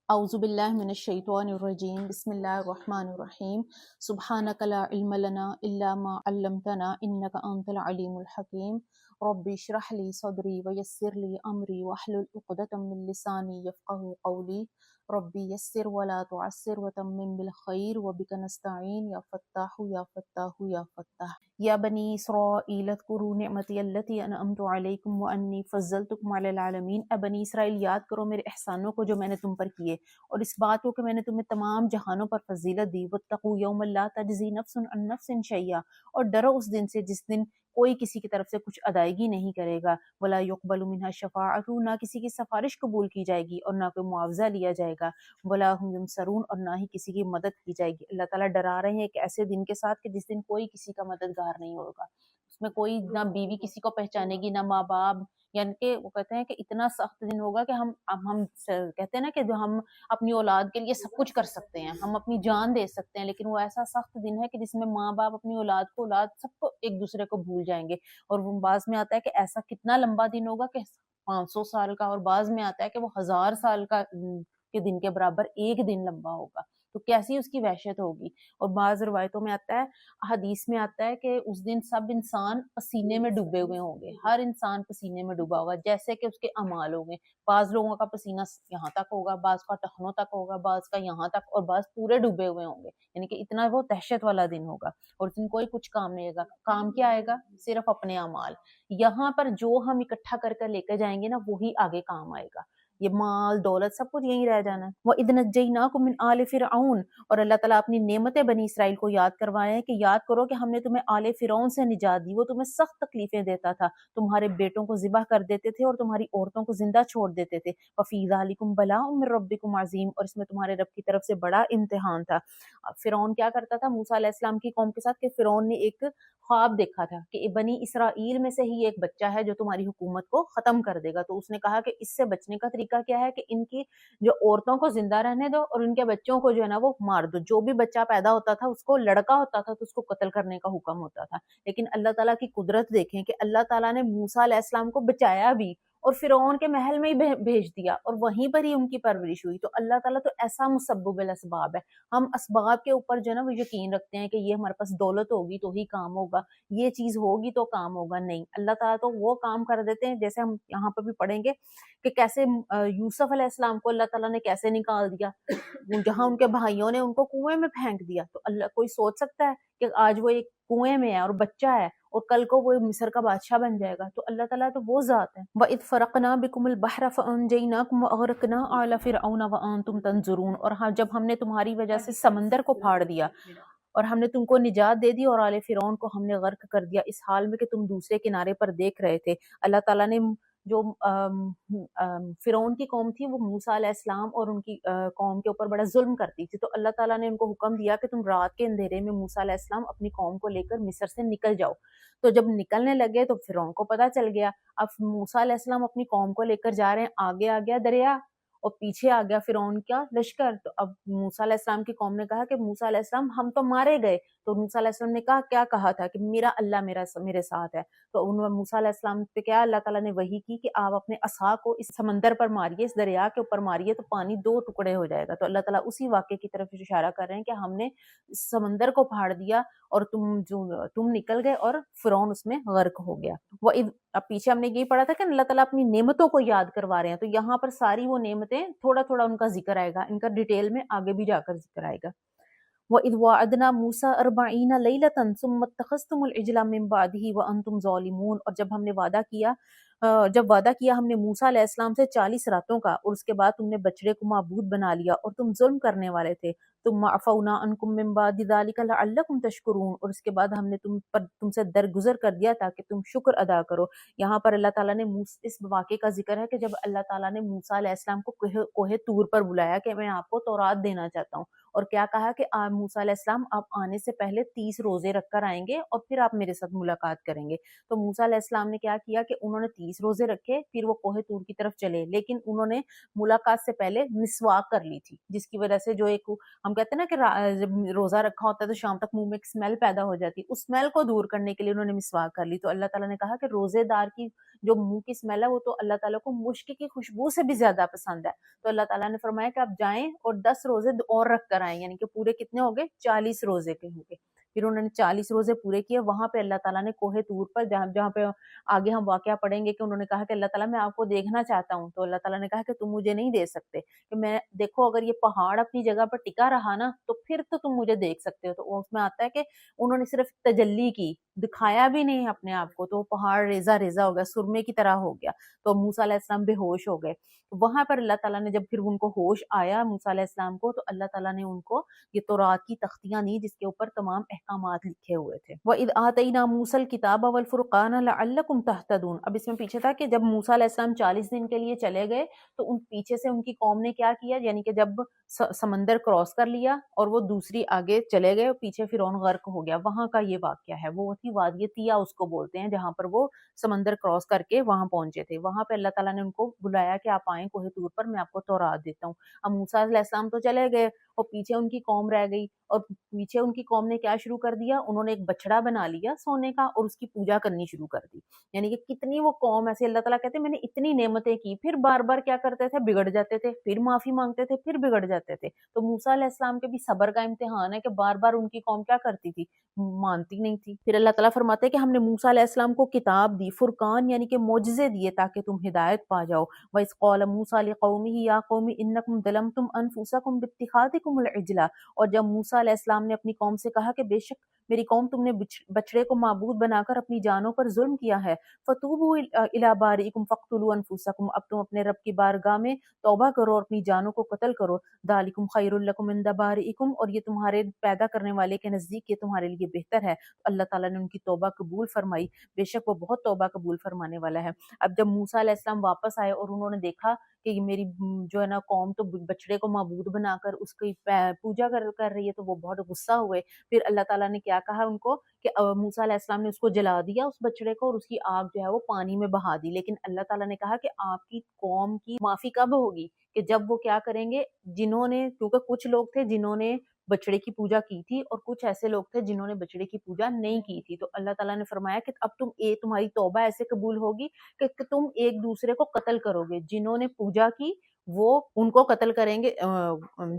اعوذ باللہ من الشیطان الرجیم بسم اللہ الرحمن الرحیم سبحانک لا علم لنا الا ما علمتنا انک انت العلیم الحکیم رب اشرح لی صدری ویسر لی امری واحلل عقدۃ من لسانی یفقهوا قولی ربی یسر ولا تعسر وتمم بالخیر وبک نستعین یا فتاح یا فتاح یا فتاح یا بنی اسرائیل اذکروا نعمتی التی انعمت علیکم وانی فضلتکم علی العالمین۔ اے بنی اسرائیل یاد کرو میرے احسانوں کو جو میں نے تم پر کیے اور اس بات کو کہ میں نے تمہیں تمام جہانوں پر فضیلت دی۔ واتقوا یوم لا تجزی نفس عن نفس شیئا، اور ڈرو اس دن سے جس دن کوئی کسی کی طرف سے کچھ ادائیگی نہیں کرے گا۔ ولا يقبل منها شفاعت، نہ کسی کی سفارش قبول کی جائے گی اور نہ کوئی معاوضہ لیا جائے گا۔ ولا هم ينصرون، اور نہ ہی کسی کی مدد کی جائے گی۔ اللہ تعالیٰ ڈرا رہے ہیں ایک ایسے دن کے ساتھ کہ جس دن کوئی کسی کا مددگار نہیں ہوگا، اس میں کوئی نہ بیوی کسی کو پہچانے گی، نہ ماں باپ، یعنی کہ وہ کہتے ہیں کہ اتنا سخت دن ہوگا کہ ہم کہتے ہیں نا کہ جو ہم اپنی اولاد کے لیے سب کچھ کر سکتے ہیں، ہم اپنی جان دے سکتے ہیں، لیکن وہ ایسا سخت دن ہے کہ جس میں ماں باپ اپنی اولاد سب کو ایک دوسرے کو بھول جائیں گے۔ اور وہ بعض میں آتا ہے کہ ایسا کتنا لمبا دن ہوگا کہ 500 سال کا، اور بعض میں آتا ہے کہ وہ 1000 سال کا کے دن کے برابر ایک دن لمبا ہوگا، تو کیسی اس کی وحشت ہوگی۔ اور بعض روایتوں میں آتا ہے، حدیث میں آتا ہے کہ اس دن سب انسان پسینے میں ڈوبے ہوئے ہوں گے، ہر انسان پسینے میں ڈوبا ہوگا جیسے کہ اس کے اعمال ہوں گے۔ بعض لوگوں کا پسینہ یہاں تک ہوگا، بعض کا ٹخنوں تک ہوگا، بعض کا یہاں تک، اور بعض پورے ڈوبے ہوئے ہوں گے، یعنی کہ اتنا وہ دہشت والا دن ہوگا۔ اور اس دن کوئی کچھ کام نہیں آئے گا۔ کام کیا آئے گا؟ صرف اپنے اعمال۔ یہاں پر جو ہم اکٹھا کر کر لے کے جائیں گے نا، وہی آگے کام آئے گا۔ یہ مال دولت سب کچھ یہیں رہ جانا ہے۔ وَإِذْ نَجَّيْنَاكُم مِّنْ آلِ فِرْعَوْنَ، اور اللہ تعالیٰ اپنی نعمتیں بنی اسرائیل کو یاد کروائے ہیں کہ یاد کرو کہ ہم نے تمہیں آل فرعون سے نجات دی، وہ تمہیں سخت تکلیفیں دیتا تھا، تمہارے بیٹوں کو ذبح کر دیتے تھے اور تمہاری عورتوں کو زندہ چھوڑ دیتے تھے۔ وَفِي ذَلِكُمْ بَلَاءٌ مِّن رَبِّكُمْ عَظِيمٌ، اور اس میں تمہارے رب کی طرف سے بڑا امتحان تھا۔ فرعون کیا کرتا تھا موسیٰ علیہ السلام کی قوم کے ساتھ کہ فرعون نے ایک خواب دیکھا تھا کہ بنی اسرائیل میں سے ہی ایک بچہ ہے جو تمہاری حکومت کو ختم کر دے گا، تو اس نے کہا کہ اس سے بچنے کا طریقہ کیا ہے کہ ان کی جو عورتوں کو زندہ رہنے دو اور ان کے بچوں کو جو ہے نا وہ مار دو۔ جو بھی بچہ پیدا ہوتا تھا اس کو لڑکا ہوتا تھا تو اس کو قتل کرنے کا حکم ہوتا تھا۔ لیکن اللہ تعالیٰ کی قدرت دیکھیں کہ اللہ تعالیٰ نے موسیٰ علیہ السلام کو بچایا بھی اور فرعون کے محل میں ہی بھیج دیا اور وہیں پر ہی ان کی پرورش ہوئی۔ تو اللہ تعالیٰ تو ایسا مسبب الاسباب ہے۔ ہم اسباب کے اوپر جو ہے نا وہ یقین رکھتے ہیں کہ یہ ہمارے پاس دولت ہوگی تو ہی کام ہوگا، یہ چیز ہوگی تو کام ہوگا، نہیں، اللہ تعالیٰ تو وہ کام کر دیتے ہیں جیسے ہم یہاں پر بھی پڑھیں گے کہ کیسے یوسف علیہ السلام کو اللہ تعالیٰ نے کیسے نکال دیا، جہاں ان کے بھائیوں نے ان کو کنویں میں پھینک دیا۔ تو اللہ کوئی سوچ سکتا ہے کہ آج وہ ایک کنویں میں ہے اور بچہ ہے اور کل کو وہ مصر کا بادشاہ بن جائے گا؟ تو اللہ تعالیٰ تو وہ ذات ہے۔ وَإِذْ فَرَقْنَا بِكُمُ الْبَحْرَ فَأَنْجَيْنَاكُمْ وَأَغْرَقْنَا آلَ فِرْعَوْنَ وَأَنْتُمْ تَنْظُرُونَ، اور ہاں جب ہم نے تمہاری وجہ سے سمندر کو پھاڑ دیا اور ہم نے تم کو نجات دے دی اور آل فرعون کو ہم نے غرق کر دیا، اس حال میں کہ تم دوسرے کنارے پر دیکھ رہے تھے۔ اللہ تعالیٰ نے جو فرعون کی قوم تھی وہ موسیٰ علیہ السلام اور ان کی قوم کے اوپر بڑا ظلم کرتی تھی، تو اللہ تعالیٰ نے ان کو حکم دیا کہ تم رات کے اندھیرے میں موسیٰ علیہ السلام اپنی قوم کو لے کر مصر سے نکل جاؤ۔ تو جب نکلنے لگے تو فرعون کو پتہ چل گیا، اب موسیٰ علیہ السلام اپنی قوم کو لے کر جا رہے ہیں، آگے آ گیا دریا اور پیچھے آ گیا فرعون کا لشکر۔ تو اب موسیٰ علیہ السلام کی قوم نے کہا کہ موسیٰ علیہ السلام ہم تو مارے گئے۔ تو موسیٰ علیہ السلام نے کہا کہا تھا کہ میرا اللہ میرے ساتھ ہے۔ تو انہوں نے موسیٰ علیہ السلام پہ کیا اللہ تعالیٰ نے وحی کی کہ آپ اپنے عصا کو اس سمندر پر ماریے، اس دریا کے اوپر ماریے تو پانی 2 ٹکڑے ہو جائے گا۔ تو اللہ تعالیٰ اسی واقعے کی طرف اشارہ کر رہے ہیں کہ ہم نے اس سمندر کو پھاڑ دیا اور تم نکل گئے اور فرعون اس میں غرق ہو گیا۔ وہ اب پیچھے ہم نے یہی پڑھا تھا کہ اللہ تعالیٰ اپنی نعمتوں کو یاد کروا رہے ہیں، تو یہاں پر ساری وہ نعمتیں تھوڑا تھوڑا ان کا ذکر آئے گا، ان کا ڈیٹیل میں آگے بھی جا کر ذکر آئے گا۔ وَإِذْ وَعَدْنَا مُوسَىٰ 40 لَيْلَةً ثُمَّ اتَّخَذْتُمُ الْعِجْلَ مِن بَعْدِهِ وَأَنْتُمْ ظَالِمُونَ، اور جب وعدہ کیا ہم نے موسیٰ علیہ السلام سے 40 راتوں کا، اور اس کے بعد تم نے بچڑے کو معبود بنا لیا اور تم ظلم کرنے والے تھے۔ ثُمَّ عَفَوْنَا عَنْكُم مِّن بَعْدِ ذَلِكَ لَعَلَّكُمْ تَشْكُرُونَ، اور اس کے بعد ہم نے تم سے درگزر کر دیا تاکہ تم شکر ادا کرو۔ یہاں پر اللہ تعالیٰ نے اس واقعے کا ذکر ہے کہ جب اللہ تعالیٰ نے موسیٰ علیہ السلام کو کوہ طور پر بلایا کہ میں آپ کو تورات دینا چاہتا ہوں، اور کیا کہا کہ آپ موسیٰ علیہ السلام آپ آنے سے پہلے 30 روزے رکھ کر آئیں گے اور پھر آپ میرے ساتھ ملاقات کریں گے۔ تو موسیٰ علیہ السلام نے کیا کیا کہ انہوں نے 30 روزے رکھے، پھر وہ کوہ طور کی طرف چلے، لیکن انہوں نے ملاقات سے پہلے مسواک کر لی تھی، جس کی وجہ سے جو ایک ہم کہتے ہیں نا کہ جب روزہ رکھا ہوتا ہے تو شام تک منہ میں ایک اسمیل پیدا ہو جاتی ہے، اس اسمیل کو دور کرنے کے لیے انہوں نے مسواک کر لی۔ تو اللہ تعالیٰ نے کہا کہ روزے دار کی جو منہ کی اسمیل ہے وہ تو اللہ تعالیٰ کو مشک کی خوشبو سے بھی زیادہ پسند ہے. تو اللہ تعالیٰ نے فرمایا کہ آپ جائیں اور 10 روزے اور رکھ کر آئیں, یعنی کہ پورے کتنے ہو گئے, 40 روزے کے ہو گئے. پھر انہوں نے 40 روزے پورے کیے. وہاں پہ اللہ تعالیٰ نے کوہ طور پر, جہاں پہ آگے ہم واقعہ پڑھیں گے کہ انہوں نے کہا کہ اللہ تعالیٰ میں آپ کو دیکھنا چاہتا ہوں, تو اللہ تعالیٰ نے کہا کہ تم مجھے نہیں دیکھ سکتے, کہ میں دیکھو اگر یہ پہاڑ اپنی جگہ پر ٹکا رہا نا تو پھر تو تم مجھے دیکھ سکتے ہو. تو اس میں آتا ہے کہ انہوں نے صرف تجلی کی, دکھایا بھی نہیں اپنے آپ کو, تو پہاڑ ریزہ ریزہ ہو گیا, سرمے کی طرح ہو گیا. تو موسیٰ علیہ السلام بے ہوش ہو گئے. وہاں پر اللہ تعالیٰ نے جب پھر ان کو ہوش آیا موسیٰ علیہ السلام کو, تو اللہ تعالیٰ نے ان کو یہ تورات کی تختیاں دی جس کے اوپر تمام احکامات لکھے ہوئے تھے. وَإِذْ آتَيْنَا مُوسَى الْكِتَابَ وَالْفُرْقَانَ لَعَلَّكُمْ تَهْتَدُونَ. اب اس میں پیچھے تھا کہ جب موسیٰ علیہ السلام 40 دن کے لیے چلے گئے تو ان پیچھے سے ان کی قوم نے کیا کیا, یعنی کہ جب سمندر کراس کر لیا اور وہ دوسری آگے چلے گئے, پیچھے فرعون غرق ہو گیا. وہاں کا یہ واقعہ ہے, وہ تھی وادی طیہ اس کو بولتے ہیں, جہاں پر وہ سمندر کراس کر کے وہاں پہنچے تھے. وہاں پہ اللہ تعالیٰ نے ان کو بلایا کہ آپ آئیں کوہ طور پر, میں آپ کو تورات دیتا ہوں. اب موسیٰ علیہ السلام تو چلے گئے اور پیچھے ان کی قوم رہ گئی, اور پیچھے ان کی قوم نے کیا شروع کر دیا, انہوں نے ایک بچڑا بنا لیا سونے کا اور اس کی پوجا کرنی شروع کر دی. یعنی کہ کتنی وہ قوم ایسے, اللہ تعالیٰ کہتے ہیں میں نے اتنی نعمتیں کی, پھر بار بار کیا کرتے تھے, بگڑ جاتے تھے, پھر معافی مانگتے تھے, پھر بگڑ جاتے تھے. تو موسیٰ علیہ السلام کے بھی صبر کا امتحان ہے کہ بار بار ان کی قوم کیا کرتی تھی, مانتی نہیں تھی. پھر اللہ تعالیٰ فرماتے ہیں کہ ہم نے موسیٰ علیہ السلام کو کتاب دی, فرقان یعنی کہ معجزے دیے تاکہ تم ہدایت پا جاؤ. وَإِذْ قَالَ مُوسَىٰ لِقَوْمِهِ يَا قَوْمِ إِنَّكُمْ ظَلَمْتُمْ أَنفُسَكُمْ بِاتِّخَاذِكُمُ الْعِجْلَ. اور جب موسیٰ علیہ السلام نے اپنی قوم سے کہا کہ بے شک میری قوم تم نے بچڑے کو معبود بنا کر اپنی جانوں پر ظلم کیا ہے, فَتُوبُوا إِلَىٰ بَارِئِكُمْ فَاقْتُلُوا أَنفُسَكُمْ. اب تم اپنے رب کی بارگاہ میں توبہ کرو اور اپنی جانوں کو قتل کرو. ذَلِكُمْ خَيْرٌ لَكُمْ عِندَ بَارِئِكُمْ. اور یہ تمہارے پیدا کرنے والے کے نزدیک یہ تمہارے لیے بہتر ہے. اللہ تعالیٰ نے ان کی توبہ قبول فرمائی, بے شک وہ بہت توبہ قبول فرمانے والا ہے. اب جب موسیٰ علیہ السلام واپس آئے اور انہوں نے دیکھا کہ یہ میری جو ہے نا قوم تو بچڑے کو معبود بنا کر اس کی پوجا کر رہی ہے, تو وہ بہت غصہ ہوئے. پھر اللہ تعالیٰ نے کیا کہا ان کو کہ موسیٰ علیہ السلام نے اس کو جلا دیا اس بچڑے کو, اور اس کی آگ جو ہے وہ پانی میں بہا دی. لیکن اللہ تعالیٰ نے کہا کہ آپ کی قوم کی معافی کب ہوگی, کہ جب وہ کیا کریں گے, جنہوں نے, کیونکہ کچھ لوگ تھے جنہوں نے بچڑے کی پوجا کی تھی اور کچھ ایسے لوگ تھے جنہوں نے بچڑے کی پوجا نہیں کی تھی. تو اللہ تعالیٰ نے فرمایا کہ اب تمہاری توبہ ایسے قبول ہوگی کہ تم ایک دوسرے کو قتل کرو گے. جنہوں نے پوجا کی وہ ان کو قتل کریں گے,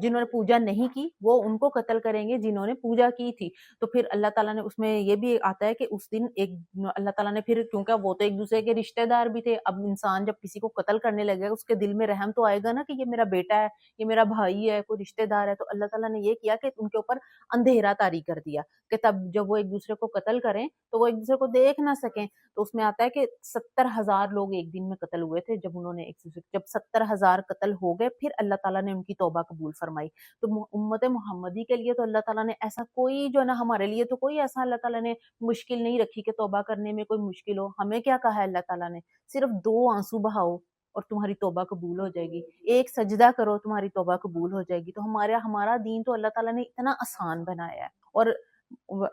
جنہوں نے پوجا نہیں کی وہ ان کو قتل کریں گے جنہوں نے پوجا کی تھی. تو پھر اللہ تعالیٰ نے اس میں یہ بھی آتا ہے کہ اس دن ایک اللہ تعالیٰ نے پھر, کیونکہ وہ تو ایک دوسرے کے رشتہ دار بھی تھے, اب انسان جب کسی کو قتل کرنے لگے اس کے دل میں رحم تو آئے گا نا کہ یہ میرا بیٹا ہے, یہ میرا بھائی ہے, کوئی رشتہ دار ہے. تو اللہ تعالیٰ نے یہ کیا کہ ان کے اوپر اندھیرا طاری کر دیا کہ تب جب وہ ایک دوسرے کو قتل کریں تو وہ ایک دوسرے کو دیکھ نہ سکیں. تو اس میں آتا ہے کہ 70,000 لوگ ایک دن میں قتل ہوئے تھے. جب انہوں نے جب 70,000 قتل ہو گئے پھر اللہ تعالیٰ نے ان کی توبہ قبول فرمائی. تو امت محمدی کے لیے تو اللہ تعالیٰ نے ایسا کوئی جو ہے نا, ہمارے لیے تو کوئی ایسا اللہ تعالیٰ نے مشکل نہیں رکھی کہ توبہ کرنے میں کوئی مشکل ہو. ہمیں کیا کہا ہے اللہ تعالیٰ نے, صرف 2 آنسو بہاؤ اور تمہاری توبہ قبول ہو جائے گی, ایک سجدہ کرو تمہاری توبہ قبول ہو جائے گی. تو ہمارا دین تو اللہ تعالیٰ نے اتنا آسان بنایا ہے. اور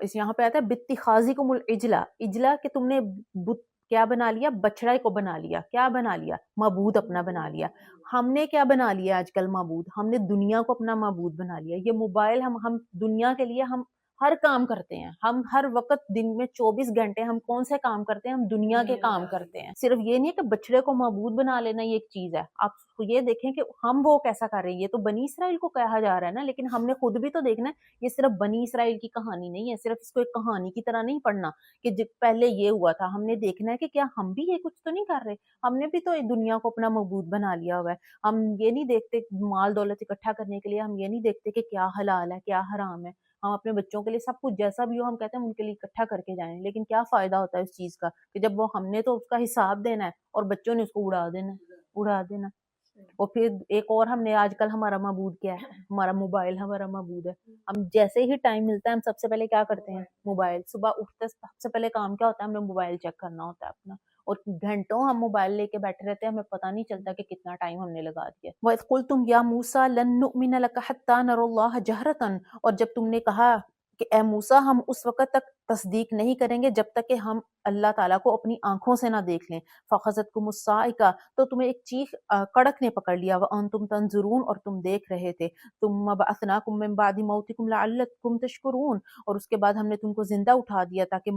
اس یہاں پہ آتا ہے بِاتِّخَاذِكُمُ الْعِجْلَ, اجلا کہ تم نے کیا بنا لیا, بچڑے کو بنا لیا, کیا بنا لیا, معبود اپنا بنا لیا. ہم نے کیا بنا لیا آج کل معبود, ہم نے دنیا کو اپنا معبود بنا لیا. یہ موبائل ہم دنیا کے لیے ہم ہر کام کرتے ہیں, ہم ہر وقت دن میں 24 گھنٹے ہم کون سے کام کرتے ہیں, ہم دنیا کے کام کرتے ہیں. صرف یہ نہیں ہے کہ بچڑے کو معبود بنا لینا یہ ایک چیز ہے. آپ یہ دیکھیں کہ ہم وہ کیسا کر رہے ہیں. یہ تو بنی اسرائیل کو کہا جا رہا ہے نا, لیکن ہم نے خود بھی تو دیکھنا ہے. یہ صرف بنی اسرائیل کی کہانی نہیں ہے, صرف اس کو ایک کہانی کی طرح نہیں پڑھنا کہ پہلے یہ ہوا تھا. ہم نے دیکھنا ہے کہ کیا ہم بھی یہ کچھ تو نہیں کر رہے, ہم نے بھی تو دنیا کو اپنا معبود بنا لیا ہوا ہے. ہم یہ نہیں دیکھتے مال دولت اکٹھا کرنے کے لیے, ہم یہ نہیں دیکھتے کہ کیا حلال ہے کیا حرام ہے. ہم اپنے بچوں کے لیے سب کچھ جیسا بھی ہو ہم کہتے ہیں ہم ان کے لیے اکٹھا کر کے جائیں, لیکن کیا فائدہ ہوتا ہے اس چیز کا کہ جب وہ ہم نے تو اس کا حساب دینا ہے اور بچوں نے اس کو اڑا دینا. اور پھر ایک اور ہم نے آج کل ہمارا معبود کیا ہے, ہمارا موبائل ہمارا معبود ہے. ہم جیسے ہی ٹائم ملتا ہے ہم سب سے پہلے کیا کرتے ہیں, موبائل. صبح اٹھتے سب سے پہلے کام کیا ہوتا ہے, ہمیں موبائل چیک کرنا ہوتا ہے اپنا, اور گھنٹوں ہم موبائل لے کے بیٹھے رہتے ہیں, ہمیں پتہ نہیں چلتا کہ کتنا ٹائم ہم نے لگا دیا. وَإِذْ قُلْتُمْ يَا مُوسَىٰ لَن نُّؤْمِنَ لَكَ حَتَّىٰ نَرَى اللَّهَ جَهْرَةً. اور جب تم نے کہا کہ اے موسیٰ ہم اس وقت تک تصدیق نہیں کریں گے جب تک کہ ہم اللہ تعالیٰ کو اپنی آنکھوں سے نہ دیکھ لیں. فَأَخَذَتْكُمُ الصَّاعِقَةُ تو تمہیں ایک چیخ کڑک نے پکڑ لیا. وَأَنْتُمْ تَنْظُرُونَ اور تم دیکھ رہے تھے. ثُمَّ بَعَثْنَاكُمْ مِنْ بَعْدِ مَوْتِكُمْ لَعَلَّكُمْ تَشْكُرُونَ اور اس کے بعد ہم نے تم کو زندہ اٹھا دیا تاکہ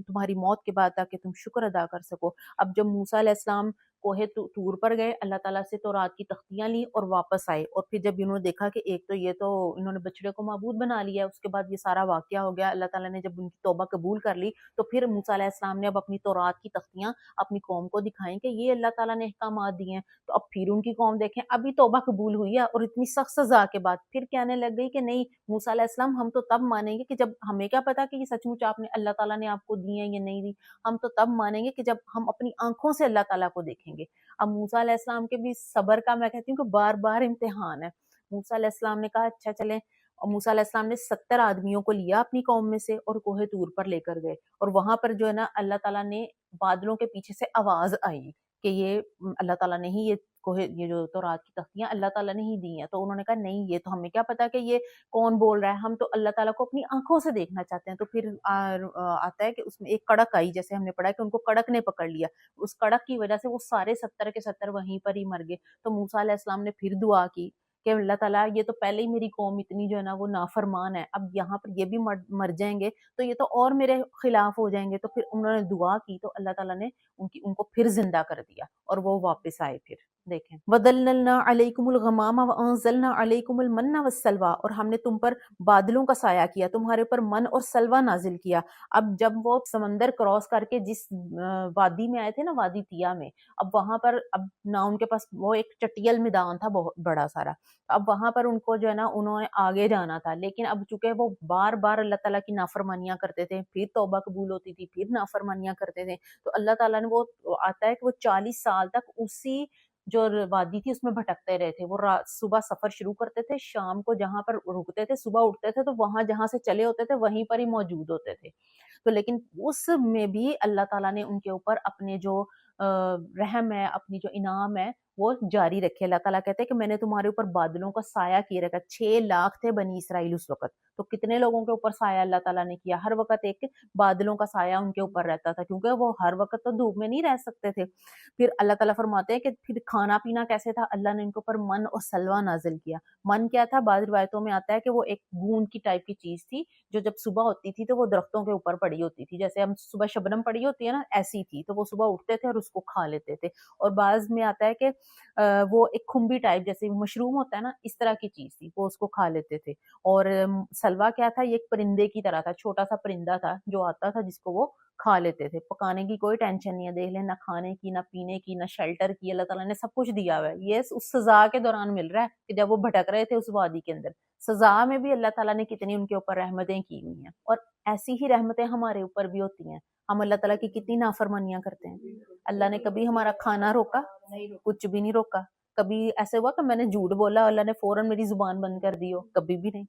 تمہاری موت کے بعد تاکہ تم شکر ادا کر سکو. اب جب موسیٰ علیہ السلام کوہ طور پر گئے، اللہ تعالیٰ سے تورات کی تختیاں لی اور واپس آئے، اور پھر جب انہوں نے دیکھا کہ ایک تو یہ تو انہوں نے بچڑے کو معبود بنا لیا ہے، اس کے بعد یہ سارا واقعہ ہو گیا، اللہ تعالیٰ نے جب ان کی توبہ قبول کر لی تو پھر موسیٰ علیہ السلام نے اب اپنی تورات کی تختیاں اپنی قوم کو دکھائیں کہ یہ اللہ تعالیٰ نے احکامات دیے ہیں. تو اب پھر ان کی قوم دیکھیں ابھی توبہ قبول ہوئی ہے اور اتنی سخت سزا کے بعد پھر کہنے لگ گئی کہ نہیں موسیٰ علیہ السلام ہم تو تب مانیں گے کہ جب ہمیں کیا پتا کہ یہ سچ مچ آپ نے اللہ تعالیٰ نے آپ کو دی ہیں یا نہیں دی، ہم تو تب مانیں گے کہ جب ہم اپنی آنکھوں سے اللہ تعالیٰ کو دیکھیں گے. اب موسیٰ علیہ السلام کے بھی صبر کا میں کہتی ہوں کہ بار بار امتحان ہے. موسیٰ علیہ السلام نے کہا اچھا چلیں، اور موسیٰ علیہ السلام نے 70 آدمیوں کو لیا اپنی قوم میں سے اور کوہ طور پر لے کر گئے، اور وہاں پر جو ہے نا اللہ تعالیٰ نے بادلوں کے پیچھے سے آواز آئی کہ یہ اللہ تعالیٰ نے ہی یہ جو تورات کی تختیاں اللہ تعالیٰ نے ہی دی ہیں. تو انہوں نے کہا نہیں یہ تو ہمیں کیا پتا کہ یہ کون بول رہا ہے، ہم تو اللہ تعالیٰ کو اپنی آنکھوں سے دیکھنا چاہتے ہیں. تو پھر آتا ہے کہ اس میں ایک کڑک آئی، جیسے ہم نے پڑھا کہ ان کو کڑک نے پکڑ لیا، اس کڑک کی وجہ سے وہ سارے 70 کے 70 وہیں پر ہی مر گئے. تو موسیٰ علیہ السلام نے پھر دعا کی کہ اللہ تعالیٰ یہ تو پہلے ہی میری قوم اتنی جو ہے نا وہ نافرمان ہے، اب یہاں پر یہ بھی مر جائیں گے تو یہ تو اور میرے خلاف ہو جائیں گے. تو پھر انہوں نے دعا کی تو اللہ تعالیٰ نے ان کو پھر زندہ کر دیا اور وہ واپس آئے. پھر دیکھیں وَظَلَّلْنَا عَلَيْكُمُ الْغَمَامَ وَأَنزَلْنَا عَلَيْكُمُ الْمَنَّ وَالسَّلْوَىٰ اور ہم نے تم پر بادلوں کا سایہ کیا، تمہارے پر من اور سلوہ نازل کیا. اب جب وہ سمندر کراس کر کے جس وادی میں آئے تھے نا، وادی تیا میں، اب وہاں پر اب نہ ان کے پاس وہ ایک چٹیل میدان تھا بہت بڑا سارا، اب وہاں پر ان کو جو ہے نا انہوں نے آگے جانا تھا، لیکن اب چونکہ وہ بار بار اللہ تعالیٰ کی نافرمانیاں کرتے تھے، پھر توبہ قبول ہوتی تھی، پھر نافرمانیاں کرتے تھے، تو اللہ تعالیٰ نے وہ آتا ہے کہ وہ 40 سال تک اسی جو وادی تھی اس میں بھٹکتے رہے تھے. وہ صبح سفر شروع کرتے تھے، شام کو جہاں پر رکتے تھے، صبح اٹھتے تھے تو وہاں جہاں سے چلے ہوتے تھے وہیں پر ہی موجود ہوتے تھے. تو لیکن اس میں بھی اللہ تعالیٰ نے ان کے اوپر اپنے جو رحم ہے، اپنی جو انعام ہے وہ جاری رکھے. اللہ تعالیٰ کہتے ہیں کہ میں نے تمہارے اوپر بادلوں کا سایہ کیے رکھا. 6 لاکھ تھے بنی اسرائیل اس وقت، تو کتنے لوگوں کے اوپر سایہ اللہ تعالیٰ نے کیا. ہر وقت ایک بادلوں کا سایہ ان کے اوپر رہتا تھا کیونکہ وہ ہر وقت تو دھوپ میں نہیں رہ سکتے تھے. پھر اللہ تعالیٰ فرماتے ہیں کہ پھر کھانا پینا کیسے تھا، اللہ نے ان کے اوپر من اور سلوہ نازل کیا. من کیا تھا، بعض روایتوں میں آتا ہے کہ وہ ایک گوند کی ٹائپ کی چیز تھی جو جب صبح ہوتی تھی تو وہ درختوں کے اوپر پڑی ہوتی تھی، جیسے ہم صبح شبنم پڑی ہوتی ہے نا، ایسی تھی. تو وہ صبح اٹھتے تھے اور اس کو کھا لیتے تھے. اور بعض میں آتا ہے کہ وہ ایک کھمبی ٹائپ جیسے مشروم ہوتا ہے نا، اس طرح کی چیز تھی، وہ اس کو کھا لیتے تھے. اور سلوہ کیا تھا، یہ ایک پرندے کی طرح تھا، چھوٹا سا پرندہ تھا جو آتا تھا جس کو وہ کھا لیتے تھے. پکانے کی کوئی ٹینشن نہیں ہے، دیکھ لیں، نہ کھانے کی، نہ پینے کی، نہ شیلٹر کی، اللہ تعالیٰ نے سب کچھ دیا ہوا ہے. یہ اس سزا کے دوران مل رہا ہے کہ جب وہ بھٹک رہے تھے اس وادی کے اندر. سزا میں بھی اللہ تعالیٰ نے کتنی ان کے اوپر رحمتیں کی ہوئی ہیں، اور ایسی ہی رحمتیں ہمارے اوپر بھی ہوتی ہیں. ہم اللہ تعالیٰ کی کتنی نافرمانیاں کرتے ہیں. اللہ نے کبھی ہمارا کھانا روکا؟ کچھ بھی نہیں روکا. کبھی ایسے ہوا کہ میں نے جھوٹ بولا اللہ نے فوراً میری زبان بند کر دی ہو؟ کبھی بھی نہیں،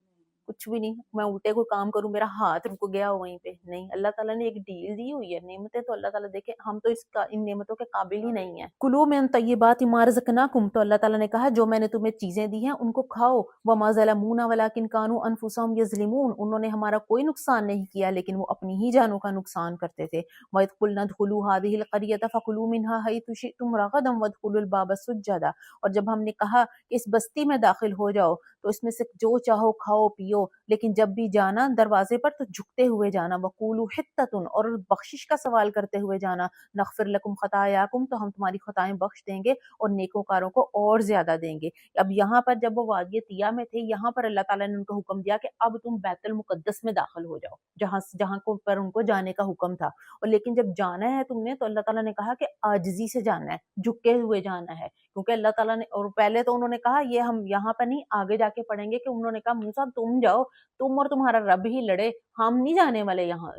کچھ بھی نہیں. میں الٹے کوئی کام کروں میرا ہاتھ رک گیا ہو وہیں پہ؟ نہیں. اللہ تعالیٰ نے ایک ڈیل دی ہوئی ہے، نعمتیں تو اللہ تعالیٰ دیکھے ہم تو ان نعمتوں کے قابل ہی نہیں ہیں. کلوا من طیبات ما رزقناکم، تو اللہ تعالیٰ نے کہا جو میں نے تمہیں چیزیں دی ہیں ان کو کھاؤ. وما ظلمونا ولکن کانوا انفسهم یظلمون، انہوں نے ہمارا کوئی نقصان نہیں کیا لیکن وہ اپنی ہی جانوں کا نقصان کرتے تھے. وَإِذْ قُلْنَا ادْخُلُوا هَٰذِهِ الْقَرْيَةَ فَكُلُوا مِنْهَا حَيْثُ شِئْتُمْ رَغَدًا وَادْخُلُوا الْبَابَ سُجَّدًا، اور جب ہم نے کہا کہ اس بستی میں داخل ہو جاؤ تو اس میں سے جو چاہو کھاؤ پیو، لیکن جب بھی جانا دروازے پر تو جھکتے ہوئے جانا. وَقُولُوا حِطَّةٌ، اور بخشش کا سوال کرتے ہوئے جانا. نَغْفِرْ لَكُمْ خَطَايَاكُمْ، تو ہم تمہاری خطائیں بخش دیں گے اور نیکوکاروں کو اور زیادہ دیں گے. اب یہاں پر جب وہ وادی طیہ میں تھے، یہاں پر اللہ تعالیٰ نے ان کو حکم دیا کہ اب تم بیت المقدس میں داخل ہو جاؤ، جہاں کو پر ان کو جانے کا حکم تھا. اور لیکن جب جانا ہے تم نے تو اللہ تعالیٰ نے کہا کہ عاجزی سے جانا ہے، جھکے ہوئے جانا ہے، کیونکہ اللہ تعالیٰ نے، اور پہلے تو انہوں نے کہا یہ ہم یہاں پر نہیں، آگے جا کے پڑھیں گے کہ انہوں نے کہا موسیٰ تم جاؤ، تم اور تمہارا رب ہی لڑے، ہم نہیں جانے والے، یہاں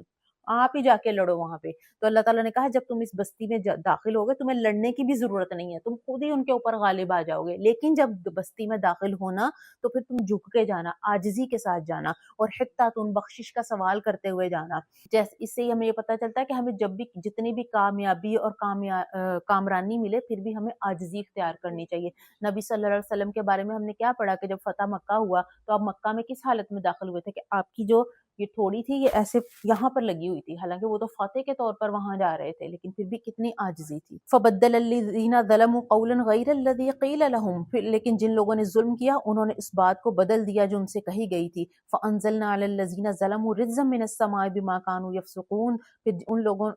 آپ ہی جا کے لڑو وہاں پہ. تو اللہ تعالیٰ نے کہا جب تم اس بستی میں داخل ہوگے تمہیں لڑنے کی بھی ضرورت نہیں ہے، تم خود ہی ان کے اوپر غالب آ جاؤ گے. لیکن جب بستی میں داخل ہونا تو پھر تم جھک کے جانا، عاجزی کے ساتھ جانا، اور حتیٰ تم بخشش کا سوال کرتے ہوئے جانا. جیسے اس سے ہمیں یہ پتہ چلتا ہے کہ ہمیں جب بھی جتنی بھی کامیابی اور کامرانی ملے پھر بھی ہمیں عاجزی اختیار کرنی چاہیے. نبی صلی اللہ علیہ وسلم کے بارے میں ہم نے کیا پڑھا کہ جب فتح مکہ ہوا تو آپ مکہ میں کس حالت میں داخل ہوئے تھے کہ آپ کی جو یہ تھوڑی تھی، یہ ایسے یہاں پر لگی ہوئی تھی، حالانکہ وہ تو فاتح کے طور پر وہاں جا رہے تھے، لیکن پھر بھی کتنی عاجزی تھی. فبدل الذین ظلموا قولا غیر الذی قیل لهم، پھر لیکن جن لوگوں نے ظلم کیا انہوں نے اس بات کو بدل دیا جو ان سے کہی گئی تھی. فانزلنا علی الذین ظلموا رجزا من السماء بما كانوا یفسقون، پھر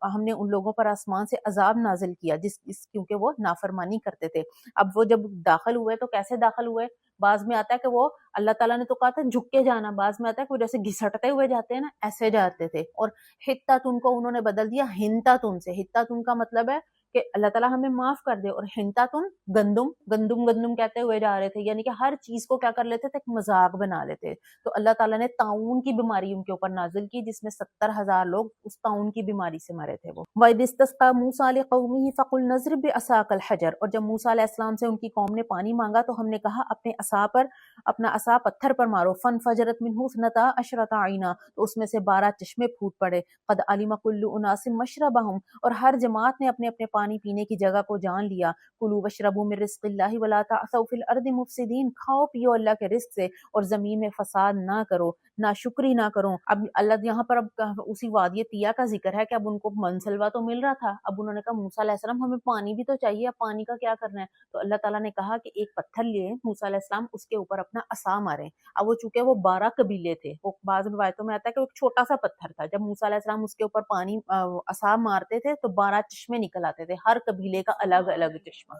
ہم نے ان لوگوں پر آسمان سے عذاب نازل کیا کیونکہ وہ نافرمانی کرتے تھے. اب وہ جب داخل ہوئے تو کیسے داخل ہوئے؟ بعض میں آتا ہے کہ وہ اللہ تعالیٰ نے تو کہا تھا جھک کے جانا، بعض میں آتا ہے کہ وہ جیسے گھسٹتے ہوئے جاتے ہیں نا، ایسے جاتے تھے. اور حتتن کو انہوں نے بدل دیا ہنتتن سے. حتتن کا مطلب ہے کہ اللہ تعالیٰ ہمیں معاف کر دے، اور ہنتتن گندم کہتے ہوئے جا رہے تھے، یعنی کہ ہر چیز کو کیا کر لیتے تھے، ایک مذاق بنا لیتے. تو اللہ تعالیٰ نے طاعون کی بیماری ان کے اوپر نازل کی، جس میں 70,000 لوگ اس طاعون کی بیماری سے مرے تھے. وہ وَإِذِ اسْتَسْقَىٰ مُوسَىٰ لِقَوْمِهِ فَقُلْنَا اضْرِب بِعَصَاكَ الْحَجَرَ، اور جب موسیٰ علیہ السلام سے ان کی قوم نے پانی مانگا تو ہم نے کہا اپنا عصا پتھر پر مارو. فَانْفَجَرَتْ مِنْهُ اثْنَتَا عَشْرَةَ عَيْنًا، تو اس میں سے 12 چشمے پھوٹ پڑے. قَدْ عَلِمَ كُلُّ أُنَاسٍ مَشْرَبَهُمْ، اور ہر جماعت نے اپنے اپنے پانی پینے کی جگہ کو جان لیا. كُلُوا وَاشْرَبُوا مِن رِزْقِ اللَّهِ وَلَا تَعْثَوْا فِي الْأَرْضِ مُفْسِدِينَ، کھاؤ پیو اللہ کے رزق سے اور زمین میں فساد نہ کرو، ناشکری نہ کرو. اب اللہ یہاں پر اب اسی وادی طیہ کا ذکر ہے کہ اب ان کو منسلوا تو مل رہا تھا، اب انہوں نے کہا موسیٰ علیہ السلام ہمیں پانی بھی تو چاہیے، اب پانی کا کیا کرنا ہے؟ تو اللہ تعالیٰ نے کہا کہ ایک پتھر لیے موسیٰ علیہ السلام، اس کے اوپر اپنا عصا مارے. اب وہ چونکہ وہ 12 قبیلے تھے، وہ بعض روایتوں میں آتا ہے کہ وہ ایک چھوٹا سا پتھر تھا، جب موسیٰ علیہ السلام اس کے اوپر پانی عصا مارتے تھے تو 12 چشمے نکل آتے تھے، ہر قبیلے کا الگ الگ چشمہ.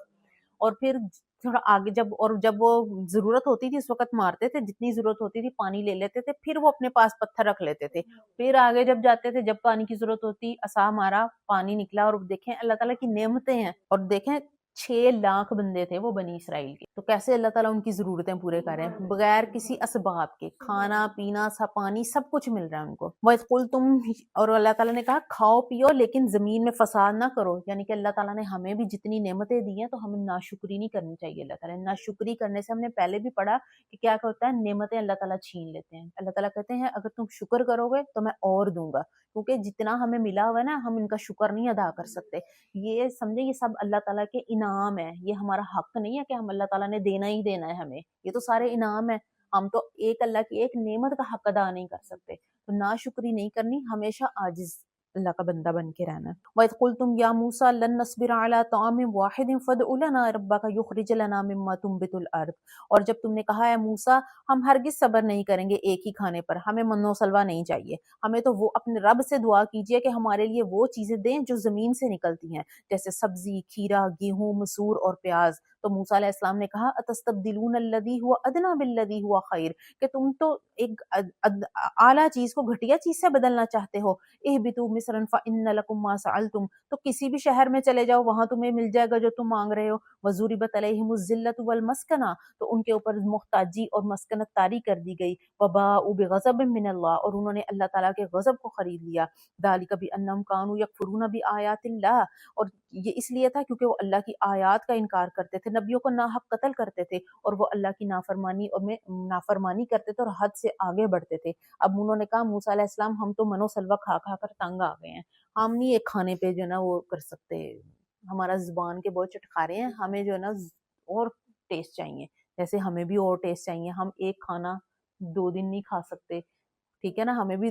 اور پھر تھوڑا آگے جب وہ ضرورت ہوتی تھی اس وقت مارتے تھے، جتنی ضرورت ہوتی تھی پانی لے لیتے تھے، پھر وہ اپنے پاس پتھر رکھ لیتے تھے. پھر آگے جب جاتے تھے، جب پانی کی ضرورت ہوتی، عصا مارا، پانی نکلا. اور دیکھیں اللہ تعالیٰ کی نعمتیں ہیں، اور دیکھیں 6 لاکھ بندے تھے وہ بنی اسرائیل کے، تو کیسے اللہ تعالیٰ ان کی ضرورتیں پورے کر رہے ہیں بغیر کسی اسباب کے. کھانا پینا سب، پانی، سب کچھ مل رہا ہے ان کو. وَإِذْ قُلْتُمْ، اور اللہ تعالیٰ نے کہا کھاؤ پیو لیکن زمین میں فساد نہ کرو، یعنی کہ اللہ تعالیٰ نے ہمیں بھی جتنی نعمتیں دی ہیں تو ہمیں ناشکری نہیں کرنی چاہیے. اللہ تعالیٰ نے ناشکری کرنے سے، ہم نے پہلے بھی پڑھا کہ کیا ہوتا ہے، نعمتیں اللہ تعالیٰ چھین لیتے ہیں. اللہ تعالیٰ کہتے ہیں اگر تم شکر کرو گے تو میں اور دوں گا، کیونکہ جتنا ہمیں ملا ہوا ہے نا، ہم ان کا شکر نہیں ادا کر سکتے. یہ سمجھے یہ سب اللہ تعالیٰ کے انعام ہے، یہ ہمارا حق نہیں ہے کہ ہم اللہ تعالیٰ نے دینا ہی دینا ہے ہمیں، یہ تو سارے انعام ہے. ہم تو ایک اللہ کی ایک نعمت کا حق ادا نہیں کر سکتے، تو ناشکری نہیں کرنی، ہمیشہ عاجز اللہ کا بندہ بن کے رہنا. وَإِذْ قُلْتُمْ يَا مُوسَىٰ لَن نَّصْبِرَ عَلَىٰ طَعَامٍ وَاحِدٍ فَادْعُ لَنَا رَبَّكَ يُخْرِجْ لَنَا مِمَّا تُنبِتُ الْأَرْضُ، اور جب تم نے کہا ہے موسیٰ ہم ہرگز صبر نہیں کریں گے ایک ہی کھانے پر، ہمیں من و سلوا نہیں چاہیے، ہمیں تو وہ اپنے رب سے دعا کیجئے کہ ہمارے لیے وہ چیزیں دیں جو زمین سے نکلتی ہیں، جیسے سبزی، کھیرا، گیہوں، مسور اور پیاز. تو موسیٰ علیہ السلام نے کہا اتستبدلون الذی هو ادنی بالذی هو خیر، کہ تم تو ایک اعلیٰ چیز کو گھٹیا چیز سے بدلنا چاہتے ہو. اہبطوا مصرا فان لکم ما سألتم، تو کسی بھی شہر میں چلے جاؤ وہاں تمہیں مل جائے گا جو تم مانگ رہے ہو. وضربت علیہم الذلۃ والمسکنہ، تو ان کے اوپر محتاجی اور مسکنت طاری کر دی گئی. وباءوا بغضب من اللہ، اور انہوں نے اللہ تعالیٰ کے غضب کو خرید لیا. ذالک بانہم کانوا یکفرون بآیات اللہ، اور یہ اس لیے تھا کیونکہ وہ اللہ کی آیات کا انکار کرتے تھے، نبیوں کو ناحق قتل کرتے تھے، اور وہ اللہ کی نافرمانی کرتے تھے اور حد سے آگے بڑھتے تھے. اب انہوں نے کہا موسیٰ علیہ السلام ہم تو منو سلوا کھا کھا کر تنگ آ گئے ہیں، ہم نہیں ایک کھانے پہ جو ہے نا وہ کر سکتے، ہمارا زبان کے بہت چٹکارے ہیں، ہمیں جو ہے نا اور ٹیسٹ چاہیے، جیسے ہمیں بھی اور ٹیسٹ چاہیے، ہم ایک کھانا 2 دن نہیں کھا سکتے، ٹھیک ہے نا، ہمیں بھی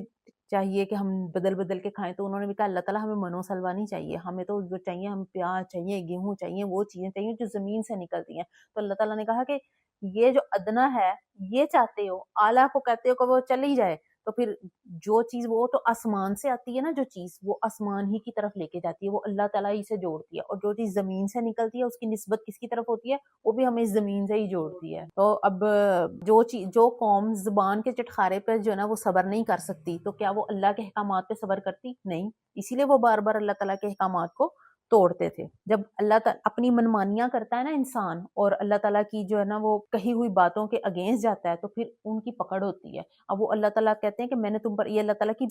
چاہیے کہ ہم بدل بدل کے کھائیں. تو انہوں نے بھی کہا اللہ تعالیٰ ہمیں منو سلوا نہیں چاہیے، ہمیں تو جو چاہیے، ہم پیاز چاہیے، گیہوں چاہیے، وہ چیزیں چاہیے جو زمین سے نکلتی ہیں. تو اللہ تعالیٰ نے کہا کہ یہ جو ادنا ہے یہ چاہتے ہو، اعلیٰ کو کہتے ہو کہ وہ چل ہی جائے، تو پھر جو چیز وہ تو آسمان سے آتی ہے نا، جو چیز وہ آسمان ہی کی طرف لے کے جاتی ہے، وہ اللہ تعالیٰ ہی سے جوڑتی ہے، اور جو چیز زمین سے نکلتی ہے اس کی نسبت کس کی طرف ہوتی ہے، وہ بھی ہمیں زمین سے ہی جوڑتی ہے. تو اب جو قوم زبان کے چٹخارے پہ جو ہے نا وہ صبر نہیں کر سکتی، تو کیا وہ اللہ کے احکامات پہ صبر کرتی؟ نہیں. اسی لیے وہ بار بار اللہ تعالیٰ کے احکامات کو توڑتے تھے. جب اللہ تعالیٰ اپنی منمانیاں کرتا ہے نا انسان، اور اللہ تعالیٰ کی جو ہے نا وہ کہی ہوئی باتوں کے اگینسٹ جاتا ہے، تو پھر ان کی پکڑ ہوتی ہے. اب وہ اللہ تعالیٰ کہتے ہیں کہ میں نے تم پر، یہ اللہ تعالیٰ کی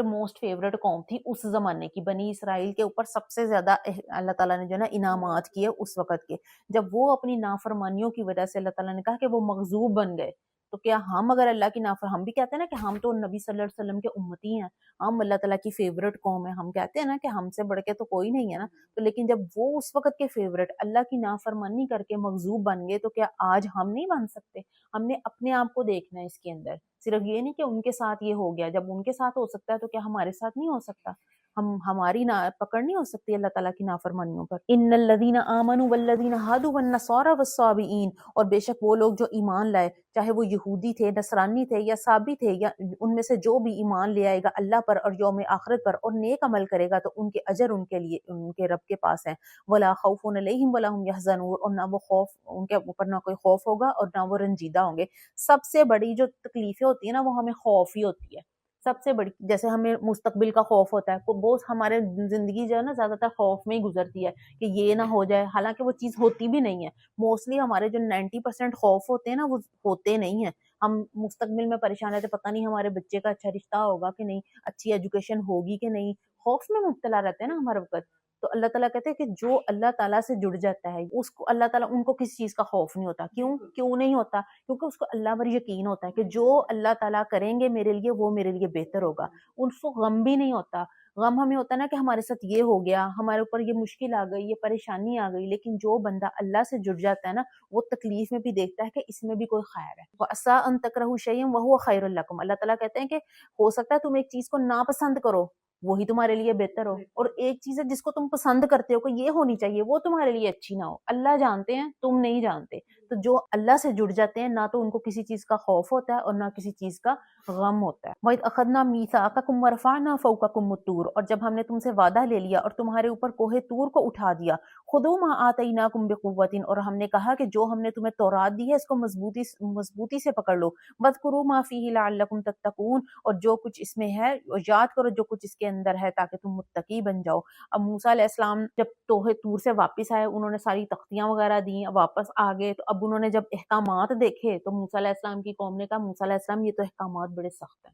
موسٹ فیوریٹ قوم تھی اس زمانے کی، بنی اسرائیل کے اوپر سب سے زیادہ اللہ تعالیٰ نے جو ہے نا انعامات کیے اس وقت کے، جب وہ اپنی نافرمانیوں کی وجہ سے اللہ تعالیٰ نے کہا کہ وہ مغضوب بن گئے، تو کیا ہم اگر اللہ کی ہم بھی کہتے ہیں نا کہ ہم تو نبی صلی اللہ علیہ وسلم کے امتی ہیں، ہم اللہ تعالیٰ کی فیورٹ قوم ہے، ہم کہتے ہیں نا کہ ہم سے بڑھ کے تو کوئی نہیں ہے نا، تو لیکن جب وہ اس وقت کے فیورٹ اللہ کی نافرمانی کر کے مغضوب بن گئے تو کیا آج ہم نہیں بن سکتے؟ ہم نے اپنے آپ کو دیکھنا ہے اس کے اندر، صرف یہ نہیں کہ ان کے ساتھ یہ ہو گیا، جب ان کے ساتھ ہو سکتا ہے تو کیا ہمارے ساتھ نہیں ہو سکتا؟ ہماری پکڑ نہیں ہو سکتی اللہ تعالیٰ کی نافرمانیوں پر۔ ان الذین آمنوا والذین ہادوا والنصارى والصابئین، اور بے شک وہ لوگ جو ایمان لائے، چاہے وہ یہودی تھے، نصرانی تھے یا صابی تھے، یا ان میں سے جو بھی ایمان لے آئے گا اللہ پر اور یوم آخرت پر اور نیک عمل کرے گا تو ان کے اجر ان کے لیے ان کے رب کے پاس ہے۔ ولا خوف علیہم ولا هم يحزنون، اور نہ وہ خوف ان کے اوپر نہ کوئی خوف ہوگا اور نہ وہ رنجیدہ ہوں گے۔ سب سے بڑی جو تکلیفیں ہوتی ہیں نا وہ ہمیں خوف ہی ہوتی ہے، سب سے بڑی، جیسے ہمیں مستقبل کا خوف ہوتا ہے، وہ ہمارے زندگی جو ہے نا زیادہ تر خوف میں ہی گزرتی ہے کہ یہ نہ ہو جائے، حالانکہ وہ چیز ہوتی بھی نہیں ہے۔ موسٹلی ہمارے جو 90% خوف ہوتے ہیں نا وہ ہوتے نہیں ہیں، ہم مستقبل میں پریشان رہتے، پتہ نہیں ہمارے بچے کا اچھا رشتہ ہوگا کہ نہیں، اچھی ایجوکیشن ہوگی کہ نہیں، خوف میں مبتلا رہتے ہیں نا ہمارے وقت۔ تو اللہ تعالیٰ کہتے ہیں کہ جو اللہ تعالیٰ سے جڑ جاتا ہے اس کو اللہ تعالیٰ، ان کو کسی چیز کا خوف نہیں ہوتا۔ کیوں نہیں ہوتا؟ کیونکہ اس کو اللہ پر یقین ہوتا ہے کہ جو اللہ تعالیٰ کریں گے میرے لیے وہ میرے لیے بہتر ہوگا۔ ان کو غم بھی نہیں ہوتا۔ غم ہمیں ہوتا ہے نا کہ ہمارے ساتھ یہ ہو گیا، ہمارے اوپر یہ مشکل آ گئی، یہ پریشانی آ گئی، لیکن جو بندہ اللہ سے جڑ جاتا ہے نا وہ تکلیف میں بھی دیکھتا ہے کہ اس میں بھی کوئی خیر ہے۔ وَعَسَىٰ أَن تَكْرَهُوا شَيْئًا وَهُوَ خَيْرٌ لَكُمْ، اللہ تعالیٰ کہتے ہیں کہ ہو سکتا ہے تم ایک چیز کو ناپسند کرو، وہی تمہارے لیے بہتر ہو، اور ایک چیز ہے جس کو تم پسند کرتے ہو کہ یہ ہونی چاہیے وہ تمہارے لیے اچھی نہ ہو۔ اللہ جانتے ہیں، تم نہیں جانتے۔ تو جو اللہ سے جڑ جاتے ہیں نہ تو ان کو کسی چیز کا خوف ہوتا ہے اور نہ کسی چیز کا غم ہوتا ہے۔ وَإِذْ أَخَذْنَا مِيثَاقَكُمْ وَرَفَعْنَا فَوْقَكُمُ الطُّورَ، اور جب ہم نے تم سے وعدہ لے لیا اور تمہارے اوپر کوہ طور کو اٹھا دیا، خُذُوا مَا آتَيْنَاكُمْ بِقُوَّةٍ، اور ہم نے کہا کہ جو ہم نے تمہیں تورات دی ہے اس کو مضبوطی سے پکڑ لو، وَاذْكُرُوا مَا فِيهِ لَعَلَّكُمْ تَتَّقُونَ، اور جو کچھ اس میں ہے یاد کرو جو کچھ اس کے اندر ہے تاکہ تم متقی بن جاؤ۔ اب موسیٰ علیہ السلام جب کوہ طور سے واپس آئے، انہوں نے ساری تختیاں وغیرہ دیں، واپس آ گئے، تو اب انہوں نے جب احکامات دیکھے تو موسیٰ علیہ السلام کی قوم نے کہا موسیٰ علیہ السلام یہ تو احکامات بڑے سخت ہیں،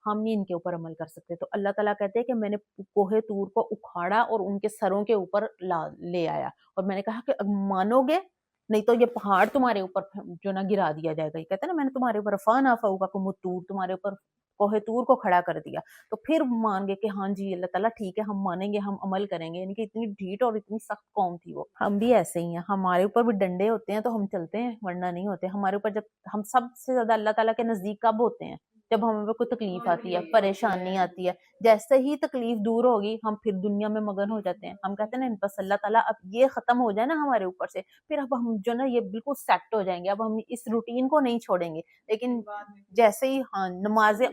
ہم نہیں ان کے اوپر عمل کر سکتے۔ تو اللہ تعالیٰ کہتے ہیں کہ میں نے کوہ طور کو اکھاڑا اور ان کے سروں کے اوپر لے آیا، اور میں نے کہا کہ مانو گے نہیں تو یہ پہاڑ تمہارے اوپر جو نا گرا دیا جائے گا۔ یہ کہتے ہیں نا میں نے تمہارے اوپر رفعنا فوقکم الطور، تمہارے اوپر کوہ طور کو کھڑا کر دیا، تو پھر مان گے کہ ہاں جی اللہ تعالیٰ ٹھیک ہے، ہم مانیں گے، ہم عمل کریں گے۔ یعنی کہ اتنی ڈھیٹ اور اتنی سخت قوم تھی وہ۔ ہم بھی ایسے ہی ہیں، ہمارے اوپر بھی ڈنڈے ہوتے ہیں تو ہم چلتے ہیں، ورنہ نہیں ہوتے۔ ہمارے اوپر جب ہم سب سے زیادہ اللہ تعالیٰ کے نزدیک کب ہوتے ہیں؟ جب ہمیں کوئی تکلیف آتی ہے، پریشانی آتی ہے، جیسے ہی تکلیف دور ہوگی ہم پھر دنیا میں مگن ہو جاتے ہیں۔ ہم کہتے ہیں نا بس اللہ تعالیٰ اب یہ ختم ہو جائے نا ہمارے اوپر سے، پھر اب ہم جو نا یہ بالکل سیٹ ہو جائیں گے، اب ہم اس روٹین کو نہیں چھوڑیں گے۔ لیکن جیسے ہی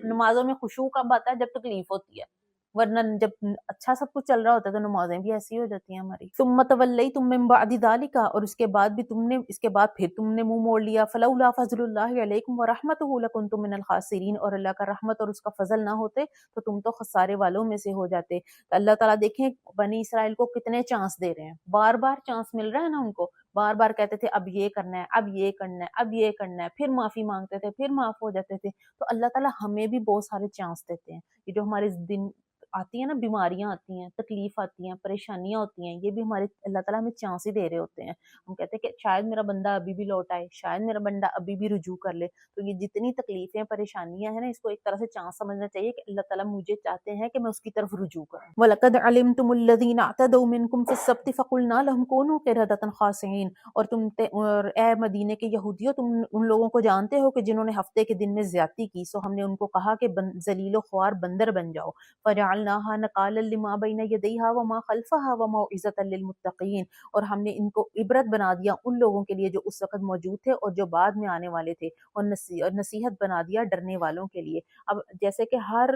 نمازوں میں خشوع کب آتا ہے؟ جب تکلیف ہوتی ہے، ورنہ جب اچھا سب کچھ چل رہا ہوتا ہے تو نمازیں بھی ایسی ہو جاتی ہیں ہماری۔ ثم تولیتم من بعد ذلک، اور اس کے بعد بھی اس کے بعد پھر تم نے منہ موڑ لیا۔ فلولا فضل اللہ علیکم ورحمتہ لکنتم من الخاسرین، اور اللہ کا رحمت اور اس کا فضل نہ ہوتے تو تم تو خسارے والوں میں سے ہو جاتے۔ اللہ تعالیٰ دیکھیں بنی اسرائیل کو کتنے چانس دے رہے ہیں، بار بار چانس مل رہا ہے نا ان کو، بار بار کہتے تھے اب یہ کرنا ہے، اب یہ کرنا ہے، اب یہ کرنا ہے، پھر معافی مانگتے تھے، پھر معاف ہو جاتے تھے۔ تو اللہ تعالیٰ ہمیں بھی بہت سارے چانس دیتے ہیں۔ یہ جو ہمارے دن آتی ہیں نا، بیماریاں آتی ہیں، تکلیف آتی ہیں، پریشانیاں ہوتی ہیں، یہ بھی ہمارے اللہ تعالیٰ ہمیں چانس ہی دے رہے ہوتے ہیں۔ ہم کہتے ہیں کہ شاید میرا بندہ ابھی بھی لوٹ آئے، شاید میرا بندہ ابھی بھی رجوع کر لے۔ تو یہ جتنی تکلیفیں پریشانیاں ہیں نا اس کو ایک طرح سے چانس سمجھنا چاہیے کہ اللہ تعالیٰ مجھے چاہتے ہیں کہ میں اس کی طرف رجوع کروں۔ وَلَقَدْ عَلِمْتُمُ الَّذِينَ اعْتَدَوْا مِنْكُمْ فِي السَّبْتِ فَقُلْنَا لَهُمْ كُونُوا قِرَدَةً خَاسِئِينَ، اور اے مدینے کے یہودیوں تم ان لوگوں کو جانتے ہو کہ جنہوں نے ہفتے کے دن میں زیادتی کی، سو ہم نے ان کو کہا کہ ذلیل و خوار بندر بن جاؤ۔ فَجَعَلْنَاهَا نَكَالًا لِمَا بَيْنَ يَدَيْهَا وَمَا خَلْفَهَا وَمَوْعِظَةً لِلْمُتَّقِينَ، اور ہم نے ان کو عبرت بنا دیا ان لوگوں کے لیے جو اس وقت موجود تھے اور جو بعد میں آنے والے تھے، اور نصیحت بنا دیا ڈرنے والوں کے لیے۔ اب جیسے کہ ہر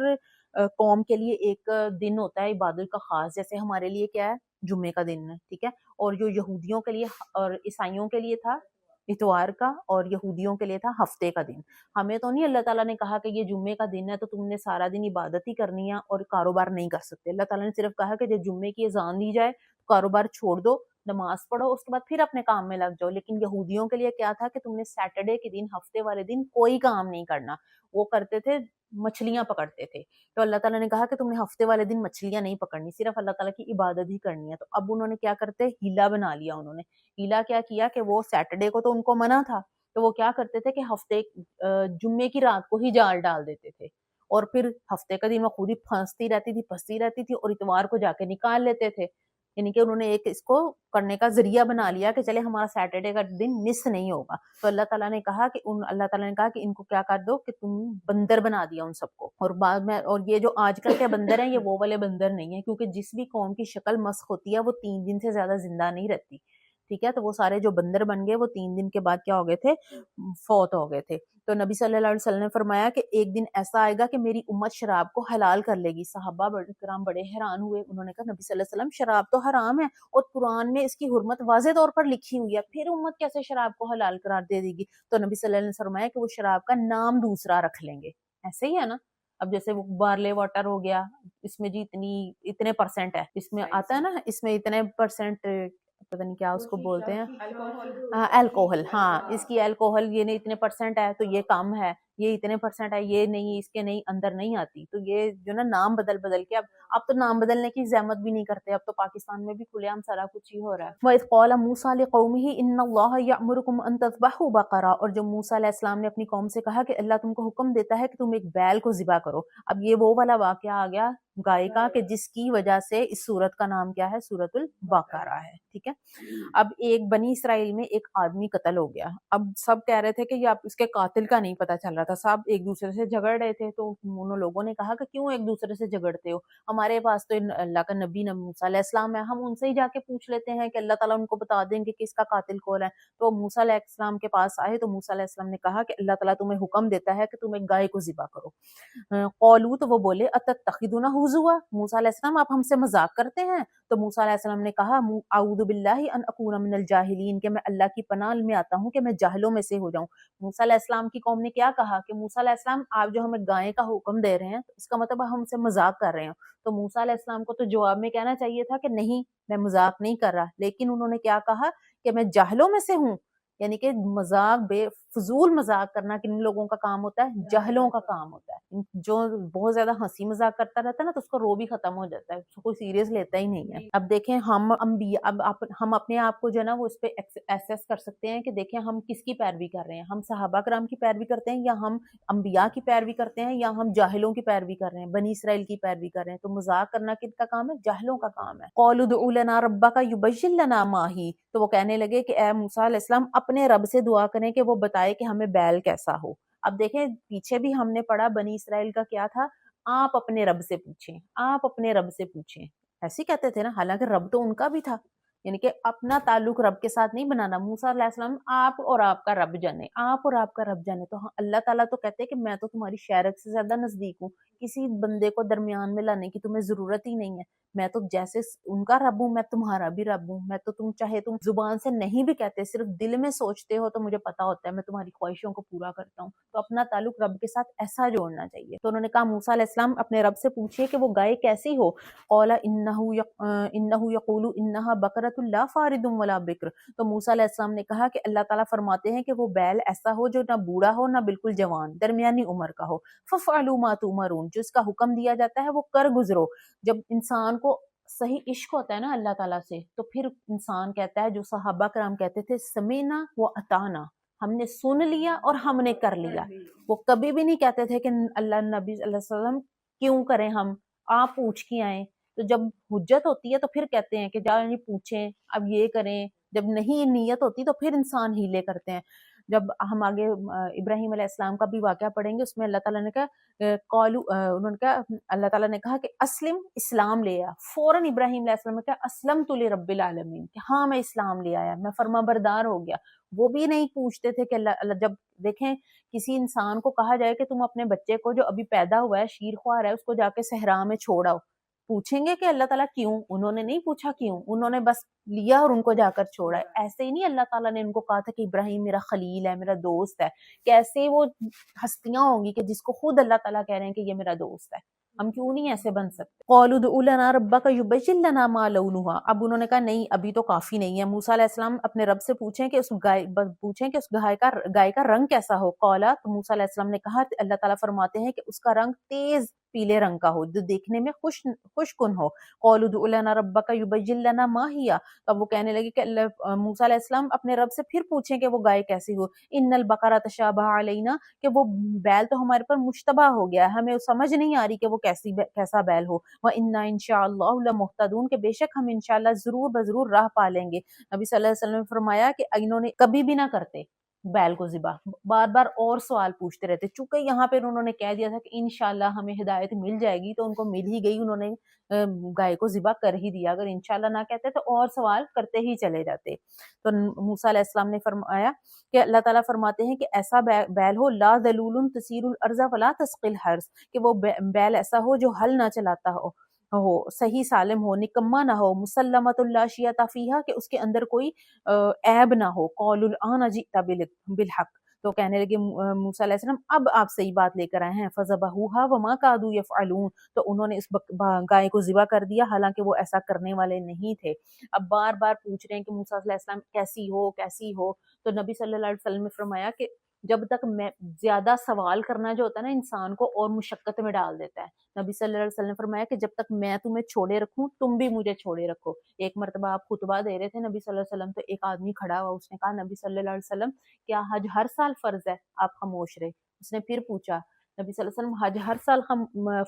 قوم کے لیے ایک دن ہوتا ہے عبادت کا خاص، جیسے ہمارے لیے کیا ہے؟ جمعے کا دن ہے، ٹھیک ہے، اور جو یہودیوں کے لیے اور عیسائیوں کے لیے تھا اتوار کا، اور یہودیوں کے لیے تھا ہفتے کا دن۔ ہمیں تو نہیں اللہ تعالیٰ نے کہا کہ یہ جمعے کا دن ہے تو تم نے سارا دن عبادت ہی کرنی ہے اور کاروبار نہیں کر سکتے۔ اللہ تعالیٰ نے صرف کہا کہ جب جمعے کی اذان دی جائے کاروبار چھوڑ دو، نماز پڑھو، اس کے بعد پھر اپنے کام میں لگ جاؤ۔ لیکن یہودیوں کے لیے کیا تھا کہ تم نے سیٹرڈے کے دن، ہفتے والے دن کوئی کام نہیں کرنا، وہ کرتے تھے مچھلیاں پکڑتے تھے۔ تو اللہ تعالیٰ نے کہا کہ تم نے ہفتے والے دن مچھلیاں نہیں پکڑنی، صرف اللہ تعالیٰ کی عبادت ہی کرنی ہے۔ تو اب انہوں نے کیا کرتے، ہیلا بنا لیا، انہوں نے ہیلا کیا کیا کہ وہ سیٹرڈے کو تو ان کو منع تھا، تو وہ کیا کرتے تھے کہ ہفتے جمعے کی رات کو ہی جال ڈال دیتے تھے، اور پھر ہفتے کا دن وہ خود ہی پھنستی رہتی تھی اور اتوار کو جا کے نکال لیتے تھے. یعنی کہ انہوں نے ایک اس کو کرنے کا ذریعہ بنا لیا کہ چلے ہمارا سیٹرڈے کا دن مس نہیں ہوگا. تو اللہ تعالیٰ نے کہا کہ ان کو کیا کر دو کہ تم بندر بنا دیا ان سب کو. اور بعد میں اور یہ جو آج کل کے بندر ہیں یہ وہ والے بندر نہیں ہیں، کیونکہ جس بھی قوم کی شکل مسخ ہوتی ہے وہ 3 دن سے زیادہ زندہ نہیں رہتی. ٹھیک ہے، تو وہ سارے جو بندر بن گئے وہ 3 دن کے بعد کیا ہو گئے تھے؟ فوت ہو گئے تھے. تو نبی صلی اللہ علیہ وسلم نے فرمایا کہ ایک دن ایسا آئے گا کہ میری امت شراب کو حلال کر لے گی. صحابہ کرام بڑے حیران ہوئے، انہوں نے کہا نبی صلی اللہ علیہ وسلم شراب تو حرام ہے اور قرآن میں اس کی حرمت واضح طور پر لکھی ہوئی ہے، پھر امت کیسے شراب کو حلال قرار دے دے گی؟ تو نبی صلی اللہ علیہ وسلم نے فرمایا کہ وہ شراب کا نام دوسرا رکھ لیں گے. ایسے ہی ہے نا، اب جیسے وہ بارلے واٹر ہو گیا، اس میں جی اتنے پرسنٹ ہے، اس میں آتا ہے نا، اس میں اتنے پرسنٹ، پتہ نہیں کیا اس کو بولتے ہیں، الکوہل. ہاں، اس کی الکوہل یہ نہیں اتنے پرسنٹ ہے تو یہ کم ہے، یہ اتنے پرسنٹ ہے یہ نہیں، اس کے نہیں اندر نہیں آتی. تو یہ جو نا نام بدل کے اب تو نام بدلنے کی زحمت بھی نہیں کرتے، اب تو پاکستان میں بھی کھلے عام سارا کچھ ہی ہو رہا ہے. وَإِذْ قَالَ مُوسَىٰ لِقَوْمِهِ إِنَّ اللَّهَ يَأْمُرُكُمْ أَن تَذْبَحُوا بَقَرَةً، اور جب موسیٰ علیہ السلام نے اپنی قوم سے کہا کہ اللہ تم کو حکم دیتا ہے کہ تم ایک بیل کو ذبح کرو. اب یہ وہ والا واقعہ آ گیا گائے کا کہ جس کی وجہ سے اس سورت کا نام کیا ہے؟ سورت البقرہ ہے. ٹھیک ہے، اب ایک بنی اسرائیل میں ایک آدمی قتل ہو گیا. اب سب کہہ رہے تھے کہ یہ اس کے قاتل کا نہیں پتا چل رہا تھا، سب ایک دوسرے سے جھگڑ رہے تھے. تو انہوں لوگوں نے کہا کہ کیوں ایک دوسرے سے جھگڑتے ہو؟ ہمارے پاس تو اللہ کا نبی موسیٰ علیہ السلام ہے، ہم ان سے ہی جا کے پوچھ لیتے ہیں کہ اللہ تعالیٰ ان کو بتا دیں گے کہ اس کا قاتل کون ہے. تو موسیٰ علیہ السلام کے پاس آئے تو موسیٰ علیہ السلام نے کہا کہ اللہ تعالیٰ تمہیں حکم دیتا ہے کہ تم ایک گائے کو ذبح کرو. قالوا، تو وہ بولے اتتخذون ہزوا، موسیٰ علیہ السلام آپ ہم سے مذاق کرتے ہیں؟ تو موسیٰ علیہ السلام نے کہا اعوذ باللہ ان اکون من الجاہلین، کہ میں اللہ کی پناہ میں آتا ہوں کہ میں جاہلوں میں سے ہو جاؤں. موسیٰ علیہ السلام کی قوم نے کیا کہا کہ موسیٰ علیہ السلام آپ جو ہمیں گائے کا حکم دے رہے ہیں تو اس کا مطلب ہم سے مذاق کر رہے ہیں. تو موسیٰ علیہ السلام کو تو جواب میں کہنا چاہیے تھا کہ نہیں میں مذاق نہیں کر رہا، لیکن انہوں نے کیا کہا کہ میں جاہلوں میں سے ہوں. یعنی کہ مذاق، بے فضول مذاق کرنا کن لوگوں کا کام ہوتا ہے؟ جاہلوں کا کام ہوتا ہے. جو بہت زیادہ ہنسی مذاق کرتا رہتا ہے نا تو اس کا رو بھی ختم ہو جاتا ہے، اس کو کوئی سیریس لیتا ہی نہیں ہے. اب دیکھیں ہم انبیاء، اب ہم اپنے آپ کو جو ہے نا وہ اس پہ ایسیس کر سکتے ہیں کہ دیکھیں ہم کس کی پیروی کر رہے ہیں، ہم صحابہ کرام کی پیروی کرتے ہیں یا ہم انبیاء کی پیروی کرتے ہیں یا ہم جاہلوں کی پیروی کر رہے ہیں، بنی اسرائیل کی پیروی کر رہے ہیں. تو مذاق کرنا کن کا کام ہے؟ جاہلوں کا کام ہے. قالوا ادع لنا ربک یبین لنا ما ہی، تو وہ کہنے لگے کہ اے موسیٰ علیہ السلام اپنے رب سے دعا کریں کہ وہ بتائے کہ ہمیں بیل کیسا ہو. اب دیکھیں پیچھے بھی ہم نے پڑھا بنی اسرائیل کا کیا تھا؟ آپ اپنے رب سے پوچھیں، آپ اپنے رب سے پوچھیں، ایسے کہتے تھے نا، حالانکہ رب تو ان کا بھی تھا. یعنی کہ اپنا تعلق رب کے ساتھ نہیں بنانا. موسیٰ علیہ السلام آپ اور آپ کا رب جانے، آپ اور آپ کا رب جانے. تو اللہ تعالیٰ تو کہتے ہیں کہ میں تو تمہاری شریعت سے زیادہ نزدیک ہوں، کسی بندے کو درمیان میں لانے کی تمہیں ضرورت ہی نہیں ہے. میں تو جیسے ان کا رب ہوں میں تمہارا بھی رب ہوں. میں تو چاہے تم زبان سے نہیں بھی کہتے، صرف دل میں سوچتے ہو تو مجھے پتا ہوتا ہے، میں تمہاری خواہشوں کو پورا کرتا ہوں. تو اپنا تعلق رب کے ساتھ ایسا جوڑنا چاہیے. تو انہوں نے کہا موسیٰ علیہ السلام اپنے رب سے پوچھئے کہ وہ گائے کیسی ہو. قال انہ یقول انہا بقرۃ لا فارض ولا بکر. تو موسیٰ علیہ السلام نے کہا کہ اللہ تعالیٰ فرماتے ہیں کہ وہ بیل ایسا ہو جو نہ بوڑھا ہو نہ بالکل جوان، درمیانی عمر کا ہو. ففعلوا ما تؤمرون، جو اس کا حکم دیا جاتا ہے وہ کر گزرو. جب انسان کو صحیح عشق ہوتا ہے نا اللہ تعالیٰ سے، تو پھر انسان کہتا ہے جو صحابہ کرام کہتے تھے سمینا و اطعنا، ہم نے سن لیا اور ہم نے کر لیا. وہ کبھی بھی نہیں کہتے تھے کہ اللہ نبی صلی اللہ علیہ وسلم کیوں کریں ہم، آپ پوچھ کے آئیں. تو جب حجت ہوتی ہے تو پھر کہتے ہیں کہ جاؤ نہیں پوچھیں اب یہ کریں. جب نہیں نیت ہوتی تو پھر انسان ہیلے کرتے ہیں. جب ہم آگے ابراہیم علیہ السلام کا بھی واقعہ پڑھیں گے، اس میں اللہ تعالیٰ نے کہا انہوں نے کہا، اللہ تعالیٰ نے کہا کہ اسلم، اسلام لے آیا. فوراً ابراہیم علیہ السلام نے کہا اسلمت لرب العالمین، کہ ہاں میں اسلام لے آیا، میں فرما بردار ہو گیا. وہ بھی نہیں پوچھتے تھے کہ اللہ جب دیکھیں کسی انسان کو کہا جائے کہ تم اپنے بچے کو جو ابھی پیدا ہوا ہے شیر خوار ہے اس کو جا کے صحرا میں چھوڑ آؤ، پوچھیں گے کہ اللہ تعالیٰ کیوں؟ انہوں نے نہیں پوچھا کیوں، انہوں نے بس لیا اور ان کو جا کر چھوڑا ہے. ایسے ہی نہیں اللہ تعالیٰ نے ان کو کہا تھا کہ ابراہیم میرا خلیل ہے، میرا دوست ہے. کیسے وہ ہستیاں ہوں گی کہ جس کو خود اللہ تعالیٰ کہہ رہے ہیں کہ یہ میرا دوست ہے، ہم کیوں نہیں ایسے بن سکتے؟ قالوا ادع لنا ربک یبین لنا ما لونھا. اب انہوں نے کہا نہیں ابھی تو کافی نہیں ہے، موسیٰ علیہ السلام اپنے رب سے پوچھیں کہ اس گائے کا رنگ کیسا ہو. قال، تو موسیٰ علیہ السلام نے کہا، اللہ تعالیٰ فرماتے ہیں کہ اس کا رنگ تیز پیلے رنگ کا ہو، جو دیکھنے میں خوشگن ہو۔ قالوا ادع لنا ربک یبین لنا ما ہی، تب وہ کہنے لگے کہ موسیٰ علیہ السلام اپنے رب سے پھر پوچھیں کہ وہ گائے کیسی ہو۔ ان البقرہ تشابہ علینا، کہ وہ بیل تو ہمارے پر مشتبہ ہو گیا ہے، ہمیں سمجھ نہیں آ رہی کہ وہ کیسا بیل ہو۔ وَإِنَّا إِن شاء اللَّهُ لَمُهْتَدُونَ، کہ بے شک ہم انشاءاللہ ضرور بضرور راہ پا لیں گے۔ نبی صلی اللہ علیہ وسلم نے فرمایا کہ انہوں نے کبھی بھی نہ کرتے بیل کو ذبح، بار بار اور سوال پوچھتے رہتے، چونکہ یہاں پہ انہوں نے کہہ دیا تھا کہ انشاءاللہ ہمیں ہدایت مل جائے گی، تو ان کو مل ہی گئی، انہوں نے گائے کو ذبح کر ہی دیا۔ اگر انشاءاللہ نہ کہتے تو اور سوال کرتے ہی چلے جاتے۔ تو موسیٰ علیہ السلام نے فرمایا کہ اللہ تعالیٰ فرماتے ہیں کہ ایسا بیل ہو لا ذلول تثیر الارض ولا تسقی الحرث، کہ وہ بیل ایسا ہو جو ہل نہ چلاتا ہو، صحیح سالم ہو، نکما نہ ہو، مسلمۃ لا شیۃ فیہا، کہ اس کے اندر کوئی عیب نہ ہو۔ قالوا الآن جئت بالحق، تو کہنے لگے موسیٰ علیہ السلام اب آپ صحیح بات لے کر آئے ہیں۔ فذبحوها وما كادوا يفعلون، تو انہوں نے اس گائے کو ذبح کر دیا حالانکہ وہ ایسا کرنے والے نہیں تھے۔ اب بار بار پوچھ رہے ہیں کہ موسیٰ علیہ السلام کیسی ہو، تو نبی صلی اللہ علیہ وسلم نے فرمایا کہ جب تک میں زیادہ سوال کرنا جو ہوتا ہے نا انسان کو اور مشقت میں ڈال دیتا ہے۔ نبی صلی اللہ علیہ وسلم نے فرمایا کہ جب تک میں تمہیں چھوڑے رکھوں تم بھی مجھے چھوڑے رکھو۔ ایک مرتبہ آپ خطبہ دے رہے تھے نبی صلی اللہ علیہ وسلم، تو ایک آدمی کھڑا ہوا، اس نے کہا نبی صلی اللہ علیہ وسلم کیا حج ہر سال فرض ہے؟ آپ خاموش رہے۔ اس نے پھر پوچھا نبی صلی اللہ علیہ وسلم حج ہر سال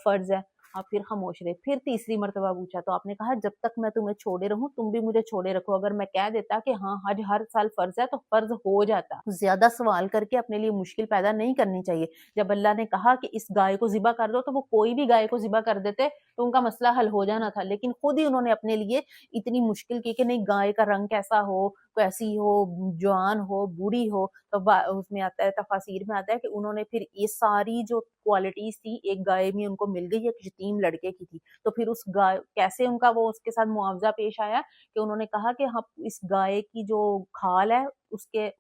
فرض ہے؟ آپ پھر خاموش رہے۔ پھر تیسری مرتبہ پوچھا تو آپ نے کہا جب تک میں تمہیں چھوڑے رہوں تم بھی مجھے چھوڑے رکھو۔ اگر میں کہہ دیتا کہ ہاں حج ہر سال فرض ہے تو فرض ہو جاتا۔ زیادہ سوال کر کے اپنے لیے مشکل پیدا نہیں کرنی چاہیے۔ جب اللہ نے کہا کہ اس گائے کو ذبح کر دو تو وہ کوئی بھی گائے کو ذبح کر دیتے تو ان کا مسئلہ حل ہو جانا تھا، لیکن خود ہی انہوں نے اپنے لیے اتنی مشکل کی کہ نہیں گائے کا رنگ کیسا ہو، کیسی ہو، جوان ہو، بوڑھی ہو۔ تو اس میں آتا ہے، تفاسیر میں آتا ہے کہ انہوں نے پھر یہ ساری جو کوالٹیز تھی ایک گائے میں ان کو مل گئی، ایک یتیم لڑکے کی تھی، تو پھر اس گائے کیسے ان کا وہ اس کے ساتھ معاوضہ پیش آیا کہ انہوں نے کہا کہ ہم اس گائے کی جو کھال ہے اس کے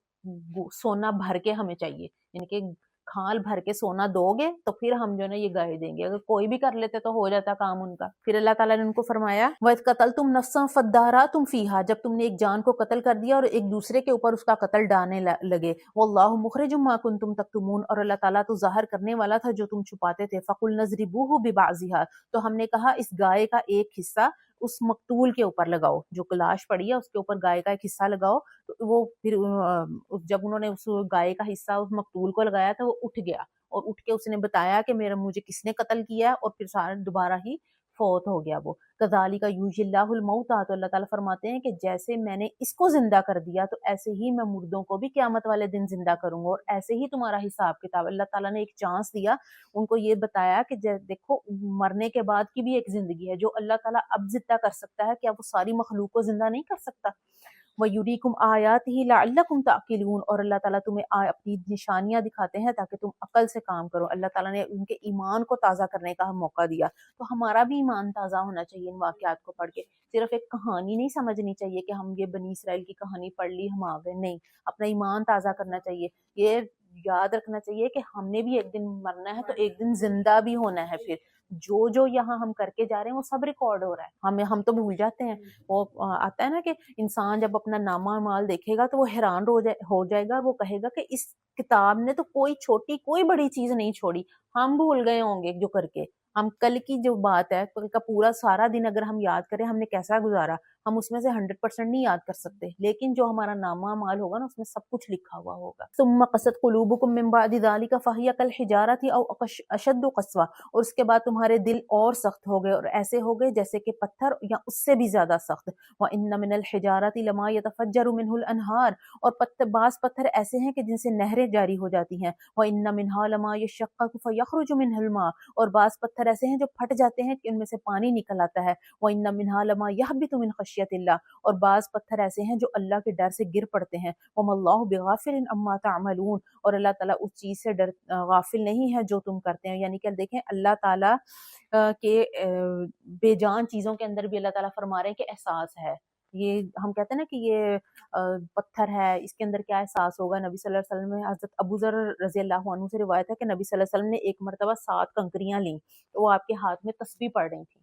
سونا بھر کے ہمیں چاہیے، یعنی کہ کھال بھر کے سونا دو گے تو پھر ہم جو ہے یہ گائے دیں گے۔ اگر کوئی بھی کر لیتے تو ہو جاتا کام ان کا۔ پھر اللہ تعالیٰ نے ان کو فرمایا وَإِذْ قَتَلْتُمْ نَفْسًا فَادَّارَأْتُمْ فِيهَا، جب تم نے ایک جان کو قتل کر دیا اور ایک دوسرے کے اوپر اس کا قتل ڈالنے لگے۔ وَاللَّهُ مُخْرِجٌ مَا كُنْتُمْ تَكْتُمُونَ، اور اللہ تعالیٰ تو ظاہر کرنے والا تھا جو تم چھپاتے تھے۔ فَقُلْنَا اضْرِبُوهُ بِبَعْضِهَا، تو ہم نے کہا اس گائے کا ایک حصہ اس مقتول کے اوپر لگاؤ، جو لاش پڑی ہے اس کے اوپر گائے کا ایک حصہ لگاؤ۔ تو وہ پھر جب انہوں نے اس گائے کا حصہ اس مقتول کو لگایا تو وہ اٹھ گیا، اور اٹھ کے اس نے بتایا کہ مجھے کس نے قتل کیا ہے، اور پھر سارا دوبارہ ہی فوت ہو گیا وہ۔ کذالک یحیی اللہ الموتیٰ، تو اللہ تعالیٰ فرماتے ہیں کہ جیسے میں نے اس کو زندہ کر دیا تو ایسے ہی میں مردوں کو بھی قیامت والے دن زندہ کروں گا، اور ایسے ہی تمہارا حساب کتاب۔ اللہ تعالیٰ نے ایک چانس دیا ان کو، یہ بتایا کہ دیکھو مرنے کے بعد کی بھی ایک زندگی ہے، جو اللہ تعالیٰ اب زندہ کر سکتا ہے کیا وہ ساری مخلوق کو زندہ نہیں کر سکتا؟ وَيُرِيكُمْ آيَاتِهِ لَعَلَّكُمْ تَعْقِلُونَ، اور اللہ تعالیٰ تمہیں اپنی نشانیاں دکھاتے ہیں تاکہ تم عقل سے کام کرو۔ اللہ تعالیٰ نے ان کے ایمان کو تازہ کرنے کا موقع دیا، تو ہمارا بھی ایمان تازہ ہونا چاہیے ان واقعات کو پڑھ کے۔ صرف ایک کہانی نہیں سمجھنی چاہیے کہ ہم یہ بنی اسرائیل کی کہانی پڑھ لی ہم آ گئے، نہیں، اپنا ایمان تازہ کرنا چاہیے۔ یہ یاد رکھنا چاہیے کہ ہم نے بھی ایک دن مرنا ہے، تو ایک دن زندہ بھی ہونا ہے۔ پھر جو یہاں ہم کر کے جا رہے ہیں وہ سب ریکارڈ ہو رہا ہے، ہم تو بھول جاتے ہیں۔ وہ آتا ہے نا کہ انسان جب اپنا نامہ اعمال دیکھے گا تو وہ حیران ہو جائے گا، وہ کہے گا کہ اس کتاب نے تو کوئی چھوٹی کوئی بڑی چیز نہیں چھوڑی، ہم بھول گئے ہوں گے جو کر کے۔ ہم کل کی جو بات ہے، کل کا پورا سارا دن اگر ہم یاد کریں ہم نے کیسا گزارا، ہم اس میں سے 100% نہیں یاد کر سکتے، لیکن جو ہمارا نامہ اعمال ہوگا نا اس میں سب کچھ لکھا ہوا ہوگا۔ ثم قست قلوبکم من بعد ذلک فہی کالحجارۃ او اشد قسوہ، اور اس کے بعد تمہارے دل اور سخت ہو گئے اور ایسے ہو گئے جیسے کہ پتھر یا اس سے بھی زیادہ سخت۔ وَإِنَّ مِنَ الْحِجَارَةِ لَمَا يَتَفَجَّرُ مِنْهُ الْأَنْهَارُ، اور بعض پتھر ایسے ہیں کہ جن سے نہریں جاری ہو جاتی ہیں۔ وَإِنَّ مِنْهَا لَمَا يَشَّقَّقُ فَيَخْرُجُ مِنْهُ الْمَاءُ، اور بعض پتھر ایسے ہیں جو پھٹ جاتے ہیں کہ ان میں سے پانی نکل آتا ہے۔ وَإِنَّ مِنْهَا لَمَا يَهْبِطُ مِنْ خَشْيَةِ اللَّهِ، اور بعض پتھر ایسے ہیں جو اللہ کے ڈر سے گر پڑتے ہیں۔ وَمَا اللَّهُ بِغَافِلٍ عَمَّا تَعْمَلُونَ، اور اللہ تعالیٰ اس چیز سے غافل نہیں ہے جو تم کرتے ہیں۔ یعنی کہ دیکھیں اللہ تعالیٰ کے بے جان چیزوں کے اندر بھی اللہ تعالیٰ فرما رہے ہیں کہ احساس ہے۔ یہ ہم کہتے ہیں نا کہ یہ پتھر ہے، اس کے اندر کیا احساس ہوگا۔ نبی صلی اللہ علیہ وسلم میں حضرت ابو ذر رضی اللہ عنہ سے روایت ہے کہ نبی صلی اللہ علیہ وسلم نے ایک مرتبہ 7 کنکریاں لیں، تو وہ آپ کے ہاتھ میں تسبیح پڑھ رہی تھیں،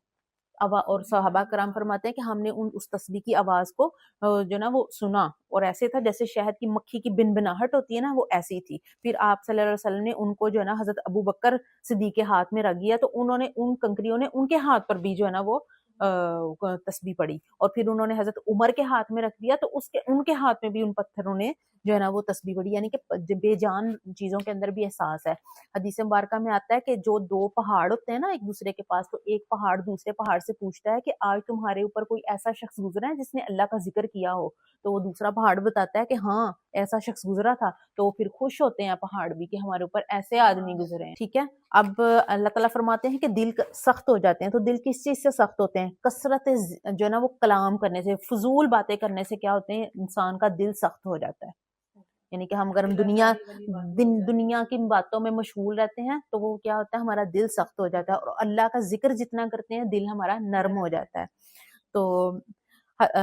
اور صحابہ کرام فرماتے ہیں کہ ہم نے اس تسبیح کی آواز کو جو نا وہ سنا، اور ایسے تھا جیسے شہد کی مکھی کی بنبناہٹ ہوتی ہے نا، وہ ایسی تھی۔ پھر آپ صلی اللہ علیہ وسلم نے ان کو جو ہے نا حضرت ابو بکر صدیق کے ہاتھ میں رکھ دیا، تو انہوں نے ان کنکریوں نے ان کے ہاتھ پر بھی جو ہے نا وہ تسبیح پڑھی، اور پھر انہوں نے حضرت عمر کے ہاتھ میں رکھ دیا، تو ان کے ہاتھ میں بھی ان پتھروں نے جو ہے نا وہ تسبیح پڑھی، یعنی کہ بے جان چیزوں کے اندر بھی احساس ہے۔ حدیث مبارکہ میں آتا ہے کہ جو دو پہاڑ ہوتے ہیں نا ایک دوسرے کے پاس، تو ایک پہاڑ دوسرے پہاڑ سے پوچھتا ہے کہ آج تمہارے اوپر کوئی ایسا شخص گزرا ہے جس نے اللہ کا ذکر کیا ہو؟ تو وہ دوسرا پہاڑ بتاتا ہے کہ ہاں ایسا شخص گزرا تھا، تو پھر خوش ہوتے ہیں پہاڑ بھی کہ ہمارے اوپر ایسے آدمی گزرے ہیں، ٹھیک ہے۔ اب اللہ تعالیٰ فرماتے ہیں کہ دل سخت ہو جاتے ہیں، تو دل کس چیز سے سخت ہوتے ہیں؟ کثرت جو ہے نا وہ کلام کرنے سے، فضول باتیں کرنے سے کیا ہوتے ہیں؟ انسان کا دل سخت ہو جاتا ہے۔ یعنی کہ ہم اگر دنیا کی باتوں میں مشغول رہتے ہیں تو وہ کیا ہوتا ہے؟ ہمارا دل سخت ہو جاتا ہے، اور اللہ کا ذکر جتنا کرتے ہیں دل ہمارا نرم ہو جاتا ہے۔ تو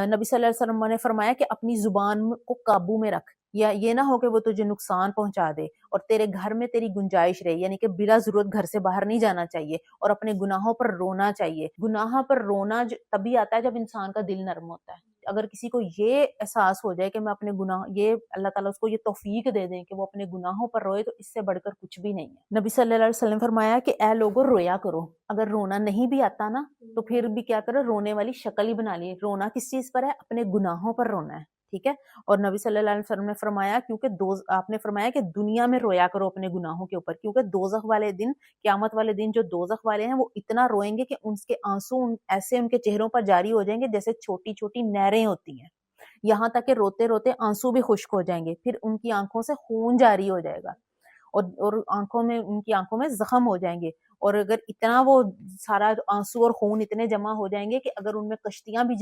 نبی صلی اللہ علیہ وسلم نے فرمایا کہ اپنی زبان کو قابو میں رکھ، یا یہ نہ ہو کہ وہ تجھے نقصان پہنچا دے، اور تیرے گھر میں تیری گنجائش رہے، یعنی کہ بلا ضرورت گھر سے باہر نہیں جانا چاہیے، اور اپنے گناہوں پر رونا چاہیے۔ گناہ پر رونا تبھی آتا ہے جب انسان کا دل نرم ہوتا ہے۔ اگر کسی کو یہ احساس ہو جائے کہ میں اپنے گناہ، یہ اللہ تعالیٰ اس کو یہ توفیق دے دیں کہ وہ اپنے گناہوں پر روئے، تو اس سے بڑھ کر کچھ بھی نہیں ہے۔ نبی صلی اللہ علیہ وسلم فرمایا کہ اے لوگوں رویا کرو، اگر رونا نہیں بھی آتا نا تو پھر بھی کیا کرو؟ رونے والی شکل ہی بنا لیے۔ رونا کس چیز پر ہے؟ اپنے گناہوں پر رونا ہے، ٹھیک ہے۔ اور نبی صلی اللہ علیہ وسلم نے فرمایا آپ نے فرمایا کہ دنیا میں رویا کرو اپنے گناہوں کے اوپر، کیونکہ دوزخ والے دن، قیامت والے دن جو دوزخ والے ہیں وہ اتنا روئیں گے کہ ان کے آنسو ایسے ان کے چہروں پر جاری ہو جائیں گے جیسے چھوٹی چھوٹی نہریں ہوتی ہیں، یہاں تک کہ روتے روتے آنسو بھی خشک ہو جائیں گے، پھر ان کی آنکھوں سے خون جاری ہو جائے گا، اور ان کی آنکھوں میں زخم ہو جائیں گے، اور اگر اتنا وہ سارا آنسو اور خون اتنے جمع ہو جائیں گے کہ اگر ان میں کشتیاں بھی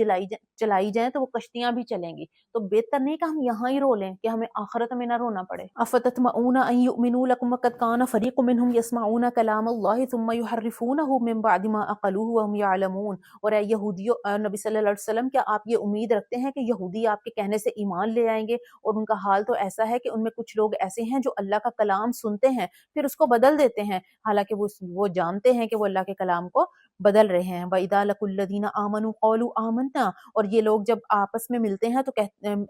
چلائی جائیں تو وہ کشتیاں بھی چلیں گی۔ تو بہتر نہیں کہ ہم یہاں ہی رو لیں کہ ہمیں آخرت میں نہ رونا پڑے۔ افتطمعون ان یؤمنوا لکم وقد کان فریق منہم یسمعون کلام اللہ ثم یحرفونہ من بعد ما عقلوہ وہم یعلمون۔ اور اے یہودیو، نبی صلی اللہ علیہ وسلم، کیا آپ یہ امید رکھتے ہیں کہ یہودی آپ کے کہنے سے ایمان لے آئیں گے؟ اور ان کا حال تو ایسا ہے کہ ان میں کچھ لوگ ایسے ہیں جو اللہ کا کلام سنتے ہیں پھر اس کو بدل دیتے ہیں، حالانکہ وہ جانتے ہیں کہ وہ اللہ کے کلام کو بدل رہے ہیں۔ وَإِذَا لَقُوا الَّذِينَ آمَنُوا قَالُوا آمَنَّا۔ اور یہ لوگ جب آپس میں ملتے ہیں تو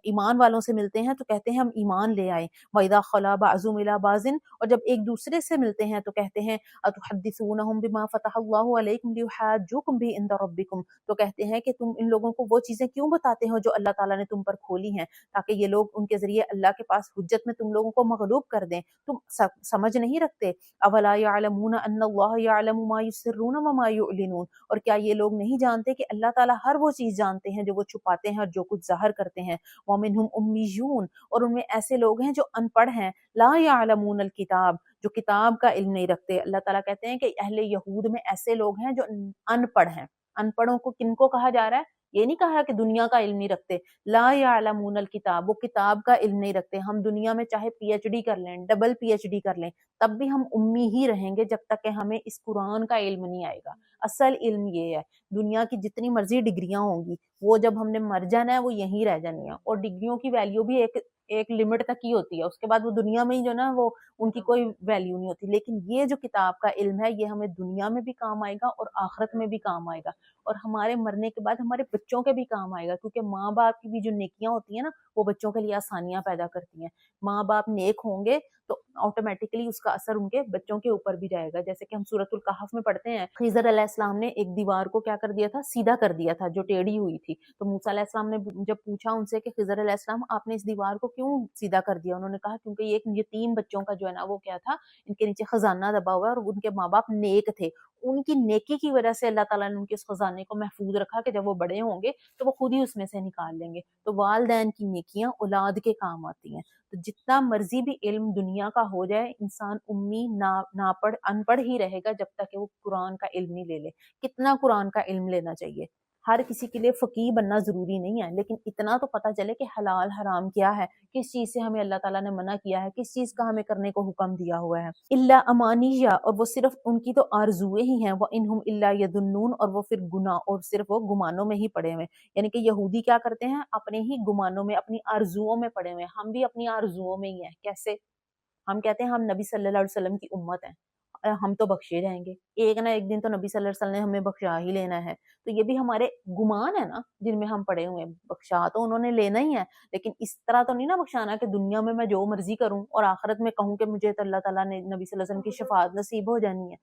ایمان والوں سے ملتے ہیں تو کہتے ہیں ہم ایمان لے آئے۔ وَإِذَا خَلَا بَعْضُهُمْ إِلَىٰ بَعْضٍ۔ اور جب ایک دوسرے سے ملتے ہیں تو کہتے ہیں أَتُحَدِّثُونَهُم بِمَا فَتَحَ اللَّهُ عَلَيْكُمْ لِيُحَاجُّوكُم بِهِ عِندَ رَبِّكُمْ۔ تو کہتے ہیں کہ تم ان لوگوں کو وہ چیزیں کیوں بتاتے ہو جو اللہ تعالیٰ نے تم پر کھولی ہیں، تاکہ یہ لوگ ان کے ذریعے اللہ کے پاس حجت میں تم لوگوں کو مغلوب کر دیں۔ تم سمجھ نہیں رکھتے؟ اولا یعلمون ان اللہ یعلم ما یسرون وما یعلنون۔ اور کیا یہ لوگ نہیں جانتے کہ اللہ تعالیٰ ہر وہ چیز جانتے ہیں جو وہ چھپاتے ہیں اور جو کچھ ظاہر کرتے ہیں۔ ومنہم امیون۔ اور ان میں ایسے لوگ ہیں جو ان پڑھ ہیں، لا یعلمون الکتاب، جو کتاب کا علم نہیں رکھتے۔ اللہ تعالیٰ کہتے ہیں کہ اہل یہود میں ایسے لوگ ہیں جو ان پڑھ ہیں۔ ان پڑھوں کو کن کو کہا جا رہا ہے؟ یہ نہیں کہا کہ دنیا کا علم نہیں رکھتے، لا یعلمون الکتاب، وہ کتاب کا علم نہیں رکھتے۔ ہم دنیا میں چاہے پی ایچ ڈی کر لیں، ڈبل پی ایچ ڈی کر لیں، تب بھی ہم امی ہی رہیں گے جب تک کہ ہمیں اس قرآن کا علم نہیں آئے گا۔ اصل علم یہ ہے، دنیا کی جتنی مرضی ڈگریاں ہوں گی وہ جب ہم نے مر جانا ہے وہ یہیں رہ جانی ہے، اور ڈگریوں کی ویلیو بھی ایک لمٹ تک ہی ہوتی ہے، اس کے بعد وہ دنیا میں ہی جو نا وہ ان کی کوئی ویلیو نہیں ہوتی۔ لیکن یہ جو کتاب کا علم ہے یہ ہمیں دنیا میں بھی کام آئے گا اور آخرت میں بھی کام آئے گا، اور ہمارے مرنے کے بعد ہمارے بچوں کے بھی کام آئے گا، کیونکہ ماں باپ کی بھی جو نیکیاں ہوتی ہیں نا وہ بچوں کے لیے آسانیاں پیدا کرتی ہیں۔ ماں باپ نیک ہوں گے تو آٹومیٹکلی اس کا اثر ان کے بچوں کے اوپر بھی جائے گا، جیسے کہ ہم سورۃ الکہف میں پڑھتے ہیں خضر علیہ السلام نے ایک دیوار کو کیا کر دیا تھا؟ سیدھا کر دیا تھا جو ٹیڑھی ہوئی تھی۔ تو موسیٰ علیہ السلام نے جب پوچھا ان سے کہ خضر علیہ السلام آپ نے اس دیوار کو کیوں سیدھا کر دیا؟ انہوں نے کہا کیونکہ یہ ایک یتیم بچوں کا جو ہے نا وہ کیا تھا، ان کے نیچے خزانہ دبا ہوا ہے، اور ان کے ماں باپ نیک تھے، ان کی نیکی کی وجہ سے اللہ تعالیٰ نے ان کے اس خزانے کو محفوظ رکھا کہ جب وہ بڑے ہوں گے تو وہ خود ہی اس میں سے نکال لیں گے۔ تو والدین کی نیکیاں اولاد کے کام آتی ہیں۔ تو جتنا مرضی بھی علم دنیا کا ہو جائے، انسان امی ان پڑھ ہی رہے گا جب تک کہ وہ قرآن کا علم نہیں لے لے۔ کتنا قرآن کا علم لینا چاہیے؟ ہر کسی کے لیے فقیہ بننا ضروری نہیں ہے، لیکن اتنا تو پتہ چلے کہ حلال حرام کیا ہے، کس چیز سے ہمیں اللہ تعالیٰ نے منع کیا ہے، کس چیز کا ہمیں کرنے کو حکم دیا ہوا ہے۔ الا امانیہ، اور وہ صرف ان کی تو آرزویں ہی ہیں، وہ انہم الا یظنون، اور وہ پھر گناہ اور صرف وہ گمانوں میں ہی پڑے ہوئے، یعنی کہ یہودی کیا کرتے ہیں؟ اپنے ہی گمانوں میں، اپنی آرزوؤں میں پڑے ہوئے۔ ہم بھی اپنی آرزوؤں میں ہی ہیں۔ کیسے؟ ہم کہتے ہیں ہم نبی صلی اللہ علیہ وسلم کی امت ہیں، ہم تو بخشے جائیں گے، ایک نہ ایک دن تو نبی صلی اللہ علیہ وسلم نے ہمیں بخشا ہی لینا ہے. تو یہ بھی ہمارے گمان ہے نا جن میں ہم پڑے ہوئے ہیں، بخشا تو انہوں نے لینا ہی ہے، لیکن اس طرح تو نہیں نا بخشانا کہ دنیا میں جو مرضی کروں اور آخرت میں کہوں کہ مجھے تو اللہ تعالیٰ نے نبی صلی اللہ علیہ وسلم کی شفاعت نصیب ہو جانی ہے.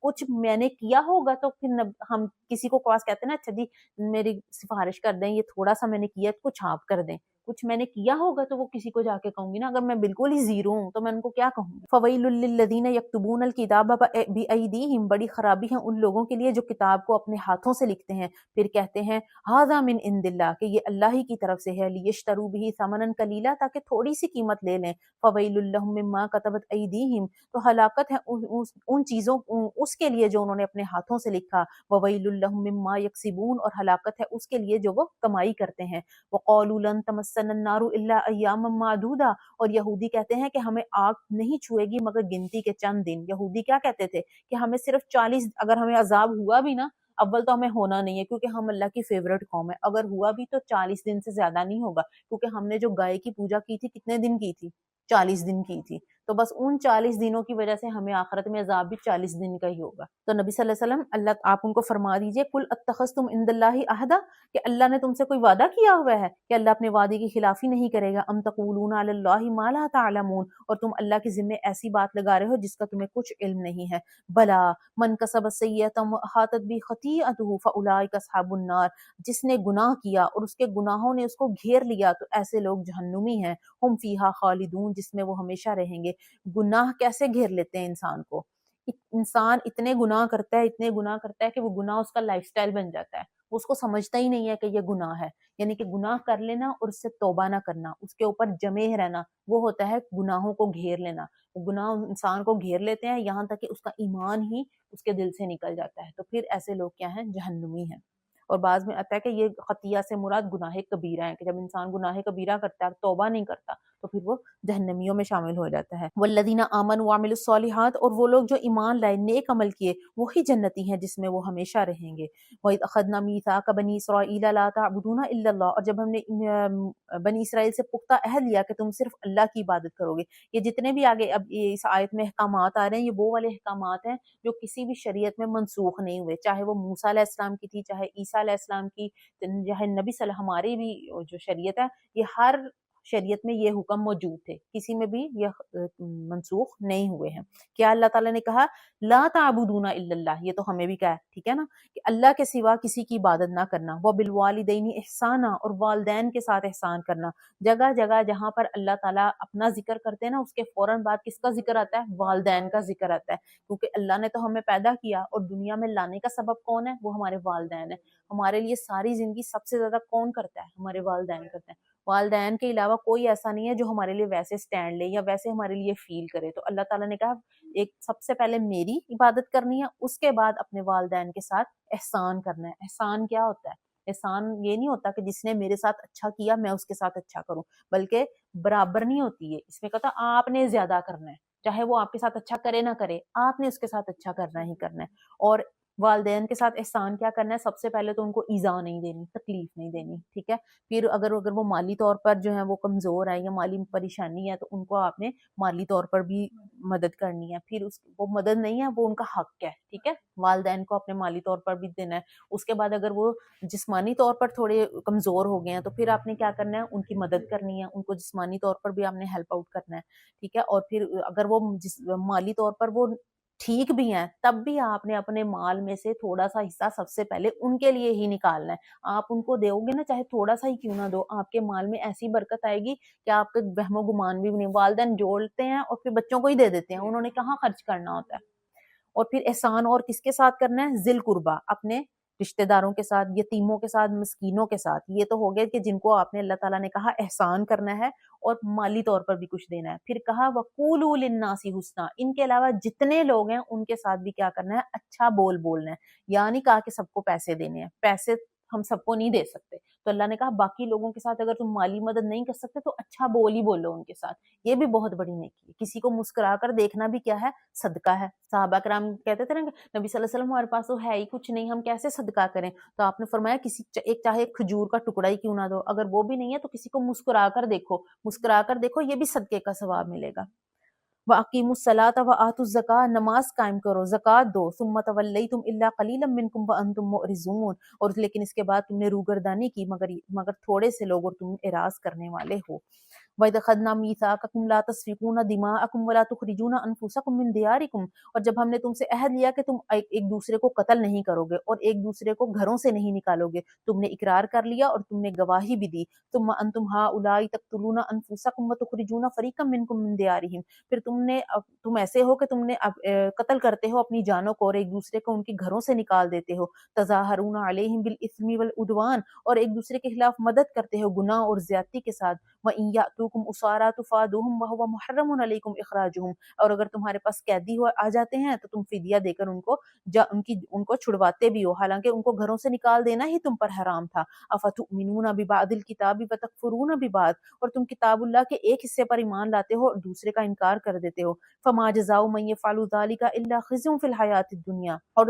کچھ میں نے کیا ہوگا تو پھر ہم کسی کو خاص کہتے ہیں نا، اچھا جی میری سفارش کر دیں، یہ تھوڑا سا میں نے کیا کچھ آپ کر دیں. کچھ میں نے کیا ہوگا تو وہ کسی کو جا کے کہوں گی نا. اگر میں بالکل ہی زیرو ہوں تو میں ان کو کیا کہوں گی؟ فویل للذین یکتبون الکتاب بایدیہم، بڑی خرابی ہے ان لوگوں کے لیے جو کتاب کو اپنے ہاتھوں سے لکھتے ہیں پھر کہتے ہیں ھذا من عند اللہ، کہ یہ اللہ ہی کی طرف سے ہے، لیشتروا بہ ثمنا قلیلا، تاکہ تھوڑی سی قیمت لے لیں. فویل لہم مما کتبت ایدیہم، تو ہلاکت ہے ان چیزوں اس کے لیے جو انہوں نے اپنے ہاتھوں سے لکھا. وویل لہم مما یکسبون، اور ہلاکت ہے اس کے لیے جو وہ کمائی کرتے ہیں. وقالوا لن تمسنا النار الا ایاما معدودا، اور یہودی کہتے ہیں کہ ہمیں آگ نہیں چھوئے گی مگر گنتی کے چند دن. یہودی کیا کہتے تھے کہ ہمیں صرف 40، اگر ہمیں عذاب ہوا بھی نا، اول تو ہمیں ہونا نہیں ہے کیونکہ ہم اللہ کی فیورٹ قوم ہے، اگر ہوا بھی تو 40 دن سے زیادہ نہیں ہوگا، کیونکہ ہم نے جو گائے کی پوجا کی تھی کتنے دن کی تھی؟ 40 دن کی تھی. تو بس ان 40 دنوں کی وجہ سے ہمیں آخرت میں عذاب بھی 40 دن کا ہی ہوگا. تو نبی صلی اللہ علیہ وسلم، اللہ آپ ان کو فرما دیجئے قل اتخذتم عند اللہ عہدا، کہ اللہ نے تم سے کوئی وعدہ کیا ہوا ہے کہ اللہ اپنے وعدے کی خلافی نہیں کرے گا. ام تقولون علی اللہ ما لا تعلمون، اور تم اللہ کے ذمے ایسی بات لگا رہے ہو جس کا تمہیں کچھ علم نہیں ہے. بلا من کسب سیئۃ واحاطت بہ خطیئتہ فاولئک اصحاب النار، جس نے گناہ کیا اور اس کے گناہوں نے اس کو گھیر لیا تو ایسے لوگ جہنمی ہیں. ہم فیہا خالدون، جس میں وہ ہمیشہ رہیں گے. گناہ کیسے گھیر لیتے ہیں انسان کو؟ انسان اتنے گناہ کرتا ہے کہ وہ گناہ اس کا لائف سٹائل بن جاتا ہے. اس کو سمجھتا ہی نہیں ہے کہ یہ گناہ ہے. یعنی کہ گناہ کر لینا اور اس سے توبہ نہ کرنا، اس کے اوپر جمے رہنا، وہ ہوتا ہے گناہوں کو گھیر لینا. وہ گناہ انسان کو گھیر لیتے ہیں یہاں تک کہ اس کا ایمان ہی اس کے دل سے نکل جاتا ہے. تو پھر ایسے لوگ کیا ہیں؟ جہنمی ہیں. اور بعض میں آتا ہے کہ یہ خطیہ سے مراد گناہ کبیرہ ہے، کہ جب انسان گناہ کبیرہ کرتا ہے، توبہ نہیں کرتا، تو پھر وہ جہنمیوں میں شامل ہو جاتا ہے. والذین آمنوا وعملوا الصالحات، اور وہ لوگ جو ایمان لائے، نیک عمل کیے، وہی جنتی ہیں جس میں وہ ہمیشہ رہیں گے. وَإِذْ أَخَذْنَا مِيثَاقَ بَنِي إِسْرَائِيلَ لَا تَعْبُدُونَ إِلَّا اللَّهَ، اور جب ہم نے بنی اسرائیل سے پختہ عہد لیا کہ تم صرف اللہ کی عبادت کرو گے. یہ جتنے بھی آگے اب اس آیت میں احکامات آ رہے ہیں، یہ وہ والے احکامات ہیں جو کسی بھی شریعت میں منسوخ نہیں ہوئے، چاہے وہ موسیٰ علیہ السلام کی تھی، چاہے عیسیٰ علیہ السلام کی، چاہے نبی صلی اللہ، ہماری بھی جو شریعت ہے، یہ ہر شریعت میں یہ حکم موجود تھے، کسی میں بھی یہ منسوخ نہیں ہوئے ہیں. کیا اللہ تعالیٰ نے کہا لا تعبدون الا اللہ، یہ تو ہمیں بھی کہا ہے، ٹھیک ہے نا، کہ اللہ کے سوا کسی کی عبادت نہ کرنا. وبالوالدین احسانا، اور والدین کے ساتھ احسان کرنا. جگہ جگہ جہاں پر اللہ تعالیٰ اپنا ذکر کرتے ہیں نا، اس کے فوراً بعد کس کا ذکر آتا ہے؟ والدین کا ذکر آتا ہے، کیونکہ اللہ نے تو ہمیں پیدا کیا اور دنیا میں لانے کا سبب کون ہے؟ وہ ہمارے والدین ہیں. ہمارے لیے ساری زندگی سب سے زیادہ کون کرتا ہے؟ ہمارے والدین کرتے ہیں. والدین کے علاوہ کوئی ایسا نہیں ہے جو ہمارے لیے ویسے سٹینڈ لے یا ویسے ہمارے لیے فیل کرے. تو اللہ تعالیٰ نے کہا ایک سب سے پہلے میری عبادت کرنی ہے، اس کے بعد اپنے والدین کے ساتھ احسان کرنا ہے. احسان کیا ہوتا ہے؟ احسان یہ نہیں ہوتا کہ جس نے میرے ساتھ اچھا کیا میں اس کے ساتھ اچھا کروں، بلکہ برابر نہیں ہوتی ہے. اس میں کہتا آپ نے زیادہ کرنا ہے، چاہے وہ آپ کے ساتھ اچھا کرے نہ کرے، آپ نے اس کے ساتھ اچھا کرنا ہی کرنا ہے. اور والدین کے ساتھ احسان کیا کرنا ہے؟ سب سے پہلے تو ان کو ایذا نہیں دینی، تکلیف نہیں دینی، ٹھیک ہے. پھر اگر وہ مالی طور پر جو ہے وہ کمزور ہے یا مالی پریشانی ہے تو ان کو آپ نے مالی طور پر بھی مدد کرنی ہے. پھر وہ مدد نہیں ہے، وہ ان کا حق ہے، ٹھیک ہے. والدین کو اپنے مالی طور پر بھی دینا ہے. اس کے بعد اگر وہ جسمانی طور پر تھوڑے کمزور ہو گئے ہیں تو پھر آپ نے کیا کرنا ہے؟ ان کی مدد کرنی ہے، ان کو جسمانی طور پر بھی آپ نے ہیلپ آؤٹ کرنا ہے، ٹھیک ہے. اور پھر اگر وہ مالی طور پر وہ ٹھیک بھی ہیں تب بھی آپ نے اپنے مال میں سے تھوڑا سا حصہ سب سے پہلے ان کے لیے ہی نکالنا ہے. آپ ان کو دو گے نا، چاہے تھوڑا سا ہی کیوں نہ دو، آپ کے مال میں ایسی برکت آئے گی کہ آپ کے وہم و گمان بھی نہیں. والدین جوڑتے ہیں اور پھر بچوں کو ہی دے دیتے ہیں، انہوں نے کہاں خرچ کرنا ہوتا ہے. اور پھر احسان اور کس کے ساتھ کرنا ہے؟ ذی القربہ، اپنے رشتہ داروں کے ساتھ، یتیموں کے ساتھ، مسکینوں کے ساتھ. یہ تو ہو گیا کہ جن کو آپ نے، اللہ تعالیٰ نے کہا احسان کرنا ہے اور مالی طور پر بھی کچھ دینا ہے. پھر کہا وَقُولُوا لِلنَّاسِ حُسْنًا، ان کے علاوہ جتنے لوگ ہیں ان کے ساتھ بھی کیا کرنا ہے؟ اچھا بولنا ہے. یعنی کہا کہ سب کو پیسے دینے ہیں، پیسے ہم سب کو نہیں دے سکتے، تو اللہ نے کہا باقی لوگوں کے ساتھ اگر تم مالی مدد نہیں کر سکتے تو اچھا بول ہی بولو ان کے ساتھ. یہ بھی بہت بڑی نیکی ہے. کسی کو مسکرا کر دیکھنا بھی کیا ہے؟ صدقہ ہے. صحابہ کرام کہتے تھے نا کہ نبی صلی اللہ علیہ وسلم ہمارے پاس تو ہے ہی کچھ نہیں، ہم کیسے صدقہ کریں؟ تو آپ نے فرمایا کسی چاہے ایک کھجور کا ٹکڑا ہی کیوں نہ دو، اگر وہ بھی نہیں ہے تو کسی کو مسکرا کر دیکھو، مسکرا کر دیکھو، یہ بھی صدقے کا ثواب ملے گا. وَأَقِیمُوا الصَّلَاةَ وَآتُوا الزَّکَاةَ، نماز قائم کرو، زکوٰۃ دو، ثُمَّ تَوَلَّیْتُمْ إِلَّا قَلِیلًا مِنْکُمْ وَأَنْتُمْ مُعْرِضُونَ، اور لیکن اس کے بعد تم نے روگردانی کی مگر تھوڑے سے لوگ اور تم اعراض کرنے والے ہو۔ وَإِذْ أَخَذْنَا مِيثَاقَكُمْ لَا تَسْفِكُونَ دِمَاءَكُمْ وَلَا تُخْرِجُونَ أَنفُسَكُمْ مِنْ دِيَارِكُمْ، اور جب ہم نے تم سے عہد لیا کہ تم ایک دوسرے کو قتل نہیں کرو گے اور ایک دوسرے کو گھروں سے نہیں نکالو گے، تم نے اقرار کر لیا اور تم نے گواہی بھی دی۔ ثُمَّ أَنْتُمْ هَؤُلَاءِ تَقْتُلُونَ أَنفُسَكُمْ وَتُخْرِجُونَ فَرِيقًا مِنْكُمْ مِنْ دِيَارِهِمْ، پھر تم ایسے ہو کہ تم نے قتل کرتے ہو اپنی جانوں کو اور ایک دوسرے کو ان کے گھروں سے نکال دیتے ہو۔ تظاہرون علیہم بالإثم والعدوان، اور ایک دوسرے کے خلاف مدد کرتے ہو گناہ اور زیادتی کے ساتھ۔ وَإِنْ يَأْتُوكُمْ أُسَارَىٰ تُفَادُوهُمْ وَهُوَ مُحَرَّمٌ عَلَيْكُمْ إِخْرَاجُهُمْ، اور اگر تمہارے پاس قیدی آ جاتے ہیں تو تم فدیہ دے کر ان کو چھڑواتے بھی ہو، حالانکہ ان کو گھروں سے نکال دینا ہی تم پر حرام تھا۔ أَفَتُؤْمِنُونَ بِبَعْضِ الْكِتَابِ وَتَكْفُرُونَ بِبَعْضٍ، اور تم کتاب اللہ کے ایک حصے پر ایمان لاتے ہو اور دوسرے کا انکار کر دیتے ہو۔ فَمَا جَزَاءُ مَن يَفْعَلُ ذَلِكَ إِلَّا خِزْيٌ فِي الْحَيَاةِ الدُّنْيَا، اور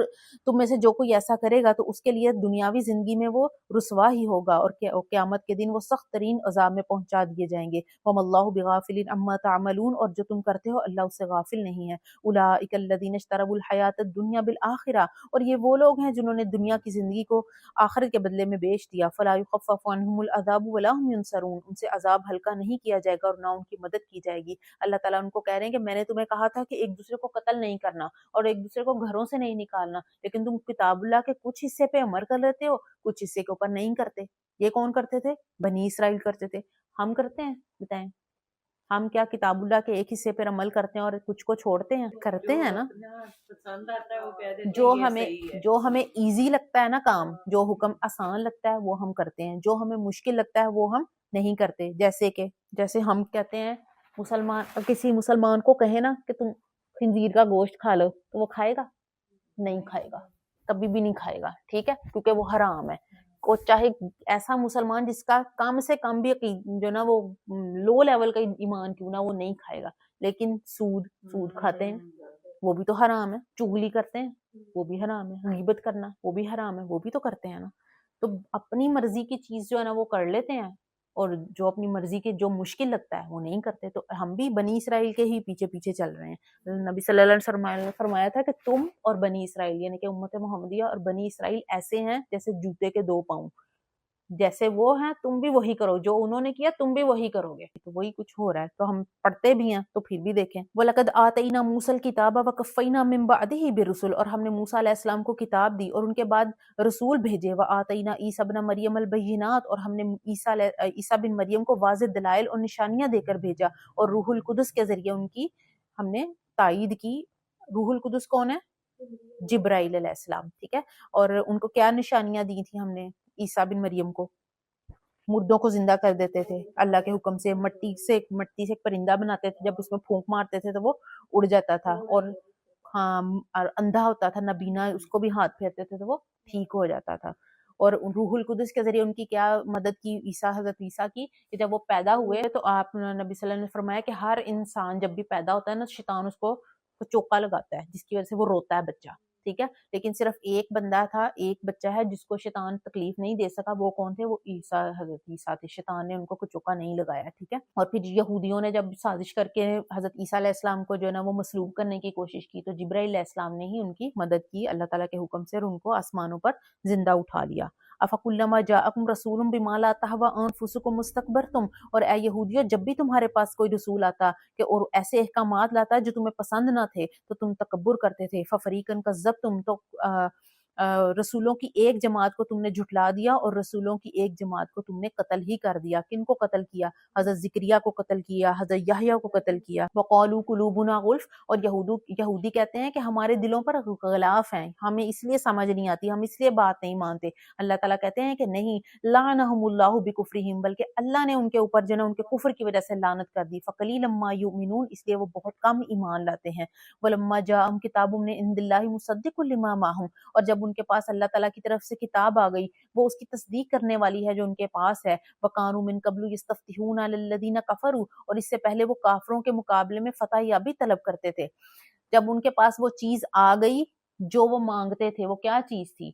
تم میں سے جو کوئی ایسا کرے گا تو اس کے لیے دنیاوی زندگی میں وہ رسوا ہی ہوگا، اور قیامت کے دن وہ سخت ترین عذاب میں پہنچا دیے جائیں گے۔ وَمَا اللَّهُ بِغَافِلٍ عَمَّا تَعْمَلُونَ، اور جو تم کرتے ہو اللہ اس سے غافل نہیں ہے۔ أُولَٰئِكَ الَّذِينَ اشْتَرَوُا الْحَيَاةَ الدُّنْيَا بِالْآخِرَةِ، اور یہ وہ لوگ ہیں جنہوں نے دنیا کی زندگی کو آخرت کے بدلے میں بیچ دیا۔ فَلَا يُخَفَّفُ عَنْهُمُ الْعَذَابُ وَلَا هُمْ يُنصَرُونَ، ان سے عذاب ہلکا نہیں کیا جائے گا اور نہ ان کی مدد کی جائے گی۔ اللہ تعالیٰ ان کو کہہ رہے ہیں کہ میں نے تمہیں کہا تھا کہ ایک دوسرے کو قتل نہیں کرنا اور ایک دوسرے کو گھروں سے نہیں نکالنا، لیکن تم کتاب اللہ کے کچھ حصے پہ عمل کر لیتے ہو، کچھ حصے کے اوپر نہیں کرتے۔ یہ کون کرتے تھے؟ بنی اسرائیل کرتے تھے۔ ہم کرتے ہیں؟ بتائیں، ہم کیا کتاب اللہ کے ایک حصے پر عمل کرتے ہیں اور کچھ کو چھوڑتے ہیں؟ کرتے ہیں نا۔ پسند آتا ہے وہ کہہ دیتے جو ہیں یہ ہمیں صحیح ہے۔ جو ہمیں ایزی لگتا ہے نا کام، جو حکم آسان لگتا ہے وہ ہم کرتے ہیں، جو ہمیں مشکل لگتا ہے وہ ہم نہیں کرتے۔ جیسے ہم کہتے ہیں کسی مسلمان کو کہے نا کہ تم خنزیر کا گوشت کھا لو، تو وہ کھائے گا؟ نہیں کھائے گا، کبھی بھی نہیں کھائے گا، ٹھیک ہے، کیونکہ وہ حرام ہے۔ کو چاہے ایسا مسلمان جس کا کم سے کم بھی جو نا وہ لو لیول کا ایمان کیوں نہ، وہ نہیں کھائے گا۔ لیکن سود کھاتے ہیں، وہ بھی تو حرام ہے۔ چغلی کرتے ہیں، وہ بھی حرام ہے۔ غیبت کرنا، وہ بھی حرام ہے، وہ بھی تو کرتے ہیں نا۔ تو اپنی مرضی کی چیز جو ہے نا وہ کر لیتے ہیں، اور جو اپنی مرضی کے جو مشکل لگتا ہے وہ نہیں کرتے۔ تو ہم بھی بنی اسرائیل کے ہی پیچھے پیچھے چل رہے ہیں۔ نبی صلی اللہ علیہ وسلم نے فرمایا تھا کہ تم اور بنی اسرائیل، یعنی کہ امت محمدیہ اور بنی اسرائیل ایسے ہیں جیسے جوتے کے دو پاؤں، جیسے وہ ہیں تم بھی وہی کرو، جو انہوں نے کیا تم بھی وہی کرو گے۔ تو وہی کچھ ہو رہا ہے، تو ہم پڑھتے بھی ہیں تو پھر بھی دیکھیں۔ وَلَقَدْ آتَيْنَا مُوسَى الْكِتَابَ وَقَفَّيْنَا مِن بَعْدِهِ بِالرُّسُلِ، اور ہم نے موسیٰ علیہ السلام کو کتاب دی اور ان کے بعد رسول بھیجے۔ وَآتَيْنَا عِیسَىٰ ابْنَ مَرْیَمَ الْبَیِّنَاتِ، اور ہم نے عیسیٰ بن مریم کو واضح دلائل اور نشانیاں دے کر بھیجا، اور روح القدس کے ذریعے ان کی ہم نے تائید کی۔ روح القدس کون ہے؟ جبرائیل علیہ السلام، ٹھیک ہے۔ اور ان کو کیا نشانیاں دی تھی ہم نے عیسیٰ بن مریم کو؟ مردوں کو زندہ کر دیتے تھے اللہ کے حکم سے، مٹی سے ایک پرندہ بناتے تھے، جب اس میں پھونک مارتے تھے تو وہ اڑ جاتا تھا، اور ہاں، اور اندھا ہوتا تھا نبینا، اس کو بھی ہاتھ پھیرتے تھے تو وہ ٹھیک ہو جاتا تھا۔ اور روح القدس کے ذریعے ان کی کیا مدد کی حضرت عیسیٰ کی، کہ جب وہ پیدا ہوئے تو آپ نبی صلی اللہ علیہ وسلم نے فرمایا کہ ہر انسان جب بھی پیدا ہوتا ہے نا، شیطان اس کو چوکا لگاتا ہے، جس کی وجہ سے وہ روتا ہے بچہ، ٹھیک ہے۔ لیکن صرف ایک بندہ تھا، ایک بچہ ہے جس کو شیطان تکلیف نہیں دے سکا، وہ کون تھے؟ وہ عیسیٰ، حضرت عیسیٰ تھے۔ شیطان نے ان کو کوئی چوکا نہیں لگایا، ٹھیک ہے۔ اور پھر یہودیوں نے جب سازش کر کے حضرت عیسیٰ علیہ السلام کو جو ہے نا وہ مصلوب کرنے کی کوشش کی، تو جبرائیل علیہ السلام نے ہی ان کی مدد کی اللہ تعالیٰ کے حکم سے، اور ان کو آسمانوں پر زندہ اٹھا لیا۔ افکلما جاءکم رسول بما لا تہوی انفسکم استکبرتم، اور اے یہودیو جب بھی تمہارے پاس کوئی رسول آتا کہ اور ایسے احکامات لاتا جو تمہیں پسند نہ تھے تو تم تکبر کرتے تھے۔ ففریقا کذبتم، تو رسولوں کی ایک جماعت کو تم نے جھٹلا دیا اور رسولوں کی ایک جماعت کو تم نے قتل ہی کر دیا۔ کن کو قتل کیا؟ حضرت زکریا کو قتل کیا، حضرت یحییٰ کو قتل کیا۔ وقالوا قلوبنا غلف، اور یہودی کہتے ہیں کہ ہمارے دلوں پر غلاف ہیں، ہمیں اس لیے سمجھ نہیں آتی، ہم اس لیے بات نہیں مانتے۔ اللہ تعالیٰ کہتے ہیں کہ نہیں، لعنہم اللہ بکفرہم، بلکہ اللہ نے ان کے اوپر جو ہے ان کے کفر کی وجہ سے لعنت کر دی۔ فقلیلا ما یؤمنون، اس لیے وہ بہت کم ایمان لاتے ہیں۔ ولما جاءہم کتاب من عند اللہ مصدق لما معہم، اور جب ان کے پاس اللہ تعالیٰ کی طرف سے کتاب آ گئی، وہ اس کی تصدیق کرنے والی ہے جو ان کے پاس ہے۔ وَكَانُوا مِن قَبْلُ يَسْتَفْتِحُونَ عَلَى الَّذِينَ كَفَرُوا، اور اس سے پہلے وہ کافروں کے مقابلے میں فتح یابی طلب کرتے تھے۔ جب ان کے پاس وہ چیز آ گئی جو وہ مانگتے تھے، وہ کیا چیز تھی؟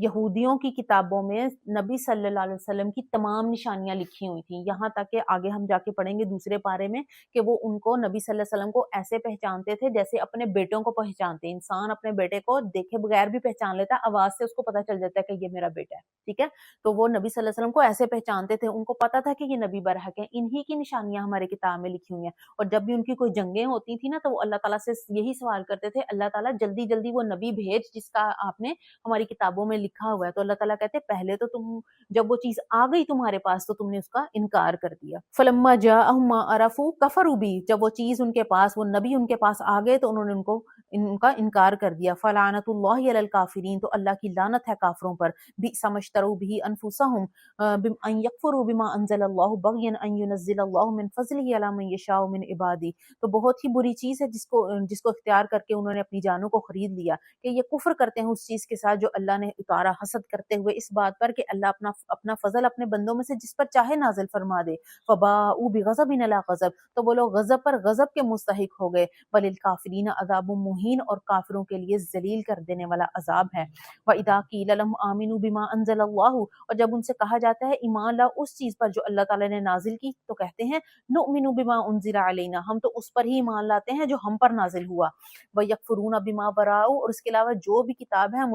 یہودیوں کی کتابوں میں نبی صلی اللہ علیہ وسلم کی تمام نشانیاں لکھی ہوئی تھیں، یہاں تک کہ آگے ہم جا کے پڑھیں گے دوسرے پارے میں کہ وہ ان کو نبی صلی اللہ علیہ وسلم کو ایسے پہچانتے تھے جیسے اپنے بیٹوں کو پہچانتے ہیں۔ انسان اپنے بیٹے کو دیکھے بغیر بھی پہچان لیتا ہے، آواز سے اس کو پتا چل جاتا ہے کہ یہ میرا بیٹا ہے، ٹھیک ہے؟ تو وہ نبی صلی اللہ علیہ وسلم کو ایسے پہچانتے تھے، ان کو پتا تھا کہ یہ نبی برحق ہیں، انہی کی نشانیاں ہماری کتاب میں لکھی ہوئی ہیں۔ اور جب بھی ان کی کوئی جنگیں ہوتی تھی نا تو وہ اللہ تعالیٰ سے یہی سوال کرتے تھے، اللہ تعالیٰ جلدی جلدی وہ نبی بھیج جس کا آپ نے ہماری کتابوں میں لکھا ہوا ہے۔ تو اللہ تعالیٰ کہتے ہیں پہلے تو تم جب وہ چیز آ گئی تمہارے پاس تو تم نے اس کا انکار کر دیا۔ فلما جاءہم ما عرفوا کفروا بہ، جب وہ چیز ان کے پاس، وہ نبی ان کے پاس آ گئے تو انہوں نے ان کا انکار کر دیا۔ فلعنۃ اللہ علی الکافرین، تو اللہ کی لعنت ہے کافروں پر۔ بئس ما اشتروا بہ انفسہم ان یکفروا بما انزل اللہ بغیا ان ینزل اللہ من فضلہ علی من یشاء من عبادہ، تو بہت ہی بری چیز ہے جس کو اختیار کر کے انہوں نے اپنی جانوں کو خرید لیا کہ یہ کفر کرتے ہیں اس چیز کے ساتھ جو اللہ نے اتارا، حسد کرتے ہوئے اس بات پر کہ اللہ اپنا فضل اپنے بندوں میں سے جس پر چاہے نازل فرما دے۔ فباءوا بغضب علی غضب، تو وہ لوگ غضب پر غضب کے مستحق ہو گئے۔ وللکافرین عذاب مہین، اور کافروں کے لیے ذلیل کر دینے والا عذاب ہے۔ وَإِذَا قِيلَ لَهُمْ آمِنُوا بِمَا أَنزَلَ اللَّهُ، اور جب ان سے کہا جاتا ہے ایمان لاؤ اس چیز پر جو اللہ تعالیٰ نے نازل کی، تو کہتے ہیں نؤمن بما انزل علینا، ہم تو اس پر ہی ایمان لاتے ہیں جو ہم پر نازل ہوا۔ وَيَكْفُرُونَ بِمَا وَرَاءَهُ، اور اس کے علاوہ جو بھی کتاب ہے ہم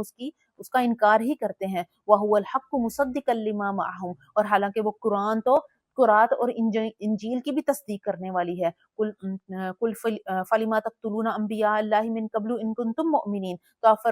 اس کا انکار ہی کرتے ہیں۔ وَهُوَ الْحَقُّ مُصَدِّقًا لِمَا مَعَهُمْ، اور حالانکہ وہ قرآن تو قرات اور انجیل کی بھی تصدیق کرنے والی ہے۔ قل فلما تقتلون انبیاء اللہ من قبل ان کنتم مؤمنین، تو آپ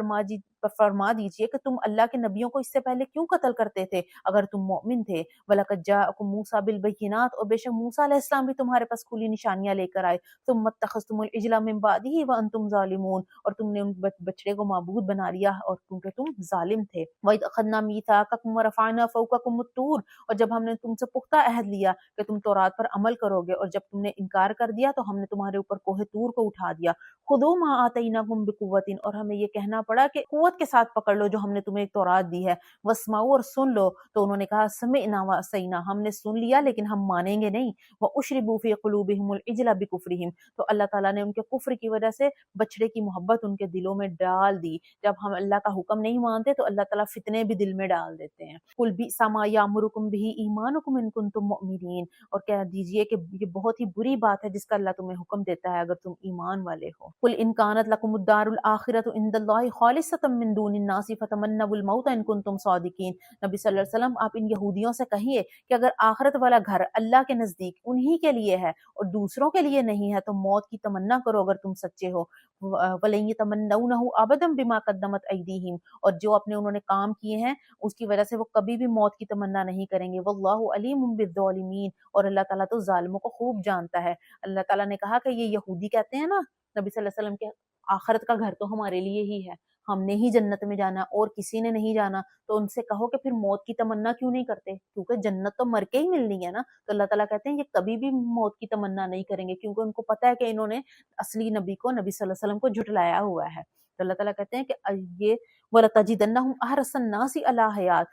فرما دیجئے کہ تم اللہ کے نبیوں کو اس سے پہلے کیوں قتل کرتے تھے اگر تم مؤمن تھے۔ وَلَقَدْ جَاءَكُم مُوسَىٰ بِالْبَيِّنَاتِ، اور بے شک موسیٰ علیہ السلام بھی تمہارے پاس کھلی نشانیاں لے کر آئے۔ ثُمَّ اتَّخَذْتُمُ الْعِجْلَ مِن بَعْدِهِ وَأَنْتُمْ ظَالِمُونَ، اور تم نے ان بچڑے کو معبود بنا لیا اور کیونکہ تم ظالم تھے۔ وَإِذْ أَخَذْنَا مِيثَاقَكُمْ وَرَفَعْنَا فَوْقَكُمُ الطُّورَ، اور جب ہم نے تم سے پختہ عہد لیا کہ تم تورات پر عمل کرو گے، اور جب تم نے انکار کر دیا تو ہم نے تمہارے اوپر کوہ طور کو اٹھا دیا۔ خُذُوا مَا آتَيْنَاكُمْ بِقُوَّةٍ، اور ہمیں یہ کہنا پڑا کہ قوت کے ساتھ پکڑ لو جو ہم نے تمہیں ایک تورات دی ہے۔ وَاسْمَعُوا، اور سن لو، تو انہوں نے کہا سمعنا وعصینا، ہم نے سن لیا لیکن ہم مانیں گے نہیں۔ وَأُشْرِبُوا فِي قُلُوبِهِمُ الْعِجْلَ بِكُفْرِهِمْ، تو اللہ تعالیٰ نے ان کے کفر کی وجہ سے بچڑے کی محبت ان کے دلوں میں ڈال دی۔ جب ہم اللہ کا حکم نہیں مانتے تو اللہ تعالیٰ فتنے بھی دل میں ڈال دیتے ہیں۔ قُلْ بِئْسَ مَا يَأْمُرُكُمْ بِهِ إِيمَانُكُمْ إِن كُنتُم مُؤْمِنِينَ، اور کہہ دیجئے کہ یہ بہت ہی بری بات ہے جس کا اللہ تمہیں حکم دیتا ہے اگر تم ایمان والے ہو۔ قُلْ إِن كَانَتْ لَكُمُ الدَّارُ الْآخِرَةُ عِندَ اللَّهِ خَالِصَةً مِّن دُونِ النَّاسِ فَتَمَنَّوُا الْمَوْتَ إِن كُنتُمْ صَادِقِينَ، نبی صلی اللہ علیہ وسلم آپ ان یہودیوں سے کہیے کہ اگر آخرت والا گھر اللہ کے نزدیک انہی کے لیے ہے اور دوسروں کے لیے نہیں ہے تو موت کی تمنا کرو اگر تم سچے ہو۔ وَلَن يَتَمَنَّوْنَهُ أَبَدًا بِمَا قَدَّمَتْ أَيْدِيهِمْ، اور جو اپنے انہوں نے کام کیے ہیں اس کی وجہ سے وہ کبھی بھی موت کی تمنا نہیں کریں گے۔ وَاللَّهُ عَلِيمٌ بِالظَّالِمِينَ، اور اللہ تعالیٰ تو ظالموں کو خوب جانتا ہے۔ اللہ تعالیٰ نے کہا کہ یہ یہودی کہتے ہیں نا نبی صلی اللہ علیہ وسلم کے آخرت کا گھر تو ہمارے لیے ہی ہے، ہم نے ہی جنت میں جانا اور کسی نے نہیں جانا، تو ان سے کہو کہ پھر موت کی تمنا کیوں نہیں کرتے، کیونکہ جنت تو مر کے ہی ملنی ہے نا۔ تو اللہ تعالیٰ کہتے ہیں یہ کبھی بھی موت کی تمنا نہیں کریں گے کیونکہ ان کو پتہ ہے کہ انہوں نے اصلی نبی کو، نبی صلی اللہ علیہ وسلم کو جھٹلایا ہوا ہے۔ تو اللہ تعالیٰ کہتے ہیں کہ یہ وَلَتَجِدَنَّهُمْ أَحْرَصَ النَّاسِ عَلَىٰ حَيَاةٍ،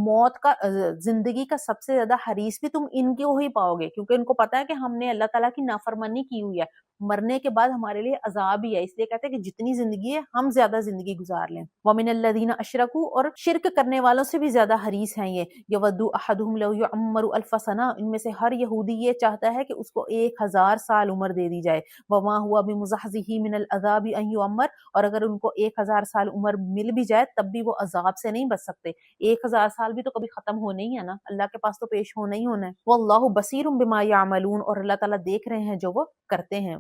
موت کا زندگی کا سب سے زیادہ حریص بھی تم ان کو ہی پاؤ گے کیونکہ ان کو پتا ہے کہ ہم نے اللہ تعالیٰ کی نافرمانی کی ہوئی ہے، مرنے کے بعد ہمارے لیے عذاب ہی ہے، اس لیے کہتے ہیں کہ جتنی زندگی ہے ہم زیادہ زندگی گزار لیں۔ وَمِنَ الَّذِينَ أَشْرَكُوا، اور شرک کرنے والوں سے بھی زیادہ حریص ہیں یہ۔ يَوَدُّ أَحَدُهُمْ لَوْ يُعَمَّرُ أَلْفَ سَنَةٍ، ان میں سے ہر یہودی یہ چاہتا ہے کہ اس کو 1000 سال عمر دے دی جائے۔ وَمَا هُوَ بِمُزَحْزِحِهِ مِنَ الْعَذَابِ أَن يُعَمَّرَ، اور اگر ان کو 1000 سال عمر مل بھی جائے تب بھی وہ عذاب سے نہیں بچ سکتے۔ 1000 سال بھی تو کبھی ختم ہونے ہی ہے نا، اللہ کے پاس تو پیش ہونا ہی ہونا ہے۔ وَاللَّهُ بَصِيرٌ بِمَا يَعْمَلُونَ، اور اللہ تعالیٰ دیکھ رہے ہیں جو وہ کرتے ہیں۔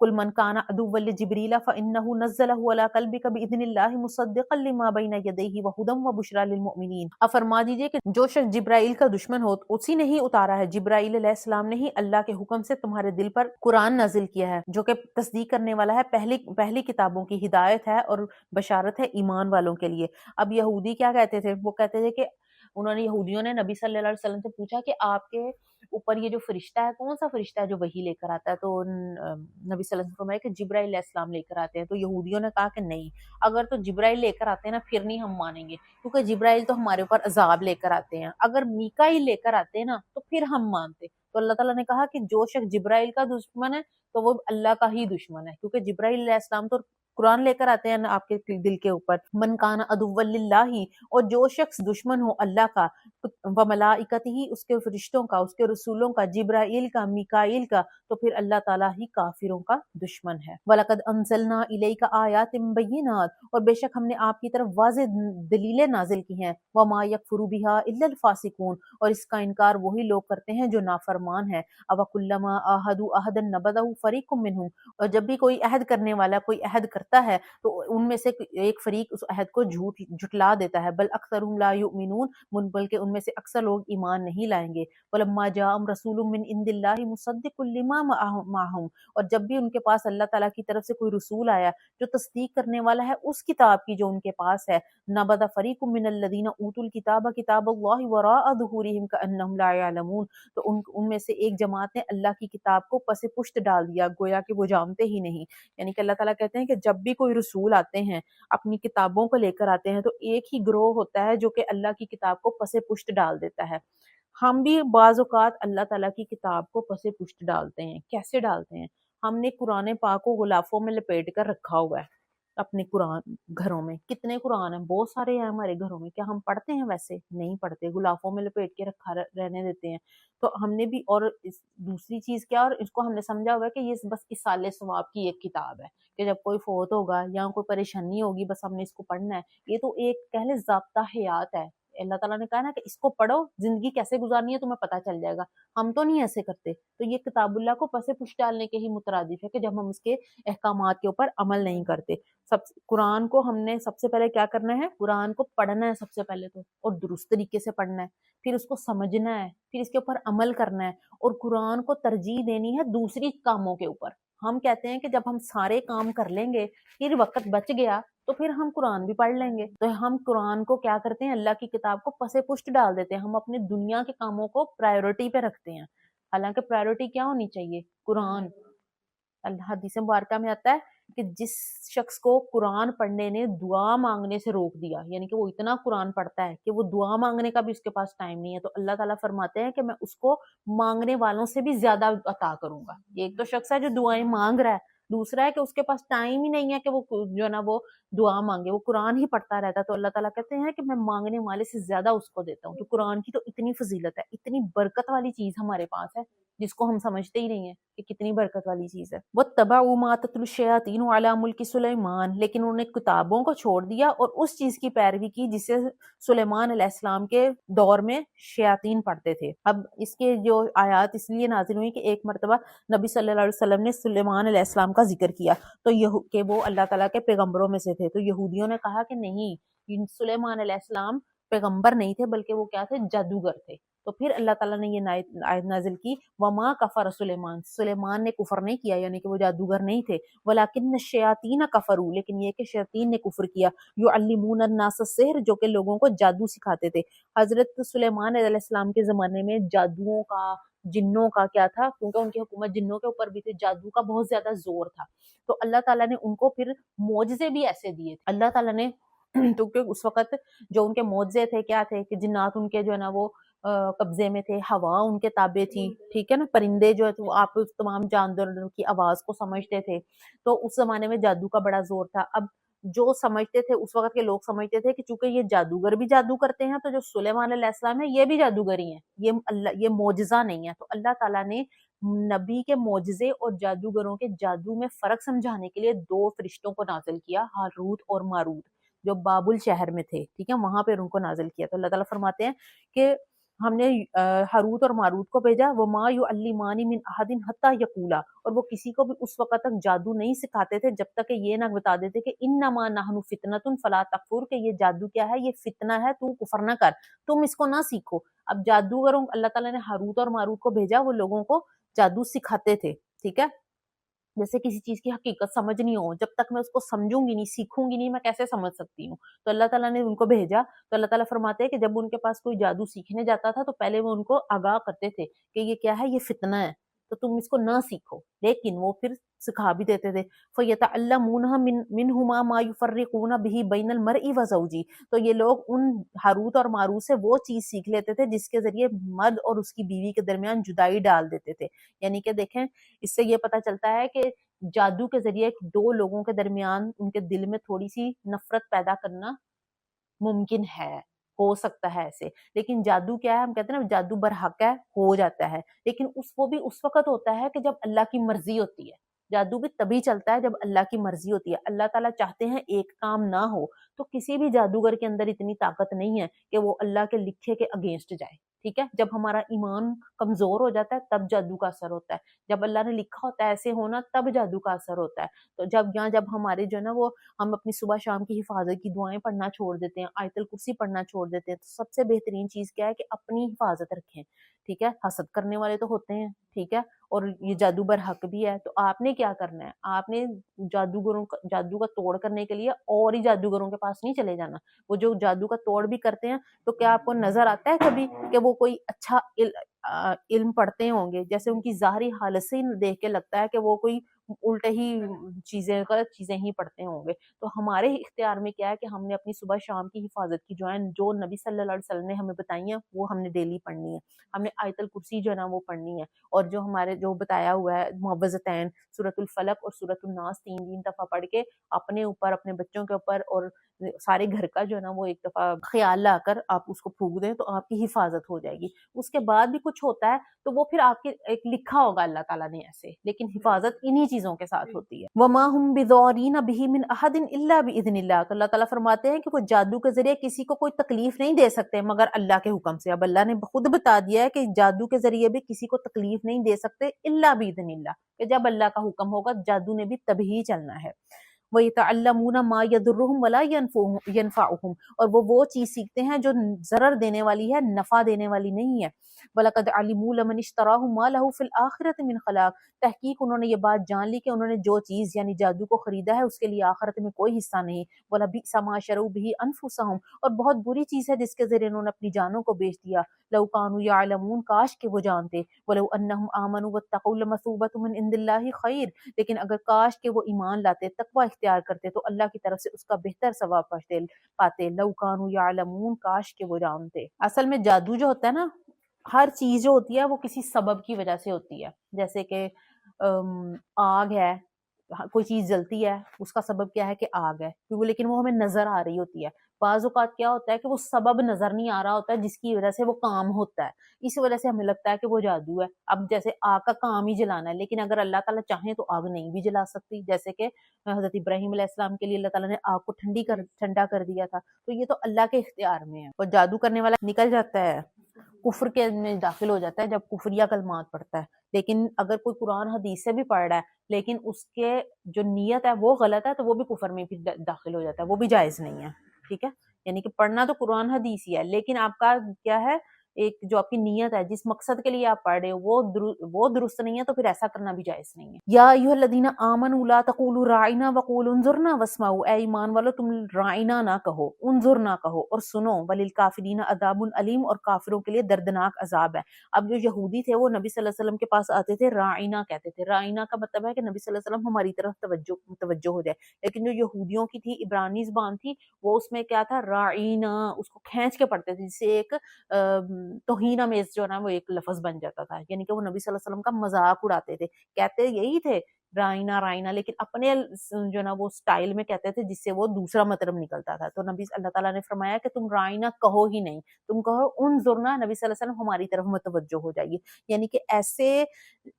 قُلْ مَنْ كَانَ عَدُوًّا لِجِبْرِيلَ فَإِنَّهُ نَزَّلَهُ عَلَىٰ قَلْبِكَ بِإِذْنِ اللَّهِ مُصَدِّقًا لِمَا بَيْنَ يَدَيْهِ وَهُدًى وَبُشْرَىٰ لِلْمُؤْمِنِينَ، اب فرما دیجئے کہ جو شخص جبرائیل کا دشمن ہو اسی نے ہی اتارا ہے، جبرائیل علیہ السلام نے ہی اللہ کے حکم سے تمہارے دل پر قرآن نازل کیا ہے جو کہ تصدیق کرنے والا ہے پہلی کتابوں کی، ہدایت ہے اور بشارت ہے ایمان والوں کے لیے۔ اب یہودی کیا کہتے تھے، وہ کہتے تھے کہ یہودیوں نے نبی صلی اللہ علیہ وسلم سے پوچھا کہ آپ کے اوپر یہ جو فرشتہ ہے کون سا فرشتہ ہے جو وحی لے کر آتا ہے، تو نبی صلی اللہ علیہ وسلم نے فرمایا کہ جبرائیل علیہ السلام لے کر آتے ہیں۔ تو یہودیوں نے کہا کہ نہیں، اگر تو جبرائیل لے کر آتے ہیں نا پھر نہیں ہم مانیں گے، کیونکہ جبرائیل تو ہمارے اوپر عذاب لے کر آتے ہیں، اگر میکائیل لے کر آتے ہیں نا تو پھر ہم مانتے۔ تو اللہ تعالیٰ نے کہا کہ جو شخص جبرائیل کا دشمن ہے تو وہ اللہ کا ہی دشمن ہے، کیونکہ جبرائیل علیہ السلام تو قرآن لے کر آتے ہیں آپ کے دل کے اوپر. من کان عدو للہ، اور جو شخص دشمن ہو اللہ کا، و ملائکتہ، اس کے فرشتوں کا، اس کے رسولوں کا، جبرائیل کا، میکائیل کا، تو پھر اللہ تعالیٰ ہی کافروں کا دشمن ہے. وَلَقَدْ أَنزَلْنَا إِلَيْكَ آيَاتٍ بَيِّنَاتٍ، اور بے شک ہم نے آپ کی طرف واضح دلیلیں نازل کی ہیں. وَمَا يَكْفُرُ بِهَا إِلَّا الْفَاسِقُونَ، اور اس کا انکار وہی لوگ کرتے ہیں جو نافرمان ہیں. أَوَكُلَّمَا عَاهَدُوا عَهْدًا نَبَذَهُ فَرِيقٌ مِّنْهُمْ، اور جب بھی کوئی عہد کرنے والا کوئی عہد کرتا ہے تو ان میں سے ایک فریق اس عہد کو جھٹلا دیتا ہے. بل اکثرهم لا يؤمنون، بلکہ ان میں سے اکثر لوگ ایمان نہیں لائیں گے. وَلَمَّا جَاءَهُمْ رَسُولٌ مِّنْ عِندِ اللَّهِ مُصَدِّقٌ لِّمَا مَعَهُمْ، اور جب بھی ان کے پاس اللہ تعالیٰ کی طرف سے کوئی رسول آیا جو تصدیق کرنے والا ہے اس کتاب کی جو ان کے پاس ہے، نَبَذَ فَرِيقٌ مِّنَ الَّذِينَ أُوتُوا الْكِتَابَ كِتَابَ اللَّهِ وَرَاءَ ظُهُورِهِمْ كَأَنَّهُمْ لَا يَعْلَمُونَ، تو ان میں سے ایک جماعت نے اللہ کی کتاب کو پس پشت ڈال دیا، گویا کہ وہ جانتے ہی نہیں. یعنی کہ اللہ تعالیٰ کہتے ہیں کہ جب بھی کوئی رسول آتے ہیں اپنی کتابوں کو لے کر آتے ہیں تو ایک ہی گروہ ہوتا ہے جو کہ اللہ کی کتاب کو پس پشت ڈال دیتا ہے. ہم بھی بعض اوقات اللہ تعالیٰ کی کتاب کو پس پشت ڈالتے ہیں. کیسے ڈالتے ہیں؟ ہم نے قرآن پاک کو غلافوں میں لپیٹ کر رکھا ہوا ہے اپنے قرآن گھروں میں. کتنے قرآن ہیں؟ بہت سارے ہیں ہمارے گھروں میں. کیا ہم پڑھتے ہیں؟ ویسے نہیں پڑھتے، غلافوں میں لپیٹ کے رکھا رہنے دیتے ہیں. تو ہم نے بھی، اور دوسری چیز کیا، اور اس کو ہم نے سمجھا ہوا ہے کہ یہ بس اصال ثواب کی ایک کتاب ہے کہ جب کوئی فوت ہوگا یا کوئی پریشانی ہوگی بس ہم نے اس کو پڑھنا ہے. یہ تو ایک کہہ لیں ضابطہ حیات ہے. اللہ تعالیٰ نے کہا نا کہ اس کو پڑھو، زندگی کیسے گزارنی ہے تمہیں پتہ چل جائے گا. ہم تو نہیں ایسے کرتے. تو یہ کتاب اللہ کو پس پشت ڈالنے کے ہی مترادف ہے کہ جب ہم اس کے احکامات کے اوپر عمل نہیں کرتے. قرآن کو ہم نے سب سے پہلے کیا کرنا ہے؟ قرآن کو پڑھنا ہے سب سے پہلے تو، اور درست طریقے سے پڑھنا ہے. پھر اس کو سمجھنا ہے، پھر اس کے اوپر عمل کرنا ہے، اور قرآن کو ترجیح دینی ہے دوسری کاموں کے اوپر. ہم کہتے ہیں کہ جب ہم سارے کام کر لیں گے پھر وقت بچ گیا تو پھر ہم قرآن بھی پڑھ لیں گے. تو ہم قرآن کو کیا کرتے ہیں؟ اللہ کی کتاب کو پس پشت ڈال دیتے ہیں. ہم اپنے دنیا کے کاموں کو پرائیورٹی پہ رکھتے ہیں، حالانکہ پرائیورٹی کیا ہونی چاہیے؟ قرآن. اللہ حدیث مبارکہ میں آتا ہے کہ جس شخص کو قرآن پڑھنے نے دعا مانگنے سے روک دیا، یعنی کہ وہ اتنا قرآن پڑھتا ہے کہ وہ دعا مانگنے کا بھی اس کے پاس ٹائم نہیں ہے، تو اللہ تعالیٰ فرماتے ہیں کہ میں اس کو مانگنے والوں سے بھی زیادہ عطا کروں گا. یہ ایک تو شخص ہے جو دعائیں مانگ رہا ہے، دوسرا ہے کہ اس کے پاس ٹائم ہی نہیں ہے کہ وہ جو ہے نا وہ دعا مانگے، وہ قرآن ہی پڑھتا رہتا ہے. تو اللہ تعالیٰ کہتے ہیں کہ میں مانگنے والے سے زیادہ اس کو دیتا ہوں. تو قرآن کی تو اتنی فضیلت ہے، اتنی برکت والی چیز ہمارے پاس ہے جس کو ہم سمجھتے ہی نہیں ہیں کہ کتنی برکت والی چیز ہے. وَاتَّبَعُوا مَا تَتْلُو الشَّيَاطِينُ عَلَىٰ مُلْكِ سُلَيْمَانَ، لیکن انہوں نے کتابوں کو چھوڑ دیا اور اس چیز کی پیروی کی جسے سلیمان علیہ السلام کے دور میں شیاطین پڑھتے تھے. اب اس کے جو آیات اس لیے نازل ہوئی کہ ایک مرتبہ نبی صلی اللہ علیہ وسلم نے سلیمان علیہ السلام کا ذکر کیا تو کہ وہ اللہ تعالیٰ کے پیغمبروں میں سے تھے. تو یہودیوں نے کہا کہ نہیں، سلیمان علیہ السلام پیغمبر نہیں تھے بلکہ وہ کیا تھے؟ جادوگر تھے. تو پھر اللہ تعالیٰ نے یہ آیت نازل کی وما کفر سلیمان نے کفر نہیں کیا، یعنی کہ وہ جادوگر نہیں تھے. ولیکن الشیاطین کفروا، لیکن یہ کہ شیاطین نے کفر کیا. یعلمون الناس السحر، جو کہ لوگوں کو جادو سکھاتے تھے. حضرت سلیمان علیہ السلام کے زمانے میں جادوؤں کا، جنوں کا کیا تھا؟ کیونکہ ان کی حکومت جنوں کے اوپر بھی تھی، جادو کا بہت زیادہ زور تھا. تو اللہ تعالیٰ نے ان کو پھر معجزے بھی ایسے دیے تھے. اللہ تعالیٰ نے کیونکہ اس وقت جو ان کے معجزے تھے کیا تھے کہ جنات ان کے جو ہے نا وہ قبضے میں تھے، ہوا ان کے تابع تھی، ٹھیک ہے نا، پرندے جو ہے وہ آپ تمام جانوروں کی آواز کو سمجھتے تھے. تو اس زمانے میں جادو کا بڑا زور تھا. اب جو سمجھتے تھے اس وقت کے لوگ سمجھتے تھے کہ چونکہ یہ جادوگر بھی جادو کرتے ہیں تو جو سلیمان علیہ السلام ہے یہ بھی جادوگری ہیں، یہ معجزہ نہیں ہے. تو اللہ تعالیٰ نے نبی کے معجزے اور جادوگروں کے جادو میں فرق سمجھانے کے لیے 2 فرشتوں کو نازل کیا، ہاروت اور ماروت، جو بابل شہر میں تھے، ٹھیک ہے، وہاں پہ ان کو نازل کیا. تو اللہ تعالیٰ فرماتے ہیں کہ ہم نے ہاروت اور ماروت کو بھیجا. وما يعلمان من احد حتى يقولا، اور وہ کسی کو بھی اس وقت تک جادو نہیں سکھاتے تھے جب تک کہ یہ نہ بتا دیتے کہ انما نحن فتنة فلا تکفر، کہ یہ جادو کیا ہے؟ یہ فتنہ ہے، تو کفر نہ کر، تم اس کو نہ سیکھو. اب جادوگروں اللہ تعالیٰ نے ہاروت اور ماروت کو بھیجا، وہ لوگوں کو جادو سکھاتے تھے، ٹھیک ہے. جیسے کسی چیز کی حقیقت سمجھنی ہو، جب تک میں اس کو سمجھوں گی نہیں، سیکھوں گی نہیں، میں کیسے سمجھ سکتی ہوں؟ تو اللہ تعالیٰ نے ان کو بھیجا. تو اللہ تعالیٰ فرماتے ہیں کہ جب ان کے پاس کوئی جادو سیکھنے جاتا تھا تو پہلے وہ ان کو آگاہ کرتے تھے کہ یہ کیا ہے؟ یہ فتنہ ہے. تو تم اس کو نہ سیکھو، لیکن وہ پھر سکھا بھی دیتے تھے. فَيَتَعَلَّمُونَ مِنْهُمَا مَا يُفَرِّقُونَ بِهِ بَيْنَ الْمَرْءِ وَزَوْجِهِ. تو یہ لوگ ان ہاروت اور ماروت سے وہ چیز سیکھ لیتے تھے جس کے ذریعے مرد اور اس کی بیوی کے درمیان جدائی ڈال دیتے تھے. یعنی کہ دیکھیں اس سے یہ پتہ چلتا ہے کہ جادو کے ذریعے دو لوگوں کے درمیان ان کے دل میں تھوڑی سی نفرت پیدا کرنا ممکن ہے، ہو سکتا ہے ایسے. لیکن جادو کیا ہے، ہم کہتے ہیں نا جادو برحق ہے، ہو جاتا ہے، لیکن وہ بھی اس وقت ہوتا ہے کہ جب اللہ کی مرضی ہوتی ہے. جادو بھی تبھی چلتا ہے جب اللہ کی مرضی ہوتی ہے. اللہ تعالیٰ چاہتے ہیں ایک کام نہ ہو تو کسی بھی جادوگر کے اندر اتنی طاقت نہیں ہے کہ وہ اللہ کے لکھے کے اگینسٹ جائے. ٹھیک ہے، جب ہمارا ایمان کمزور ہو جاتا ہے تب جادو کا اثر ہوتا ہے. جب اللہ نے لکھا ہوتا ہے ایسے ہونا تب جادو کا اثر ہوتا ہے. تو جب ہمارے جو ہے نا وہ ہم اپنی صبح شام کی حفاظت کی دعائیں پڑھنا چھوڑ دیتے ہیں، آیت الکرسی پڑھنا چھوڑ دیتے ہیں، تو سب سے بہترین چیز کیا ہے کہ اپنی حفاظت رکھیں. ٹھیک ہے، حسد کرنے والے تو ہوتے ہیں، ٹھیک ہے، اور یہ جادو برحق بھی ہے. تو آپ نے کیا کرنا ہے، آپ نے جادو کا توڑ کرنے کے لیے اور ہی جادوگروں کے پاس نہیں چلے جانا. وہ جو جادو کا توڑ بھی کرتے ہیں تو کیا آپ کو نظر آتا ہے کبھی کہ وہ کوئی اچھا علم پڑھتے ہوں گے؟ جیسے ان کی ظاہری حالت سے ہی دیکھ کے لگتا ہے کہ وہ کوئی الٹے ہی غلط چیزیں ہی پڑھتے ہوں گے. تو ہمارے اختیار میں کیا ہے کہ ہم نے اپنی صبح شام کی حفاظت کی جو نبی صلی اللہ علیہ وسلم نے ہمیں بتائی ہیں وہ ہم نے ڈیلی پڑھنی ہے. ہم نے آیت الکرسی جو ہے نا وہ پڑھنی ہے، اور جو ہمارے جو بتایا ہوا ہے معوذتین، سورۃ الفلق اور سورۃ الناس 3 دفعہ پڑھ کے اپنے اوپر، اپنے بچوں کے اوپر اور سارے گھر کا جو ہے نا وہ ایک دفعہ خیال لا کر آپ اس کو پھونک دیں تو آپ کی حفاظت ہو جائے گی. اس کے بعد بھی کچھ ہوتا ہے تو وہ پھر آپ کے ایک لکھا ہوگا اللہ تعالیٰ نے ایسے، لیکن حفاظت انہی چیزوں کے ساتھ ہوتی ہے. وَمَا هُمْ بِضَارِّينَ بِهِ مِنْ أَحَدٍ إِلَّا بِإِذْنِ اللَّهِ. تو اللہ تعالیٰ فرماتے ہیں کہ وہ جادو کے ذریعے کسی کو کوئی تکلیف نہیں دے سکتے مگر اللہ کے حکم سے. اب اللہ نے خود بتا دیا ہے کہ جادو کے ذریعے بھی کسی کو تکلیف نہیں دے سکتے الا بِإِذْنِ اللَّهِ، کہ جب اللہ کا حکم ہوگا جادو نے بھی تبھی چلنا ہے. وَيَتَعَلَّمُونَ مَا يَضُرُّهُمْ وَلَا يَنفَعُهُمْ. اور وہ چیز سیکھتے ہیں جو ضرر دینے والی ہے، نفع دینے والی نہیں ہے. وَلَقَدْ عَلِمُوا لَمَنِ اشْتَرَاهُ مَا لَهُ فِي الْآخِرَةِ مِنْ خَلَاقٍ. تحقیق انہوں نے یہ بات جان لی کہ انہوں نے جو چیز یعنی جادو کو خریدا ہے اس کے لیے آخرت میں کوئی حصہ نہیں. وَلَبِئْسَ مَا شَرَوْا بِهِ أَنفُسَهُمْ. اور بہت بری چیز ہے جس کے ذریعے انہوں نے اپنی جانوں کو بیچ دیا. لَوْ كَانُوا يَعْلَمُونَ. کاش کہ وہ جانتے. وَلَوْ أَنَّهُمْ آمَنُوا وَاتَّقُوا لَمَثُوبَةٌ مِنْ عِنْدِ اللَّهِ خَيْرٌ. لیکن اگر کاش کہ وہ ایمان لاتے، تقوی اختیار کرتے تو اللہ کی طرف سے اس کا بہتر ثواب پاتے. لَوْ كَانُوا يَعْلَمُونَ. کاش کہ وہ جانتے. اصل میں جادو جو ہوتا ہے نا، ہر چیز جو ہوتی ہے وہ کسی سبب کی وجہ سے ہوتی ہے. جیسے کہ آگ ہے، کوئی چیز جلتی ہے، اس کا سبب کیا ہے کہ آگ ہے، کیونکہ لیکن وہ ہمیں نظر آ رہی ہوتی ہے. بعض اوقات کیا ہوتا ہے کہ وہ سبب نظر نہیں آ رہا ہوتا ہے جس کی وجہ سے وہ کام ہوتا ہے، اس وجہ سے ہمیں لگتا ہے کہ وہ جادو ہے. اب جیسے آگ کا کام ہی جلانا ہے، لیکن اگر اللہ تعالیٰ چاہیں تو آگ نہیں بھی جلا سکتی. جیسے کہ حضرت ابراہیم علیہ السلام کے لیے اللہ تعالیٰ نے آگ کو ٹھنڈا کر دیا تھا. تو یہ تو اللہ کے اختیار میں ہے. اور جادو کرنے والا نکل جاتا ہے، کفر کے میں داخل ہو جاتا ہے جب کفریہ کلمات پڑھتا ہے. لیکن اگر کوئی قرآن حدیث سے بھی پڑھ رہا ہے لیکن اس کے جو نیت ہے وہ غلط ہے تو وہ بھی کفر میں پھر داخل ہو جاتا ہے، وہ بھی جائز نہیں ہے. ٹھیک ہے، یعنی کہ پڑھنا تو قرآن حدیث ہی ہے، لیکن آپ کا کیا ہے، ایک جو آپ کی نیت ہے، جس مقصد کے لیے آپ پڑھ رہے ہو وہ درست نہیں ہے تو پھر ایسا کرنا بھی جائز نہیں ہے. یا ایھا الذین آمنوا لا تقولوا راعنا وقولوا انظرنا واسمعوا. اے ایمان والو تم راعنا نہ کہو، انظرنا کہو اور سنو. وللکافرین عذاب علیم. اور کافروں کے لیے دردناک عذاب ہے. اب جو یہودی تھے وہ نبی صلی اللہ علیہ وسلم کے پاس آتے تھے، راعنا کہتے تھے. راعنا کا مطلب ہے کہ نبی صلی اللہ علیہ وسلم ہماری طرف توجہ ہو جائے. لیکن جو یہودیوں کی تھی، عبرانی زبان تھی، وہ اس میں کیا تھا، راعنا، اس کو کھینچ کے پڑھتے تھے، جس سے ایک توہین آمیز جو نا وہ ایک لفظ بن جاتا تھا. یعنی کہ وہ نبی صلی اللہ علیہ وسلم کا مذاق اڑاتے تھے، کہتے یہی تھے رائنا رائنا، لیکن اپنے جو نا وہ سٹائل میں کہتے تھے جس سے وہ دوسرا مطلب نکلتا تھا. تو نبی اللہ تعالیٰ نے فرمایا کہ تم رائنا کہو ہی نہیں، تم کہو انظرنا. نبی صلی اللہ علیہ وسلم ہماری طرف متوجہ ہو جائیے. یعنی کہ ایسے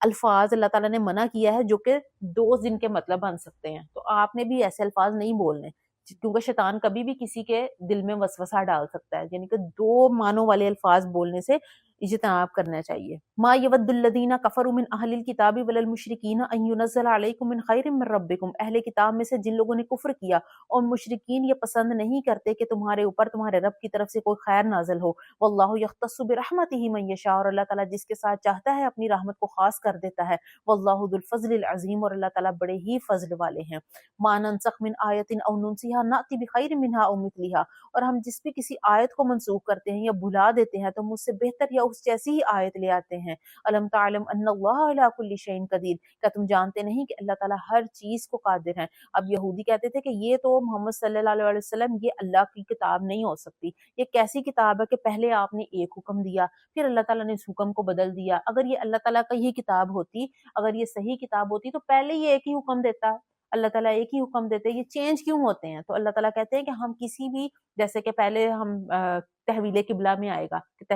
الفاظ اللہ تعالیٰ نے منع کیا ہے جو کہ دو دن کے مطلب بن سکتے ہیں. تو آپ نے بھی ایسے الفاظ نہیں بولنے، کیونکہ شیطان کبھی بھی کسی کے دل میں وسوسہ ڈال سکتا ہے. یعنی کہ دو معنوں والے الفاظ بولنے سے اجتناب کرنا چاہیے. ما یود الذین کفروا من اہل الکتاب والمشرکین ان ینزل علیکم من خیر من ربکم. اہل کتاب میں سے جن لوگوں نے کفر کیا اور مشرکین یہ پسند نہیں کرتے کہ تمہارے اوپر تمہارے رب کی طرف سے کوئی خیر نازل ہو. واللہ یختص برحمتہ من یشاء. اور اللہ تعالیٰ جس کے ساتھ چاہتا ہے اپنی رحمت کو خاص کر دیتا ہے. واللہ ذو الفضل العظیم. اور اللہ تعالیٰ بڑے ہی فضل والے ہیں. ما ننسخ من آیت او ننسیها نأتی بخیر منها او مثلها. اور ہم جس بھی کسی آیت کو منسوخ کرتے ہیں یا بھلا دیتے ہیں تو ہم اس سے بہتر یا اس جیسی ہی آیت لے آتے ہیں. الم تعلم ان اللہ علی کل شیء قدیر، کیا تم جانتے نہیں کہ اللہ تعالیٰ ہر چیز کو قادر ہے. اب یہودی کہتے تھے کہ یہ تو محمد صلی اللہ علیہ وسلم یہ اللہ کی کتاب نہیں ہو سکتی، یہ کیسی کتاب ہے کہ پہلے آپ نے ایک حکم دیا پھر اللہ تعالیٰ نے اس حکم کو بدل دیا. اگر یہ اللہ تعالیٰ کا یہ کتاب ہوتی، اگر یہ صحیح کتاب ہوتی تو پہلے یہ ایک ہی حکم دیتا. اللہ تعالیٰ ایک ہی حکم دیتے، یہ چینج کیوں ہوتے ہیں؟ تو اللہ تعالیٰ کہتے ہیں کہ ہم کسی بھی، جیسے کہ پہلے ہم تحویل قبلہ میں آئے گا کہ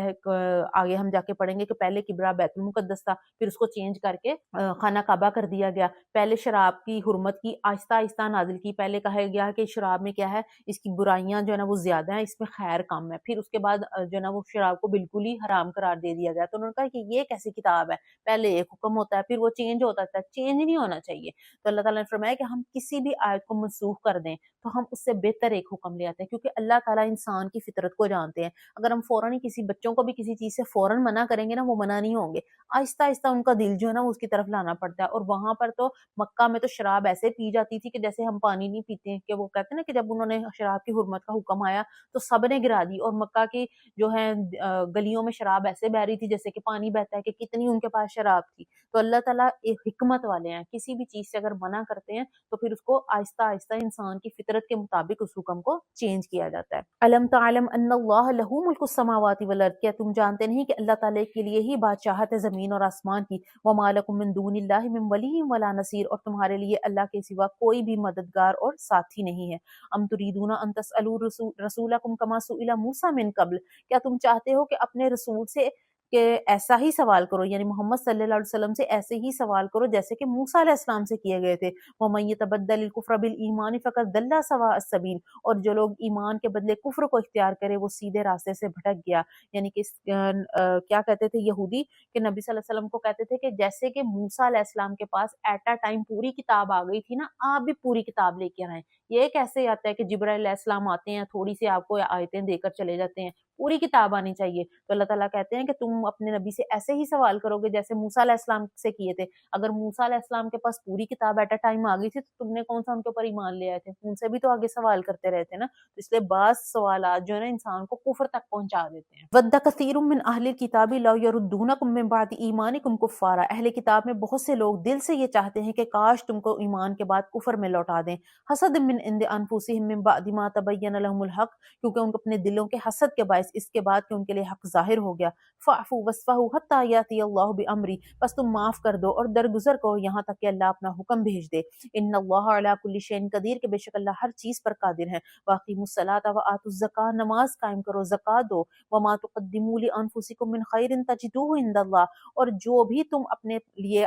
آگے ہم جا کے پڑھیں گے کہ پہلے قبلہ بیت المقدس تھا، پھر اس کو چینج کر کے خانہ کعبہ کر دیا گیا. پہلے شراب کی حرمت کی آہستہ آہستہ نازل کی، پہلے کہا گیا کہ شراب میں کیا ہے، اس کی برائیاں جو ہے نا وہ زیادہ ہیں، اس میں خیر کم ہے. پھر اس کے بعد جو ہے نا وہ شراب کو بالکل ہی حرام قرار دے دیا گیا. تو انہوں نے کہا کہ یہ کیسی کتاب ہے، پہلے ایک حکم ہوتا ہے پھر وہ چینج ہوتا ہے، چینج نہیں ہونا چاہیے. تو اللہ تعالیٰ نے فرمایا کہ ہم کسی بھی آیت کو منسوخ کر دیں تو ہم اس سے بہتر ایک حکم لے آتے ہیں، کیونکہ اللہ تعالیٰ انسان کی فطرت کو جانتے ہیں. اگر ہم فوراً ہی کسی بچوں کو بھی کسی چیز سے فوراً منع کریں گے نا، وہ منع نہیں ہوں گے، آہستہ آہستہ ان کا دل جو ہے نا اس کی طرف لانا پڑتا ہے. اور وہاں پر تو مکہ میں تو شراب ایسے پی جاتی تھی کہ جیسے ہم پانی نہیں پیتے ہیں، کہ وہ کہتے ہیں نا کہ جب انہوں نے شراب کی حرمت کا حکم آیا تو سب نے گرا دی، اور مکہ کی جو ہے گلیوں میں شراب ایسے بہ رہی تھی جیسے کہ پانی بہتا ہے، کہ کتنی ان کے پاس شراب تھی. تو اللہ تعالیٰ ایک حکمت والے ہیں، کسی بھی چیز سے اگر منع کرتے ہیں تو پھر اس کو آہستہ آہستہ انسان کی فطرت کے مطابق اس حکم کو چینج کیا جاتا ہے. الم تعلم ان اللہ لہ ملک السماوات والارض، کیا تم جانتے نہیں کہ اللہ تعالیٰ کے لیے ہی بادشاہت ہے زمین اور آسمان کی. وما لکم من دون اللہ من ولی ولا نصیر، اور تمہارے لیے اللہ کے سوا کوئی بھی مددگار اور ساتھی نہیں ہے. ام تریدون ان تسألوا رسولکم کما سئل موسیٰ من قبل، کیا تم چاہتے ہو کہ اپنے رسول سے کہ ایسا ہی سوال کرو، یعنی محمد صلی اللہ علیہ وسلم سے ایسے ہی سوال کرو جیسے کہ موسیٰ علیہ السلام سے کیے گئے تھے. وَمَن يَتَبَدَّلِ الْكُفْرَ بِالْإِيمَانِ فَقَدْ ضَلَّ سَوَاءَ السَّبِيلِ، اور جو لوگ ایمان کے بدلے کفر کو اختیار کرے وہ سیدھے راستے سے بھٹک گیا. یعنی کہ کیا کہتے تھے یہودی کہ نبی صلی اللہ علیہ وسلم کو کہتے تھے کہ جیسے کہ موسیٰ علیہ السلام کے پاس ایٹ اے ٹائم پوری کتاب آ گئی تھی نا، آپ بھی پوری کتاب لے کے آئیں. یہ کیسے آتا ہے کہ جبرائیل علیہ السلام آتے ہیں تھوڑی سی آپ کو آیتیں دے کر چلے جاتے ہیں، پوری کتاب آنی چاہیے. تو اللہ تعالیٰ کہتے ہیں کہ تم اپنے نبی سے ایسے ہی سوال کرو گے جیسے موسیٰ علیہ السلام سے کیے تھے. اگر موسیٰ علیہ السلام کے پاس پوری کتاب ایٹ اے ٹائم آ گئی تھی تو تم نے کون سا ان کے اوپر ایمان لے آئے تھے؟ ان سے بھی تو آگے سوال کرتے رہتے نا. تو اس لیے بعض سوالات جو ہے نا انسان کو کفر تک پہنچا دیتے ہیں. وَدَّ كَثِيرٌ مِّنْ أَهْلِ الْكِتَابِ لَوْ يَرُدُّونَكُم مِّن بَعْدِ إِيمَانِكُمْ كُفَّارًا، اہل کتاب میں بہت سے لوگ دل سے یہ چاہتے ہیں کہ کاش تم کو ایمان کے بعد کفر میں لوٹا دیں. حسد من عند انفسهم من بعد ما تبين لهم الحق، کیونکہ ان کو اپنے دلوں کے حسد کے باعث اس کے بعد کہ ان کے لیے حق ظاہر ہو گیا. فاعفوا واصفحوا حتى ياتي الله بامری، بس تم معاف کر دو اور درگزر کرو یہاں تک کہ اللہ اپنا حکم بھیج دے. ان اللہ علی کل شیء قدیر، کہ بے شک اللہ ہر چیز پر قادر ہے. واقیموا الصلاۃ وآتوا الزکاۃ، نماز قائم کرو زکات دو. وما تقدموا لانفسکم من خیر تجدوه عند اللہ، اور جو بھی تم اپنے لیے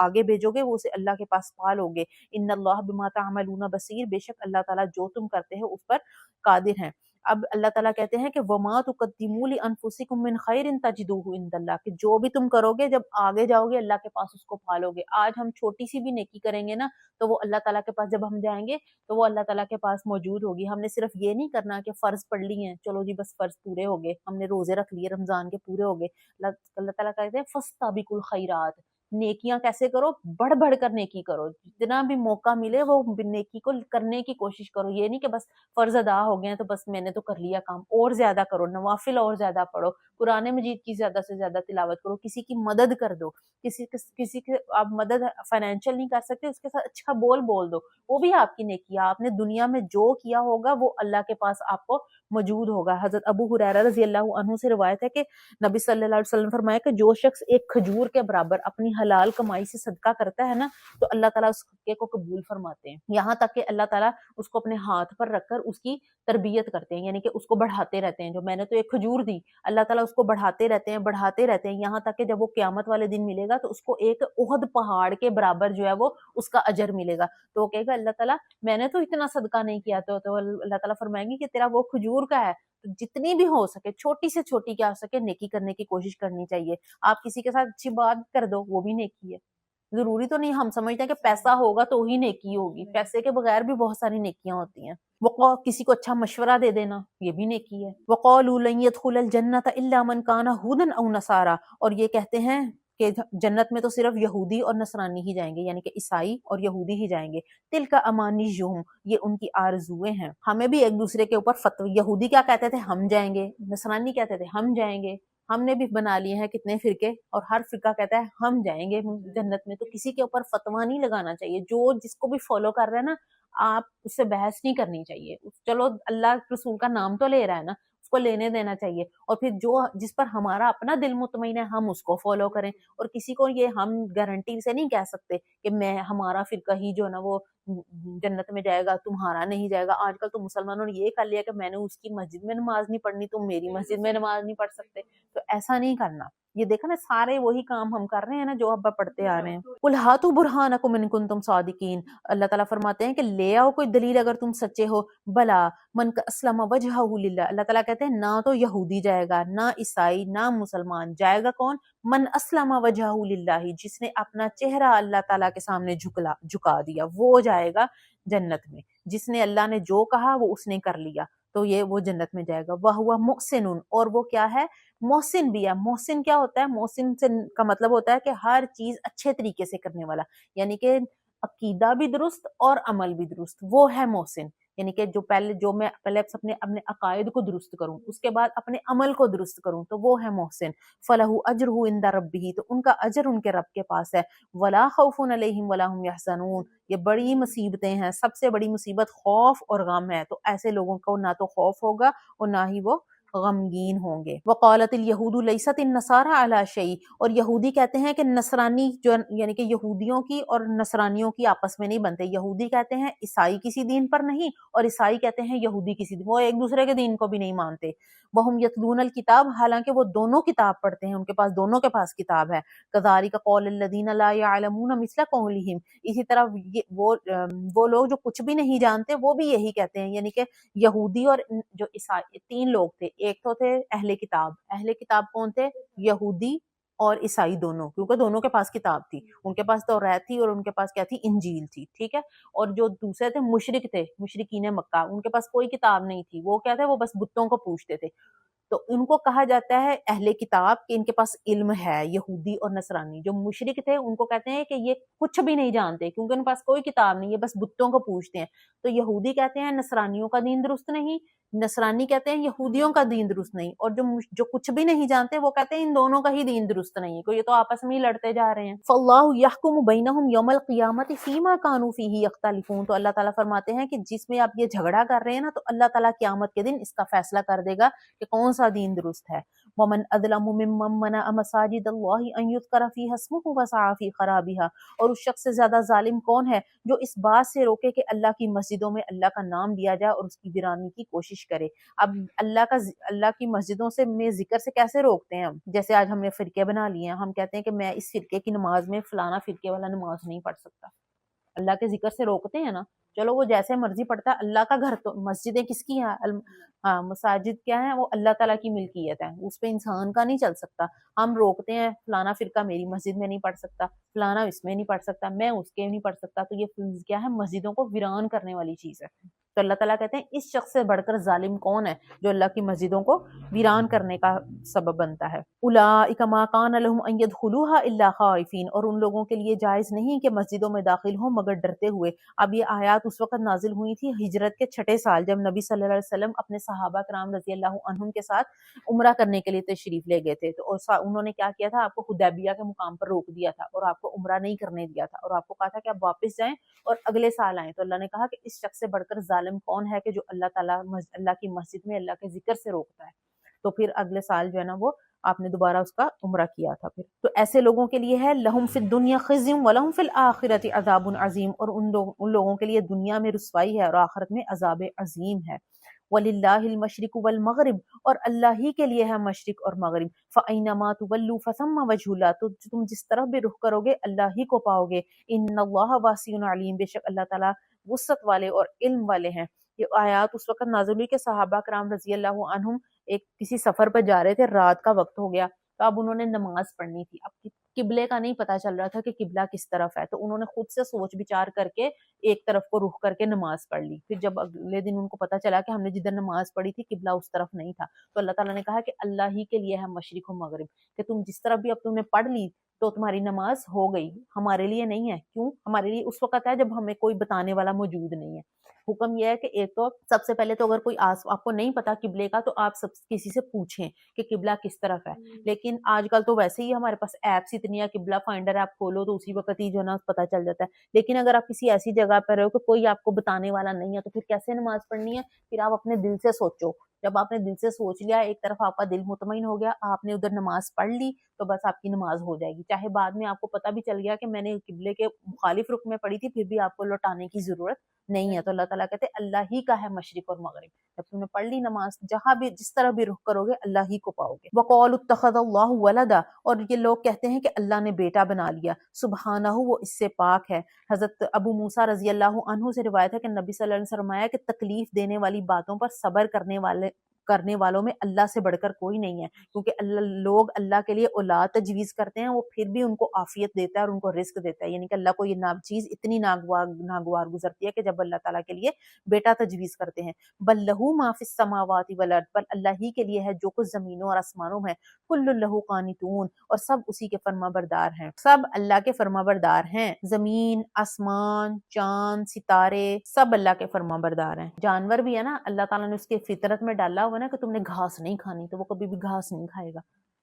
آگے بھیجو گے وہ اسے اللہ کے پاس پالو گے. ان اللہ بما تعملون بصیر، بے شک اللہ تعالیٰ جو تم کرتے ہیں اس پر قادر ہیں. اب اللہ تعالیٰ کہتے ہیں کہ وما تقدموا لانفسکم من خیر تجدوه عند اللہ، کہ جو بھی تم کرو گے جب آگے جاؤ گے اللہ کے پاس اس کو پالو گے. آج ہم چھوٹی سی بھی نیکی کریں گے نا تو وہ اللہ تعالیٰ کے پاس جب ہم جائیں گے تو وہ اللہ تعالیٰ کے پاس موجود ہوگی. ہم نے صرف یہ نہیں کرنا کہ فرض پڑھ لی ہیں چلو جی بس فرض پورے ہو گئے، ہم نے روزے رکھ لیے رمضان کے پورے ہو گئے. اللہ تعالیٰ کہتے ہیں فاستبقوا الخیرات، نیکیاں کیسے کرو؟ بڑھ بڑھ کر نیکی کرو، جتنا بھی موقع ملے وہ نیکی کو کرنے کی کوشش کرو. یہ نہیں کہ بس فرض ادا ہو گئے ہیں تو بس میں نے تو کر لیا کام، اور زیادہ کرو، نوافل اور زیادہ پڑھو، قرآن مجید کی زیادہ سے زیادہ تلاوت کرو، کسی کی مدد کر دو. کسی کی آپ مدد فائنینشیل نہیں کر سکتے اس کے ساتھ اچھا بول دو، وہ بھی آپ کی نیکی ہے. آپ نے دنیا میں جو کیا ہوگا وہ اللہ کے پاس آپ کو موجود ہوگا. حضرت ابو ہریرہ رضی اللہ عنہ سے روایت ہے کہ نبی صلی اللہ علیہ وسلم نے فرمایا کہ جو شخص ایک کھجور کے برابر اپنی حلال کمائی سے صدقہ کرتا ہے نا تو اللہ تعالیٰ اس صدقے کو قبول فرماتے ہیں، یہاں تک کہ اللہ تعالیٰ اس کو اپنے ہاتھ پر رکھ کر اس کی تربیت کرتے ہیں، یعنی کہ اس کو بڑھاتے رہتے ہیں. جو میں نے تو ایک کھجور دی، اللہ تعالیٰ اس کو بڑھاتے رہتے ہیں یہاں تک کہ جب وہ قیامت والے دن ملے گا تو اس کو ایک احد پہاڑ کے برابر جو ہے وہ اس کا اجر ملے گا. تو وہ کہے گا اللہ تعالیٰ میں نے تو اتنا صدقہ نہیں کیا، تو اللہ تعالیٰ فرمائیں گے کہ تیرا وہ کھجور کا ہے. تو جتنی بھی ہو سکے چھوٹی سے چھوٹی کیا ہو سکے نیکی کرنے کی کوشش کرنی چاہیے. آپ کسی کے ساتھ اچھی بات کر دو وہ بھی نیکی ہے. ضروری تو نہیں ہم سمجھتے ہیں کہ پیسہ ہوگا تو ہی نیکی ہوگی، پیسے کے بغیر بھی بہت ساری نیکیاں ہوتی ہیں. کسی کو اچھا مشورہ دے دینا یہ بھی نیکی ہے. وَقَالُوا لَن يَدْخُلَ الْجَنَّةَ إِلَّا مَنْ كَانَ هُودًا أَوْ نَصَارَىٰ، اور یہ کہتے ہیں کہ جنت میں تو صرف یہودی اور نصرانی ہی جائیں گے، یعنی کہ عیسائی اور یہودی ہی جائیں گے. تلک امانیہم، یہ ان کی آرزویں ہیں. ہمیں بھی ایک دوسرے کے اوپر فتوی، یہودی کیا کہتے تھے؟ ہم جائیں گے. نصرانی کہتے تھے ہم جائیں گے. ہم نے بھی بنا لیے ہیں کتنے فرقے، اور ہر فرقہ کہتا ہے ہم جائیں گے جنت میں. تو کسی کے اوپر فتویٰ نہیں لگانا چاہیے. جو جس کو بھی فالو کر رہے ہیں نا، آپ اس سے بحث نہیں کرنی چاہیے. چلو اللہ رسول کا نام تو لے رہا ہے نا، اس کو لینے دینا چاہیے. اور پھر جو جس پر ہمارا اپنا دل مطمئن ہے ہم اس کو فالو کریں. اور کسی کو یہ ہم گارنٹی سے نہیں کہہ سکتے کہ میں ہمارا فرقہ ہی جو ہے نا وہ جنت میں جائے گا، تمہارا نہیں جائے گا. آج کل تو مسلمانوں نے یہ کر لیا کہ میں نے اس کی مسجد میں نماز نہیں پڑھنی، تم میری مسجد میں نماز نہیں پڑھ سکتے. تو ایسا نہیں کرنا. یہ دیکھا نا، سارے وہی کام ہم کر رہے ہیں نا جو اب پڑھتے آ رہے ہیں. قُلْ هَاتُوا بُرْهَانَكُمْ إِن كُنتُمْ صَادِقِينَ. اللہ تعالیٰ فرماتے ہیں کہ لے آؤ کوئی دلیل اگر تم سچے ہو. بلا من اسلم وجهه للہ. اللہ تعالیٰ کہتے ہیں نہ تو یہودی جائے گا، نہ عیسائی، نہ مسلمان. جائے گا کون؟ من اسلم وجهه للہ، جس نے اپنا چہرہ اللہ تعالیٰ کے سامنے جھکا دیا، وہ جائے گا جنت میں. جس نے اللہ نے جو کہا وہ اس نے کر لیا، تو یہ وہ جنت میں جائے گا. وَهُوَ مُحْسِنٌ، اور وہ کیا ہے؟ محسن بھی ہے. محسن کیا ہوتا ہے؟ محسن سے کا مطلب ہوتا ہے کہ ہر چیز اچھے طریقے سے کرنے والا، یعنی کہ عقیدہ بھی درست اور عمل بھی درست، وہ ہے محسن. یعنی کہ جو میں پہلے اپنے عقائد کو درست کروں، اس کے بعد اپنے عمل کو درست کروں، تو وہ ہے محسن. فَلَهُ أَجْرُهُ عِنْدَ رَبِّهِ، تو ان کا اجر ان کے رب کے پاس ہے. وَلَا خَوْفٌ عَلَيْهِمْ وَلَا هُمْ يَحْزَنُونَ. یہ بڑی مصیبتیں ہیں، سب سے بڑی مصیبت خوف اور غم ہے. تو ایسے لوگوں کو نہ تو خوف ہوگا اور نہ ہی وہ غمگین ہوں گے. وقالت اليہود لیست النصارى على شيء، اور یہودی کہتے ہیں کہ نصرانی جو یعنی کہ یہودیوں کی اور نصرانیوں کی آپس میں نہیں بنتے. یہودی کہتے ہیں عیسائی کسی دین پر نہیں، اور عیسائی کہتے ہیں یہودی کسی دین، وہ ایک دوسرے کے دین کو بھی نہیں مانتے. وہم یتلون الکتاب، حالانکہ وہ دونوں کتاب پڑھتے ہیں، ان کے پاس دونوں کے پاس کتاب ہے. کذالک قول الذین لا يعلمون مثل قولہم، اسی طرح وہ لوگ جو کچھ بھی نہیں جانتے وہ بھی یہی کہتے ہیں. یعنی کہ یہودی اور جو عیسائی تین لوگ تھے. ایک تو تھے اہل کتاب. اہل کتاب کون تھے؟ یہودی اور عیسائی دونوں، کیونکہ دونوں کے پاس کتاب تھی. ان کے پاس توریت تھی اور ان کے پاس کیا تھی؟ انجیل تھی. ٹھیک ہے. اور جو دوسرے تھے مشرک تھے، مشرکین مکہ، ان کے پاس کوئی کتاب نہیں تھی. وہ کیا تھے؟ وہ بس بتوں کو پوجتے تھے. تو ان کو کہا جاتا ہے اہل کتاب کہ ان کے پاس علم ہے. یہودی اور نصرانی جو مشرک تھے ان کو کہتے ہیں کہ یہ کچھ بھی نہیں جانتے، کیونکہ ان کے پاس کوئی کتاب نہیں ہے، بس بتوں کو پوجتے ہیں. تو یہودی کہتے ہیں نصرانیوں کا دین درست نہیں، نصرانی کہتے ہیں یہودیوں کا دین درست نہیں، اور جو کچھ بھی نہیں جانتے وہ کہتے ہیں ان دونوں کا ہی دین درست نہیں ہے. یہ تو آپس میں ہی لڑتے جا رہے ہیں. فاللہ یحکم بینہم یوم القیامت فیما کانوا فیہ یختلفون. تو اللہ تعالیٰ فرماتے ہیں کہ جس میں آپ یہ جھگڑا کر رہے ہیں نا، تو اللہ تعالیٰ قیامت کے دن اس کا فیصلہ کر دے گا کہ کون سا دین درست ہے. ومن اظلم ممن منع مساجد اللہ ان یذکر فیہا اسمہ وسعی فی خرابہا. اور اس شخص سے زیادہ ظالم کون ہے جو اس بات سے روکے کہ اللہ کی مسجدوں میں اللہ کا نام لیا جائے اور اس کی ویرانی کی کوشش کرے. اب اللہ کی مسجدوں سے میں ذکر سے کیسے روکتے ہیں؟ جیسے آج ہم نے فرقے بنا لیے ہیں، ہم کہتے ہیں کہ میں اس فرقے کی نماز میں فلانا فرقے والا نماز نہیں پڑھ سکتا. اللہ کے ذکر سے روکتے ہیں نا. چلو وہ جیسے مرضی پڑھتا ہے، اللہ کا گھر تو مسجدیں کس کی ہیں؟ مساجد کیا ہیں؟ وہ اللہ تعالیٰ کی ملکیت ہے، اس پہ انسان کا نہیں چل سکتا. ہم روکتے ہیں فلانا فرقہ میری مسجد میں نہیں پڑھ سکتا، فلانا اس میں نہیں پڑھ سکتا، میں اس کے نہیں پڑھ سکتا. تو یہ کیا ہے؟ مسجدوں کو ویران کرنے والی چیز ہے. تو اللہ تعالیٰ کہتے ہیں اس شخص سے بڑھ کر ظالم کون ہے جو اللہ کی مسجدوں کو ویران کرنے کا سبب بنتا ہے. اولئک ما کان لهم ان يدخلوها الا خائفین. اور ان لوگوں کے لیے جائز نہیں کہ مسجدوں میں داخل ہوں مگر ڈرتے ہوئے. اب یہ آیات اس وقت نازل ہوئی تھی ہجرت کے 6 سال، جب نبی صلی اللہ علیہ وسلم اپنے صحابہ کرام رضی اللہ عنہم کے ساتھ عمرہ کرنے کے لیے تشریف لے گئے تھے. تو انہوں نے کیا کیا تھا؟ آپ کو حدیبیہ کے مقام پر روک دیا تھا اور آپ کو عمرہ نہیں کرنے دیا تھا، اور آپ کو کہا تھا کہ آپ واپس جائیں اور اگلے سال آئیں. تو اللہ نے کہا کہ اس شخص سے بڑھ کر ظالم کون ہے کہ جو اللہ تعالیٰ اللہ کی مسجد میں اللہ کے ذکر سے روکتا ہے. تو پھر اگلے سال جو ہے نا وہ آپ نے دوبارہ اس کا عمرہ کیا تھا. پھر تو ایسے لوگوں کے لیے ہے لہم فی الدنیا خزی ولہم فی الآخرۃ عذاب عظیم. اور ان لوگوں کے لیے دنیا میں رسوائی ہے اور آخرت میں عذاب عظیم ہے. وَلِلَّهِ الْمَشْرِقُ وَالْمَغْرِبُ. اور اللہ ہی کے لیے ہے مشرق اور مغرب. فَأَيْنَمَا تُوَلُّوا فَثَمَّ وَجْهُ اللَّهِ. تو تم جس طرف بھی رخ کرو گے اللہ ہی کو پاؤ گے. إِنَّ اللَّهَ وَاسِعٌ عَلِيمٌ. بے شک اللہ تعالیٰ وسعت والے اور علم والے ہیں. یہ آیات اس وقت نازل ہوئی کہ صحابہ کرام رضی اللہ عنہم ایک کسی سفر پر جا رہے تھے، رات کا وقت ہو گیا، تو اب انہوں نے نماز پڑھنی تھی. اب قبلے کا نہیں پتا چل رہا تھا کہ قبلہ کس طرف ہے، تو انہوں نے خود سے سوچ بچار کر کے ایک طرف کو رخ کر کے نماز پڑھ لی. پھر جب اگلے دن ان کو پتا چلا کہ ہم نے جدھر نماز پڑھی تھی قبلہ اس طرف نہیں تھا، تو اللہ تعالیٰ نے کہا کہ اللہ ہی کے لیے ہے مشرق و مغرب، کہ تم جس طرف بھی اب تم نے پڑھ لی تو تمہاری نماز ہو گئی، ہمارے لیے نہیں ہے. کیوں؟ ہمارے لیے اس وقت ہے جب ہمیں کوئی بتانے والا موجود نہیں ہے. حکم یہ ہے کہ ایک تو سب سے پہلے تو اگر کوئی آپ کو نہیں پتا قبلے کا تو آپ سب کسی سے پوچھیں کہ قبلہ کس طرف ہے. لیکن آج کل تو ویسے ہی ہمارے پاس ایپس اتنی ہے، قبلہ فائنڈر ایپ کھولو تو اسی وقت ہی جو ہے نا پتا چل جاتا ہے. لیکن اگر آپ کسی ایسی جگہ پر رہو کہ کوئی آپ کو بتانے والا نہیں ہے تو پھر کیسے نماز پڑھنی ہے؟ پھر آپ اپنے دل سے سوچو. جب آپ نے دل سے سوچ لیا، ایک طرف آپ کا دل مطمئن ہو گیا، آپ نے ادھر نماز پڑھ لی تو بس آپ کی نماز ہو جائے گی. چاہے بعد میں آپ کو پتہ بھی چل گیا کہ میں نے قبلے کے مخالف رخ میں پڑھی تھی، پھر بھی آپ کو لوٹانے کی ضرورت نہیں ہے. تو اللہ تعالیٰ کہتے ہیں اللہ ہی کا ہے مشرق اور مغرب. جب تم نے پڑھ لی نماز، جہاں بھی جس طرح بھی رخ کرو گے اللہ ہی کو پاؤ گے. وقالوا اتخذ اللہ ولدا، اور یہ لوگ کہتے ہیں کہ اللہ نے بیٹا بنا لیا. سبحانہ، وہ اس سے پاک ہے. حضرت ابو موسیٰ رضی اللہ عنہ سے روایت ہے کہ نبی صلی اللہ علیہ وسلم نے فرمایا کہ تکلیف دینے والی باتوں پر صبر کرنے والوں میں اللہ سے بڑھ کر کوئی نہیں ہے، کیونکہ لوگ اللہ کے لیے اولاد تجویز کرتے ہیں، وہ پھر بھی ان کو عافیت دیتا ہے اور ان کو رزق دیتا ہے. یعنی کہ اللہ کو یہ چیز اتنی ناگوار گزرتی ہے کہ جب اللہ تعالیٰ کے لیے بیٹا تجویز کرتے ہیں. بل لہ ما فی السماوات والارض، بل اللہ ہی کے لیے ہے جو کچھ زمینوں اور آسمانوں میں. کل لہ قانتون، اور سب اسی کے فرما بردار ہیں، سب اللہ کے فرما بردار ہیں. زمین، آسمان، چاند، ستارے سب اللہ کے فرما بردار ہیں. جانور بھی ہے نا، اللہ تعالیٰ نے اس کے فطرت میں ڈالا ہوا نا کہ تم نے گھاس نہیں کھانی، تو وہ کبھی بھی گھاس نہیں کھائے گا.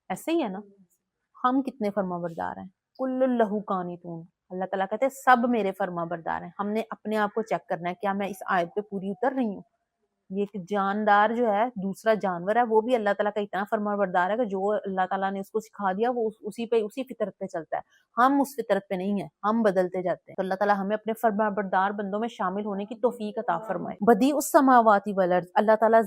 ایسے ہی ہے نا، ہم کتنے فرما بردار ہیں. کل لہ قانتون، اللہ تعالیٰ کہتے ہیں سب میرے فرما بردار ہیں. ہم نے اپنے آپ کو چیک کرنا ہے کیا میں اس آیت پہ پوری اتر رہی ہوں. یہ کہ جاندار جو ہے، دوسرا جانور ہے، وہ بھی اللہ تعالیٰ کا اتنا فرما بردار ہے کہ جو اللہ تعالیٰ نے اس کو سکھا دیا وہ اسی فطرت پہ چلتا ہے. ہم اس فطرت پہ نہیں ہیں، ہم بدلتے جاتے ہیں. تو اللہ تعالیٰ ہمیں اپنے فرما بردار بندوں میں شامل ہونے کی توفیق عطا فرمائے. بدیع السماوات والارض، اللہ تعالیٰ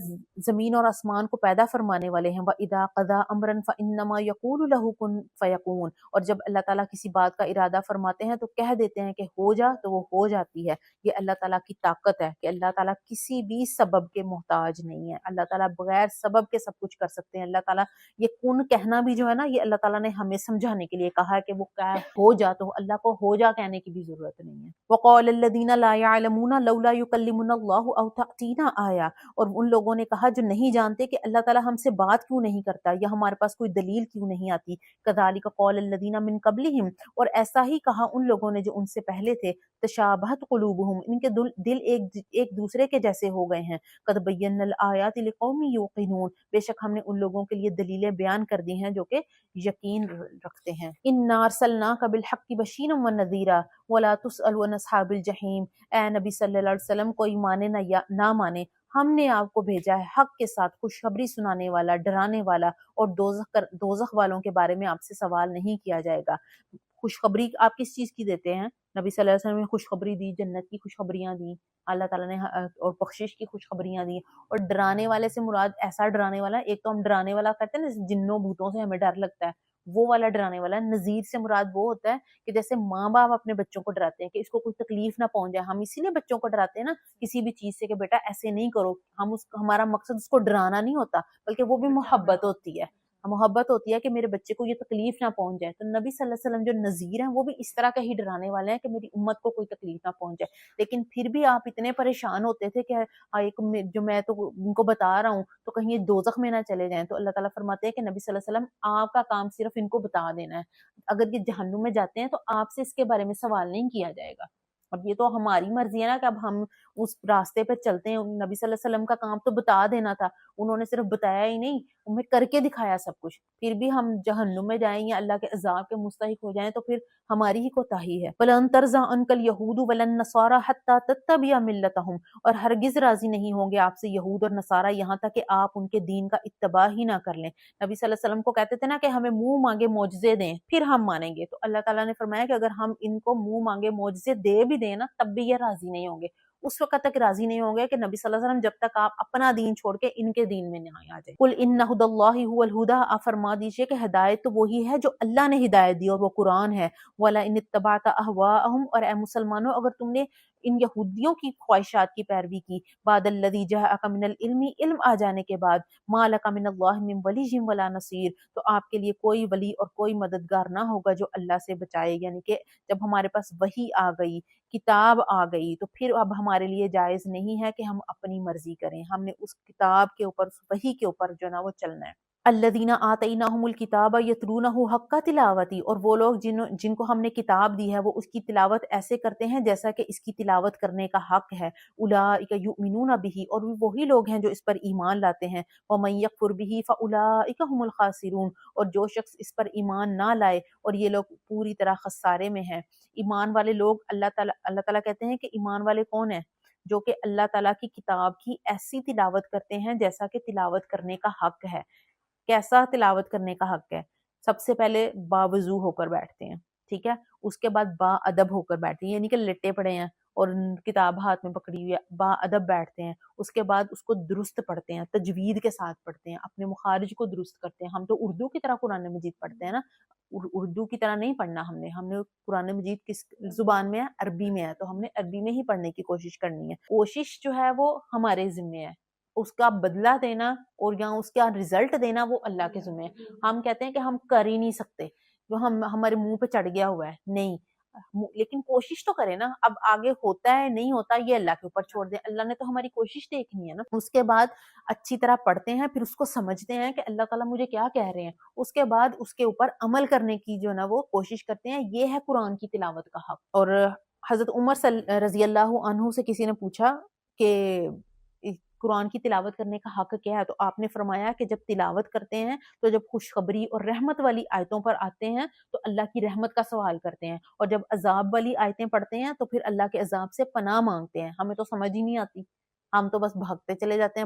زمین اور آسمان کو پیدا فرمانے والے ہیں. وَإِذَا قَضَىٰ أَمْرًا فَإِنَّمَا يَقُولُ لَهُ كُن فَيَكُونُ، اور جب اللہ تعالیٰ کسی بات کا ارادہ فرماتے ہیں تو کہہ دیتے ہیں کہ ہو جا تو وہ ہو جاتی ہے. یہ اللہ تعالیٰ کی طاقت ہے کہ اللہ تعالیٰ کسی بھی سبب کے محتاج نہیں ہے. اللہ تعالیٰ بغیر سبب کے سب کچھ کر سکتے ہیں. اللہ تعالیٰ یہ کن کہنا بھی جو ہے نا، یہ اللہ تعالیٰ نے ہمیں سمجھانے کے لیے کہا ہے کہ وہ کیا ہو جا، تو اللہ کو ہو جا کہنے کی بھی ضرورت نہیں ہے. وقال الذین لا يعلمون لولا يكلمنا اللہ او تأتینا آیہ، اور ان لوگوں نے کہا جو نہیں جانتے کہ اللہ تعالیٰ ہم سے بات کیوں نہیں کرتا یا ہمارے پاس کوئی دلیل کیوں نہیں آتی. کذالک قال الذین من قبلہم، اور ایسا ہی کہا ان لوگوں نے جو ان سے پہلے تھے. تشابہت قلوبہم، ان کے دل ایک دوسرے کے جیسے ہو گئے ہیں. قد بینا الآیات لقوم یوقنون، بے شک ہم نے ان لوگوں کے لیے دلیلیں بیان کر دی ہیں جو کہ یقین رکھتے ہیں. انا ارسلناک بالحق بشیرا ونذیرا ولا تسأل عن اصحاب الجحیم، اے نبی صلی اللہ علیہ وسلم کوئی مانے نہ مانے، ہم نے آپ کو بھیجا ہے حق کے ساتھ خوشخبری سنانے والا، ڈرانے والا، اور دوزخ والوں کے بارے میں آپ سے سوال نہیں کیا جائے گا. خوشخبری آپ کس چیز کی دیتے ہیں؟ نبی صلی اللہ علیہ وسلم نے خوشخبری دی، جنت کی خوشخبریاں دی اللہ تعالیٰ نے، اور بخشش کی خوشخبریاں دی. اور ڈرانے والے سے مراد ایسا ڈرانے والا، ایک تو ہم ڈرانے والا کرتے ہیں نا جنوں بھوتوں سے ہمیں ڈر لگتا ہے، وہ والا ڈرانے والا. نذیر سے مراد وہ ہوتا ہے کہ جیسے ماں باپ اپنے بچوں کو ڈراتے ہیں کہ اس کو کوئی تکلیف نہ پہنچ جائے. ہم اسی لیے بچوں کو ڈراتے ہیں نا کسی بھی چیز سے کہ بیٹا ایسے نہیں کرو. ہمارا مقصد اس کو ڈرانا نہیں ہوتا، بلکہ وہ بھی محبت ہوتی ہے. محبت ہوتی ہے کہ میرے بچے کو یہ تکلیف نہ پہنچ جائے. تو نبی صلی اللہ علیہ وسلم جو نذیر ہیں وہ بھی اس طرح کا ہی ڈرانے والے ہیں کہ میری امت کو کوئی تکلیف نہ پہنچ جائے. لیکن پھر بھی آپ اتنے پریشان ہوتے تھے کہ جو میں تو ان کو بتا رہا ہوں تو کہیں یہ دوزخ میں نہ چلے جائیں. تو اللہ تعالیٰ فرماتے ہیں کہ نبی صلی اللہ علیہ وسلم آپ کا کام صرف ان کو بتا دینا ہے. اگر یہ جہنم میں جاتے ہیں تو آپ سے اس کے بارے میں سوال نہیں کیا جائے گا. اب یہ تو ہماری مرضی ہے نا کہ اب ہم اس راستے پہ چلتے ہیں. نبی صلی اللہ علیہ وسلم کا کام تو بتا دینا تھا، انہوں نے صرف بتایا ہی نہیں، ہمیں کر کے دکھایا سب کچھ. پھر بھی ہم جہنم میں جائیں یا اللہ کے عذاب کے مستحق ہو جائیں تو پھر ہماری ہی کوتاہی ہے. وَلَن تَرْضَىٰ عَنْكَ الْيَهُودُ وَلَا النَّصَارَىٰ حَتَّىٰ تَتَّبِعَ مِلَّتَهُمْ، اور ہرگز راضی نہیں ہوں گے آپ سے یہود اور نصارہ یہاں تک کہ آپ ان کے دین کا اتباع ہی نہ کر لیں. نبی صلی اللہ علیہ وسلم کو کہتے تھے نا کہ ہمیں منہ مانگے معجزے دیں پھر ہم مانیں گے. تو اللہ تعالیٰ نے فرمایا کہ اگر ہم ان کو منہ مانگے معجزے دے بھی دیں نا تب بھی یہ راضی نہیں ہوں گے. اس وقت تک راضی نہیں ہوں گے کہ نبی صلی اللہ علیہ وسلم جب تک آپ اپنا دین چھوڑ کے ان کے دین میں نہ آ جائیں. قل ان ھدی اللہ ھو الھدی، آپ فرما دیجئے کہ ہدایت تو وہی ہے جو اللہ نے ہدایت دی اور وہ قرآن ہے. ولا ان اتبعت اہواءہم، اور اے مسلمانوں اگر تم نے ان یہودیوں کی خواہشات کی پیروی کی، بعد الذی جاءک من العلم، علم آ جانے کے بعد، ما لک من اللہ من ولی ولا نصیر، تو آپ کے لیے کوئی ولی اور کوئی مددگار نہ ہوگا جو اللہ سے بچائے. یعنی کہ جب ہمارے پاس وحی آ گئی، کتاب آ گئی، تو پھر اب ہمارے لیے جائز نہیں ہے کہ ہم اپنی مرضی کریں، ہم نے اس کتاب کے اوپر، اس وحی کے اوپر جو ہے نا وہ چلنا ہے. الذین آتیناہم الکتاب یتلونہ حق تلاوتی، اور وہ لوگ جن کو ہم نے کتاب دی ہے وہ اس کی تلاوت ایسے کرتے ہیں جیسا کہ اس کی تلاوت کرنے کا حق ہے. اولئک یؤمنون بہ، اور وہی لوگ ہیں جو اس پر ایمان لاتے ہیں. ومن یکفر بہ فاولئک هم الخاسرون، اور جو شخص اس پر ایمان نہ لائے اور یہ لوگ پوری طرح خسارے میں ہیں. ایمان والے لوگ، اللہ تعالیٰ کہتے ہیں کہ ایمان والے کون ہیں؟ جو کہ اللہ تعالیٰ کی کتاب کی ایسی تلاوت کرتے ہیں جیسا کہ تلاوت کرنے کا حق ہے. کیسا تلاوت کرنے کا حق ہے؟ سب سے پہلے باوضو ہو کر بیٹھتے ہیں، ٹھیک ہے، اس کے بعد با ادب ہو کر بیٹھتے ہیں، یعنی کہ لٹے پڑے ہیں اور کتاب ہاتھ میں پکڑی ہوئی ہے، با ادب بیٹھتے ہیں. اس کے بعد اس کو درست پڑھتے ہیں، تجوید کے ساتھ پڑھتے ہیں، اپنے مخارج کو درست کرتے ہیں. ہم تو اردو کی طرح قرآن مجید پڑھتے ہیں نا، اردو کی طرح نہیں پڑھنا. ہم نے قرآن مجید کس زبان میں ہے؟ عربی میں ہے، تو ہم نے عربی میں ہی پڑھنے کی کوشش کرنی ہے. کوشش جو ہے وہ ہمارے ذمے ہے، اس کا بدلہ دینا اور یا اس کا رزلٹ دینا وہ اللہ کے ذمہ ہے. ہم کہتے ہیں کہ ہم کر ہی نہیں سکتے، جو ہمارے منہ پہ چڑھ گیا ہوا ہے. نہیں، لیکن کوشش تو کریں نا. اب آگے ہوتا ہے نہیں ہوتا یہ اللہ کے اوپر چھوڑ دیں، اللہ نے تو ہماری کوشش دیکھنی ہے نا. اس کے بعد اچھی طرح پڑھتے ہیں، پھر اس کو سمجھتے ہیں کہ اللہ تعالیٰ مجھے کیا کہہ رہے ہیں، اس کے بعد اس کے اوپر عمل کرنے کی جو نا وہ کوشش کرتے ہیں. یہ ہے قرآن کی تلاوت کا حق. اور حضرت عمر رضی اللہ عنہ سے کسی نے پوچھا کہ قرآن کی تلاوت کرنے کا حق کیا ہے، تو آپ نے فرمایا کہ جب تلاوت کرتے ہیں تو جب خوشخبری اور رحمت والی آیتوں پر آتے ہیں تو اللہ کی رحمت کا سوال کرتے ہیں، اور جب عذاب والی آیتیں پڑھتے ہیں تو پھر اللہ کے عذاب سے پناہ مانگتے ہیں. ہمیں تو سمجھ ہی نہیں آتی، ہم تو بس بھاگتے چلے جاتے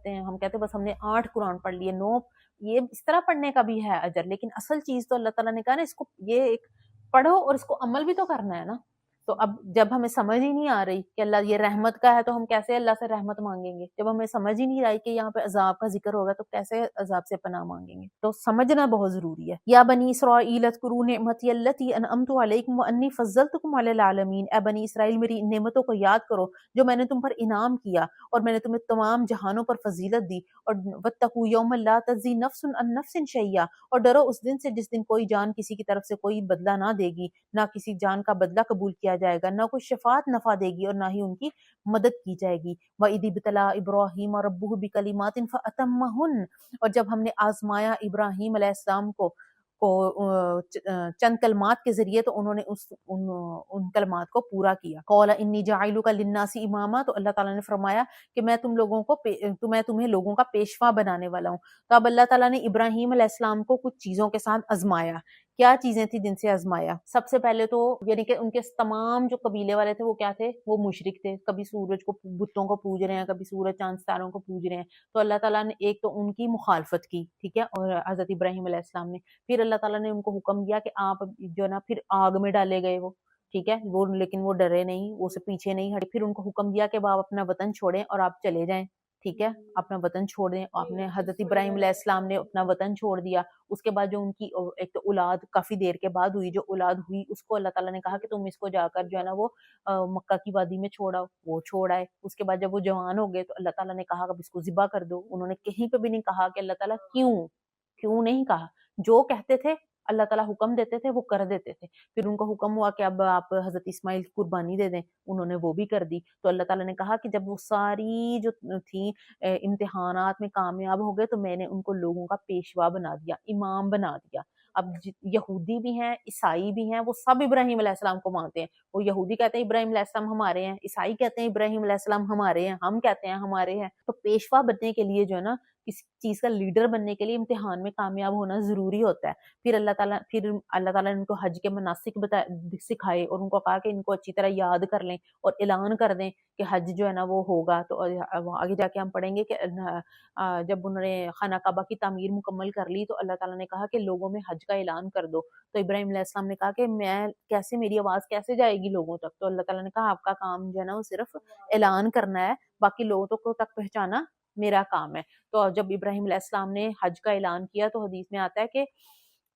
ہیں. ہم کہتے ہیں بس ہم نے 8 قرآن پڑھ لیے. نو، یہ اس طرح پڑھنے کا بھی ہے اجر، لیکن اصل چیز تو اللہ تعالیٰ نے کہا نا، اس کو یہ ایک پڑھو اور اس کو عمل بھی تو کرنا ہے نا. تو اب جب ہمیں سمجھ ہی نہیں آ رہی کہ اللہ یہ رحمت کا ہے تو ہم کیسے اللہ سے رحمت مانگیں گے؟ جب ہمیں سمجھ ہی نہیں رہی کہ یہاں پہ عذاب کا ذکر ہوگا تو کیسے عذاب سے پناہ مانگیں گے؟ تو سمجھنا بہت ضروری ہے. یا بنی اسرائیل اذکروا نعمتی التی انعمت علیکم وانی فضلتکم علی العالمین، اے بنی اسرائیل میری ان نعمتوں کو یاد کرو جو میں نے تم پر انعام کیا اور میں نے تمہیں تمام جہانوں پر فضیلت دی. اور واتقوا یوما لا تجزی نفس عن نفس شیئا، اور ڈرو اس دن سے جس دن کوئی جان کسی کی طرف سے کوئی بدلہ نہ دے گی، نہ کسی جان کا بدلہ قبول کیا جائے گا، نہ کوئی شفاعت نفع دے گی اور نہ ہی ان کی مدد کی جائے گی. وَإِذِ ابْتَلَىٰ إِبْرَاهِيمَ رَبُّهُ بِكَلِمَاتٍ فَأَتَمَّهُنَّ، اور جب ہم نے آزمایا ابراہیم علیہ السلام کو چند کلمات کے ذریعے تو انہوں نے ان کلمات کو پورا کیا. قَالَ إِنِّي جَاعِلُكَ لِلنَّاسِ إِمَامًا، تو اللہ تعالیٰ نے فرمایا کہ میں تمہیں لوگوں کا پیشوا بنانے والا ہوں. تو اب اللہ تعالیٰ نے ابراہیم علیہ السلام کو کچھ چیزوں کے ساتھ آزمایا. کیا چیزیں تھیں جن سے آزمایا؟ سب سے پہلے تو یعنی کہ ان کے تمام جو قبیلے والے تھے وہ کیا تھے؟ وہ مشرک تھے. کبھی سورج کو، بتوں کو پوج رہے ہیں، کبھی سورج چاند ستاروں کو پوج رہے ہیں. تو اللہ تعالیٰ نے ایک تو ان کی مخالفت کی، ٹھیک ہے، اور حضرت ابراہیم علیہ السلام نے. پھر اللہ تعالیٰ نے ان کو حکم دیا کہ آپ جو نا پھر آگ میں ڈالے گئے وہ، ٹھیک ہے، وہ لیکن وہ ڈرے نہیں، وہ سے پیچھے نہیں ہٹے. پھر ان کو حکم دیا کہ آپ اپنا وطن چھوڑیں اور آپ چلے جائیں، ٹھیک ہے، اپنا وطن چھوڑ دیں. آپ نے حضرت ابراہیم علیہ السلام نے اپنا وطن چھوڑ دیا. اس کے بعد جو ان کی ایک تو اولاد کافی دیر کے بعد ہوئی، جو اولاد ہوئی اس کو اللہ تعالیٰ نے کہا کہ تم اس کو جا کر جو ہے نا وہ مکہ کی وادی میں چھوڑاؤ. وہ چھوڑ آئے. اس کے بعد جب وہ جوان ہو گئے تو اللہ تعالیٰ نے کہا کہ اب اس کو ذبح کر دو. انہوں نے کہیں پہ بھی نہیں کہا کہ اللہ تعالیٰ کیوں نہیں کہا. جو کہتے تھے اللہ تعالیٰ حکم دیتے تھے وہ کر دیتے تھے. پھر ان کو حکم ہوا کہ اب آپ حضرت اسماعیل کی قربانی دے دیں، انہوں نے وہ بھی کر دی. تو اللہ تعالیٰ نے کہا کہ جب وہ ساری جو تھیں امتحانات میں کامیاب ہو گئے تو میں نے ان کو لوگوں کا پیشوا بنا دیا، امام بنا دیا. اب یہودی بھی ہیں، عیسائی بھی ہیں، وہ سب ابراہیم علیہ السلام کو مانتے ہیں. وہ یہودی کہتے ہیں ابراہیم علیہ السلام ہمارے ہیں، عیسائی کہتے ہیں ابراہیم علیہ السلام ہمارے ہیں، ہم کہتے ہیں ہمارے ہیں. تو پیشوا بننے کے لیے جو ہے نا، کسی چیز کا لیڈر بننے کے لیے امتحان میں کامیاب ہونا ضروری ہوتا ہے. پھر اللہ تعالیٰ نے ان کو حج کے مناسک سکھائے اور ان کو کہا کہ ان کو اچھی طرح یاد کر لیں اور اعلان کر دیں کہ حج جو ہے نا وہ ہوگا. تو آگے جا کے ہم پڑھیں گے کہ جب انہوں نے خانہ کعبہ کی تعمیر مکمل کر لی تو اللہ تعالیٰ نے کہا کہ لوگوں میں حج کا اعلان کر دو. تو ابراہیم علیہ السلام نے کہا کہ میری آواز کیسے جائے گی لوگوں تک؟ تو اللہ تعالیٰ نے کہا آپ کا کام جو ہے نا وہ صرف اعلان کرنا ہے، باقی لوگوں کو تک پہنچانا میرا کام ہے. تو جب ابراہیم علیہ السلام نے حج کا اعلان کیا تو حدیث میں آتا ہے کہ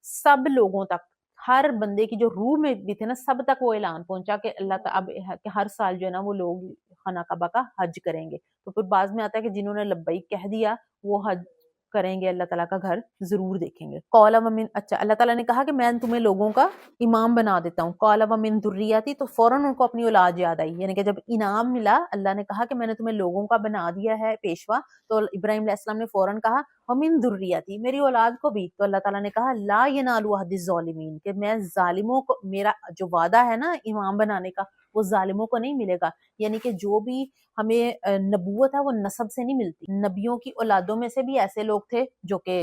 سب لوگوں تک ہر بندے کی جو روح میں بھی تھے نا سب تک وہ اعلان پہنچا کہ اللہ تعالیٰ اب کہ ہر سال جو ہے نا وہ لوگ خانہ کعبہ کا حج کریں گے. تو پھر بعض میں آتا ہے کہ جنہوں نے لبیک کہہ دیا وہ حج کریں گے, اللہ تعالیٰ کا گھر ضرور دیکھیں گے. قال ومن, اچھا اللہ تعالیٰ نے کہا کہ میں تمہیں لوگوں کا امام بنا دیتا ہوں. قال ومن ذریتی, تو فوراً ان کو اپنی اولاد یاد آئی, یعنی کہ جب انعام ملا اللہ نے کہا کہ میں نے تمہیں لوگوں کا بنا دیا ہے پیشوا, تو ابراہیم علیہ السلام نے فوراً کہا ومن ذریتی, میری اولاد کو بھی. تو اللہ تعالیٰ نے کہا لا ینال عہد الظالمین, کہ میں ظالموں کو, میرا جو وعدہ ہے نا امام بنانے کا وہ ظالموں کو نہیں ملے گا. یعنی کہ جو بھی ہمیں نبوت ہے وہ نسب سے نہیں ملتی. نبیوں کی اولادوں میں سے بھی ایسے لوگ تھے جو کہ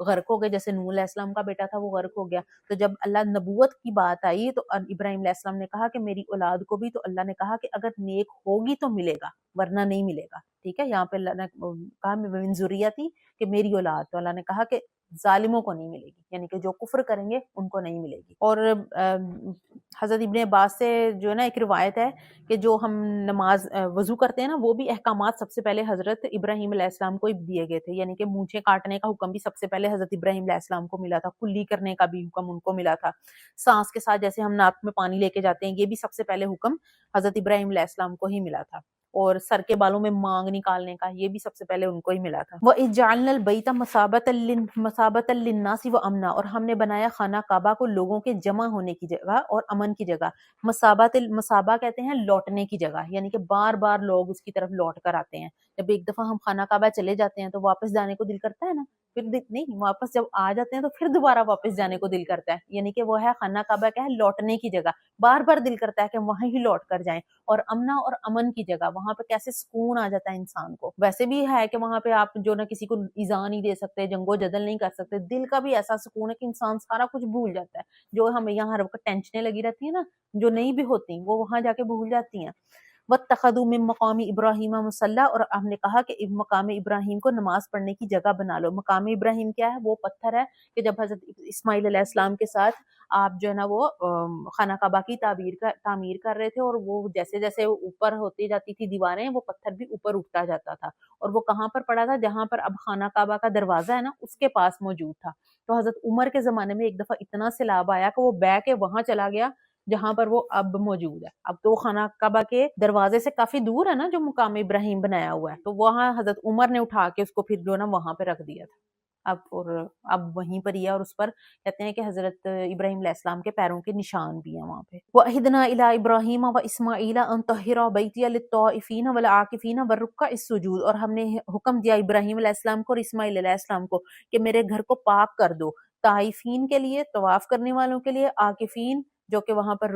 غرق ہو گئے, جیسے نوح علیہ السلام کا بیٹا تھا وہ غرق ہو گیا. تو جب اللہ نبوت کی بات آئی تو ابراہیم علیہ السلام نے کہا کہ میری اولاد کو بھی, تو اللہ نے کہا کہ اگر نیک ہوگی تو ملے گا ورنہ نہیں ملے گا. ٹھیک ہے, یہاں پہ اللہ نے کہا من ذریتی کہ میری اولاد, تو اللہ نے کہا کہ ظالموں کو نہیں ملے گی, یعنی کہ جو کفر کریں گے ان کو نہیں ملے گی. اور حضرت ابن عباس سے جو ہے نا ایک روایت ہے کہ جو ہم نماز وضو کرتے ہیں نا وہ بھی احکامات سب سے پہلے حضرت ابراہیم علیہ السلام کو دیے گئے تھے. یعنی کہ مونچھیں کاٹنے کا حکم بھی سب سے پہلے حضرت ابراہیم علیہ السلام کو ملا تھا, کلی کرنے کا بھی حکم ان کو ملا تھا, سانس کے ساتھ جیسے ہم ناک میں پانی لے کے جاتے ہیں یہ بھی سب سے پہلے حکم حضرت ابراہیم علیہ السلام کو ہی ملا تھا. اور سر کے بالوں میں مانگ نکالنے کا یہ بھی سب سے پہلے ان کو ہی ملا تھا. وَإِذْ جَعَلْنَا الْبَيْتَ مَثَابَةً لِلنَّاسِ وَأَمْنًا, اور ہم نے بنایا خانہ کعبہ کو لوگوں کے جمع ہونے کی جگہ اور امن کی جگہ. مصابہ کہتے ہیں لوٹنے کی جگہ, یعنی کہ بار بار لوگ اس کی طرف لوٹ کر آتے ہیں. جب ایک دفعہ ہم خانہ کعبہ چلے جاتے ہیں تو واپس جانے کو دل کرتا ہے نا, پھر نہیں, واپس جب آ جاتے ہیں تو پھر دوبارہ واپس جانے کو دل کرتا ہے. یعنی کہ وہ ہے خانہ کعبہ کیا ہے, لوٹنے کی جگہ, بار بار دل کرتا ہے کہ وہیں ہی لوٹ کر جائیں. اور امنا اور امن کی جگہ, وہاں پہ کیسے سکون آ جاتا ہے انسان کو. ویسے بھی ہے کہ وہاں پہ آپ جو نہ کسی کو ایذا نہیں دے سکتے, جنگ و جدل نہیں کر سکتے, دل کا بھی ایسا سکون ہے کہ انسان سارا کچھ بھول جاتا ہے. جو ہمیں یہاں ہر وقت ٹینشنیں لگی رہتی ہیں نا, جو نہیں بھی ہوتی وہ وہاں جا کے بھول جاتی ہیں. وَاتَّخَذُوا مِن مَقَامِ إِبْرَاهِيمَ مُصَلًّى, اور ہم نے کہا کہ مقام ابراہیم کو نماز پڑھنے کی جگہ بنا لو. مقام ابراہیم کیا ہے, وہ پتھر ہے کہ جب حضرت اسماعیل علیہ السلام کے ساتھ آپ جو ہے نا وہ خانہ کعبہ کی تعمیر کر رہے تھے, اور وہ جیسے جیسے اوپر ہوتی جاتی تھی دیواریں, وہ پتھر بھی اوپر اٹھتا جاتا تھا. اور وہ کہاں پر پڑا تھا, جہاں پر اب خانہ کعبہ کا دروازہ ہے نا اس کے پاس موجود تھا. تو حضرت عمر کے زمانے میں ایک دفعہ اتنا سیلاب آیا کہ وہ بہ کے وہاں چلا گیا جہاں پر وہ اب موجود ہے. اب تو خانہ کعبہ کے دروازے سے کافی دور ہے نا جو مقام ابراہیم بنایا ہوا ہے, تو وہاں حضرت عمر نے اٹھا کے اس کو پھر جو نا وہاں پہ رکھ دیا تھا. اب وہیں پر ہی ہے, اور اس پر کہتے ہیں کہ حضرت ابراہیم علیہ السلام کے پیروں کے نشان بھی ہیں وہاں پہ. وَأَحِدْنَا إِلَىٰ إِبْرَاهِيمَ وَإِسْمَاعِيلَ أَن طَهِّرَا بَيْتِيَ لِلطَّائِفِينَ وَالْعَاكِفِينَ وَالرُّكَّعِ السُّجُودِ, اور ہم نے حکم دیا ابراہیم علیہ السلام کو اور اسماعیل علیہ السلام کو کہ میرے گھر کو پاک کر دو, طائفین کے لیے, طواف کرنے والوں کے لیے, عاکفین جو کہ وہاں پر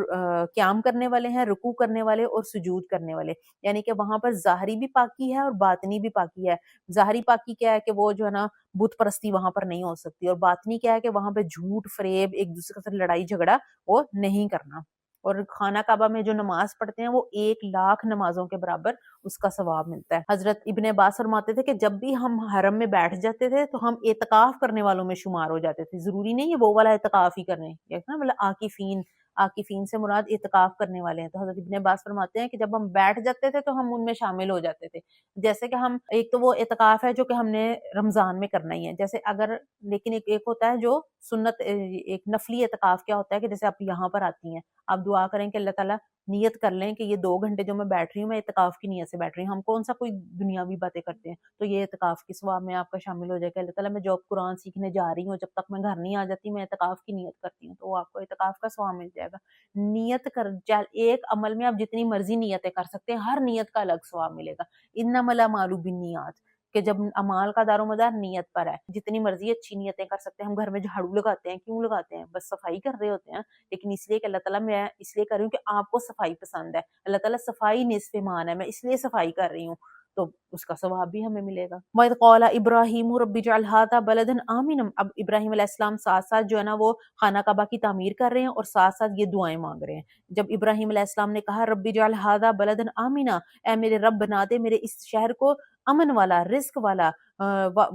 قیام کرنے والے ہیں, رکوع کرنے والے اور سجود کرنے والے. یعنی کہ وہاں پر ظاہری بھی پاکی ہے اور باطنی بھی پاکی ہے. ظاہری پاکی کیا ہے کہ وہ جو ہے نا بت پرستی وہاں پر نہیں ہو سکتی, اور باطنی کیا ہے کہ وہاں پہ جھوٹ فریب, ایک دوسرے کے ساتھ لڑائی جھگڑا وہ نہیں کرنا. اور خانہ کعبہ میں جو نماز پڑھتے ہیں وہ 1,00,000 نمازوں کے برابر اس کا ثواب ملتا ہے. حضرت ابن عباس فرماتے تھے کہ جب بھی ہم حرم میں بیٹھ جاتے تھے تو ہم اعتکاف کرنے والوں میں شمار ہو جاتے تھے. ضروری نہیں ہے وہ والا اعتکاف ہی کرنے, مطلب عاکفین سے مراد اعتکاف کرنے والے ہیں. تو حضرت ابن عباس فرماتے ہیں کہ جب ہم بیٹھ جاتے تھے تو ہم ان میں شامل ہو جاتے تھے. جیسے کہ ہم, ایک تو وہ اعتکاف ہے جو کہ ہم نے رمضان میں کرنا ہی ہے, جیسے اگر, لیکن ایک ہوتا ہے جو سنت, ایک نفلی اعتکاف کیا ہوتا ہے کہ جیسے آپ یہاں پر آتی ہیں, آپ دعا کریں کہ اللہ تعالیٰ نیت کر لیں کہ یہ 2 گھنٹے جو میں بیٹھ رہی ہوں میں اعتکاف کی نیت سے بیٹھ رہی ہوں. ہم کون سا کوئی دنیاوی باتیں کرتے ہیں, تو یہ اعتکاف کی ثواب میں آپ کا شامل ہو جائے گا. اللہ تعالیٰ میں جو قرآن سیکھنے جا رہی ہوں, جب تک میں گھر نہیں آ جاتی میں اعتکاف کی نیت کرتی ہوں, تو وہ آپ کو اعتکاف کا ثواب مل جائے گا. نیت کر, ایک عمل میں آپ جتنی مرضی نیتیں کر سکتے ہیں, ہر نیت کا الگ ثواب ملے گا. انما الاعمال بالنیات, کہ جب اعمال کا دار و مدار نیت پر ہے, جتنی مرضی اچھی نیتیں کر سکتے ہیں. ہم گھر میں جھاڑو لگاتے ہیں, کیوں لگاتے ہیں, بس صفائی کر رہے ہوتے ہیں, لیکن اس لیے کہ اللہ تعالیٰ, میں اس لیے کر رہی ہوں کہ آپ کو صفائی پسند ہے, اللہ تعالیٰ صفائی نصف ایمان ہے, میں اس لیے صفائی کر رہی ہوں, تو اس کا ثواب بھی ہمیں ملے گا. وَإِذْ قَالَ إِبْرَاهِيمُ رَبِّ اجْعَلْ هَٰذَا بَلَدًا آمِنًا, اب ابراہیم علیہ السلام ساتھ ساتھ جو ہے نا وہ خانہ کعبہ کی تعمیر کر رہے ہیں اور ساتھ ساتھ یہ دعائیں مانگ رہے ہیں. جب ابراہیم علیہ السلام نے کہا رب اجعل ھذا بلدا آمنا, اے میرے رب بنا دے میرے اس شہر کو امن والا, رزق والا,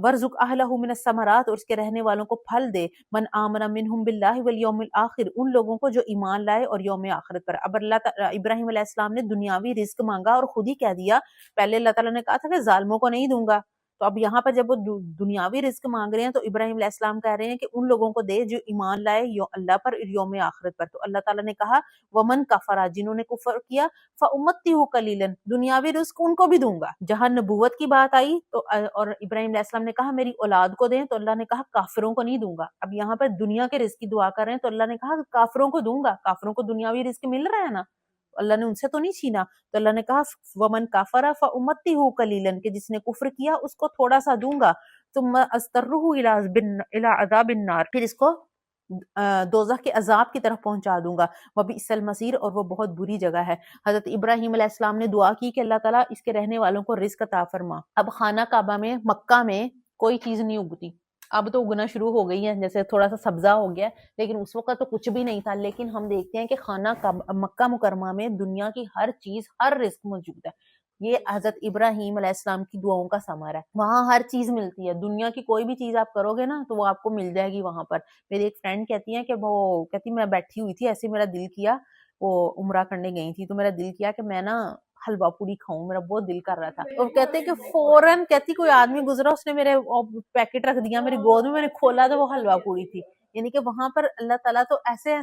ورزق اہلہ من الثمرات, اور اس کے رہنے والوں کو پھل دے, من آمن منہم باللہ والیوم الآخر, ان لوگوں کو جو ایمان لائے اور یوم آخرت پر. اب اللہ ابراہیم علیہ السلام نے دنیاوی رزق مانگا اور خود ہی کہہ دیا, پہلے اللہ تعالیٰ نے کہا تھا کہ ظالموں کو نہیں دوں گا, تو اب یہاں پر جب وہ دنیاوی رزق مانگ رہے ہیں تو ابراہیم علیہ السلام کہہ رہے ہیں کہ ان لوگوں کو دے جو ایمان لائے اللہ پر یوم آخرت پر. تو اللہ تعالیٰ نے کہا ومن کفرا، جنہوں نے کفر کیا، فامتہ قلیلا، دنیاوی رزق ان کو بھی دوں گا. جہاں نبوت کی بات آئی تو اور ابراہیم علیہ السلام نے کہا میری اولاد کو دیں، تو اللہ نے کہا کافروں کو نہیں دوں گا. اب یہاں پر دنیا کے رزق کی دعا کر رہے ہیں تو اللہ نے کہا کافروں کو دوں گا. کافروں کو دنیاوی رزق مل رہا ہے نا، اللہ نے ان سے تو نہیں چھینا. تو اللہ نے کہا ومن کافر فامتہ قلیلا، کہ جس نے کفر کیا اس کو تھوڑا سا دوں گا. ثم استرہ الی عذاب النار، پھر اس کو دوزخ کے عذاب کی طرف پہنچا دوں گا. وبئس المصیر، اور وہ بہت بری جگہ ہے. حضرت ابراہیم علیہ السلام نے دعا کی کہ اللہ تعالیٰ اس کے رہنے والوں کو رزق عطا فرما. اب خانہ کعبہ میں، مکہ میں کوئی چیز نہیں اگتی، اب تو اگنا شروع ہو گئی ہے، جیسے تھوڑا سا سبزہ ہو گیا، لیکن اس وقت تو کچھ بھی نہیں تھا. لیکن ہم دیکھتے ہیں کہ خانہ مکہ مکرمہ میں دنیا کی ہر چیز، ہر رزق موجود ہے. یہ حضرت ابراہیم علیہ السلام کی دعاؤں کا ثمر ہے. وہاں ہر چیز ملتی ہے، دنیا کی کوئی بھی چیز آپ کرو گے نا تو وہ آپ کو مل جائے گی وہاں پر. میری ایک فرینڈ کہتی ہے کہ وہ کہتی میں بیٹھی ہوئی تھی ایسے، میرا دل کیا، وہ عمرہ کرنے گئی تھی، تو میرا دل کیا کہ میں نا حلوہ پوری کھاؤں، میرا بہت دل کر رہا تھا. اور کہتے کہ فوراً کہتی کوئی آدمی گزرا، اس نے میرے پیکٹ رکھ دیا میری گود میں نے کھولا تو وہ حلوہ پوری تھی. یعنی کہ وہاں پر اللہ تعالیٰ تو ایسے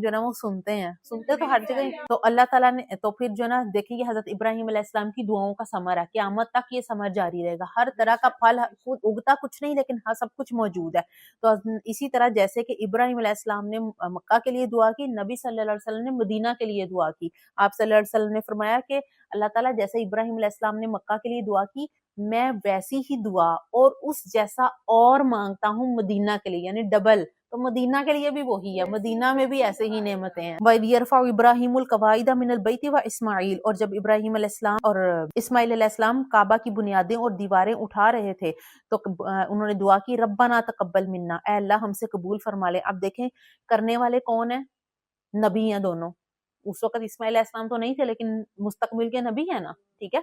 جو نا وہ سنتے ہیں، سنتے تو ہر جگہ. تو اللہ تعالیٰ نے تو پھر جو نا دیکھیں یہ حضرت ابراہیم علیہ السلام کی دعاؤں کا ثمر ہے، قیامت تک یہ ثمر جاری رہے گا. ہر طرح کا پھل اگتا کچھ نہیں لیکن ہاں سب کچھ موجود ہے. تو اسی طرح جیسے کہ ابراہیم علیہ السلام نے مکہ کے لیے دعا کی، نبی صلی اللہ علیہ وسلم نے مدینہ کے لیے دعا کی. آپ صلی اللہ علیہ وسلم نے فرمایا کہ اللہ تعالیٰ جیسے ابراہیم علیہ السلام نے مکہ کے لیے دعا کی، میں ویسی ہی دعا اور اس جیسا اور مانگتا ہوں مدینہ کے لیے، یعنی ڈبل. تو مدینہ کے لیے بھی وہی ہے، مدینہ میں بھی ایسے ہی نعمتیں ہیں. وَيَرْفَعُ إِبْرَاهِيمُ الْقَوَاعِدَ مِنَ الْبَيْتِ وَإِسْمَاعِيلُ، اور جب ابراہیم علیہ السلام اور اسماعیل علیہ السلام کعبہ کی بنیادیں اور دیواریں اٹھا رہے تھے تو انہوں نے دعا کی ربنا تقبل منا، اے اللہ ہم سے قبول فرما لے. اب دیکھیں کرنے والے کون ہیں؟ نبی ہیں دونوں. اس وقت اسماعیل علیہ السلام تو نہیں تھے لیکن مستقبل کے نبی ہیں نا، ٹھیک ہے.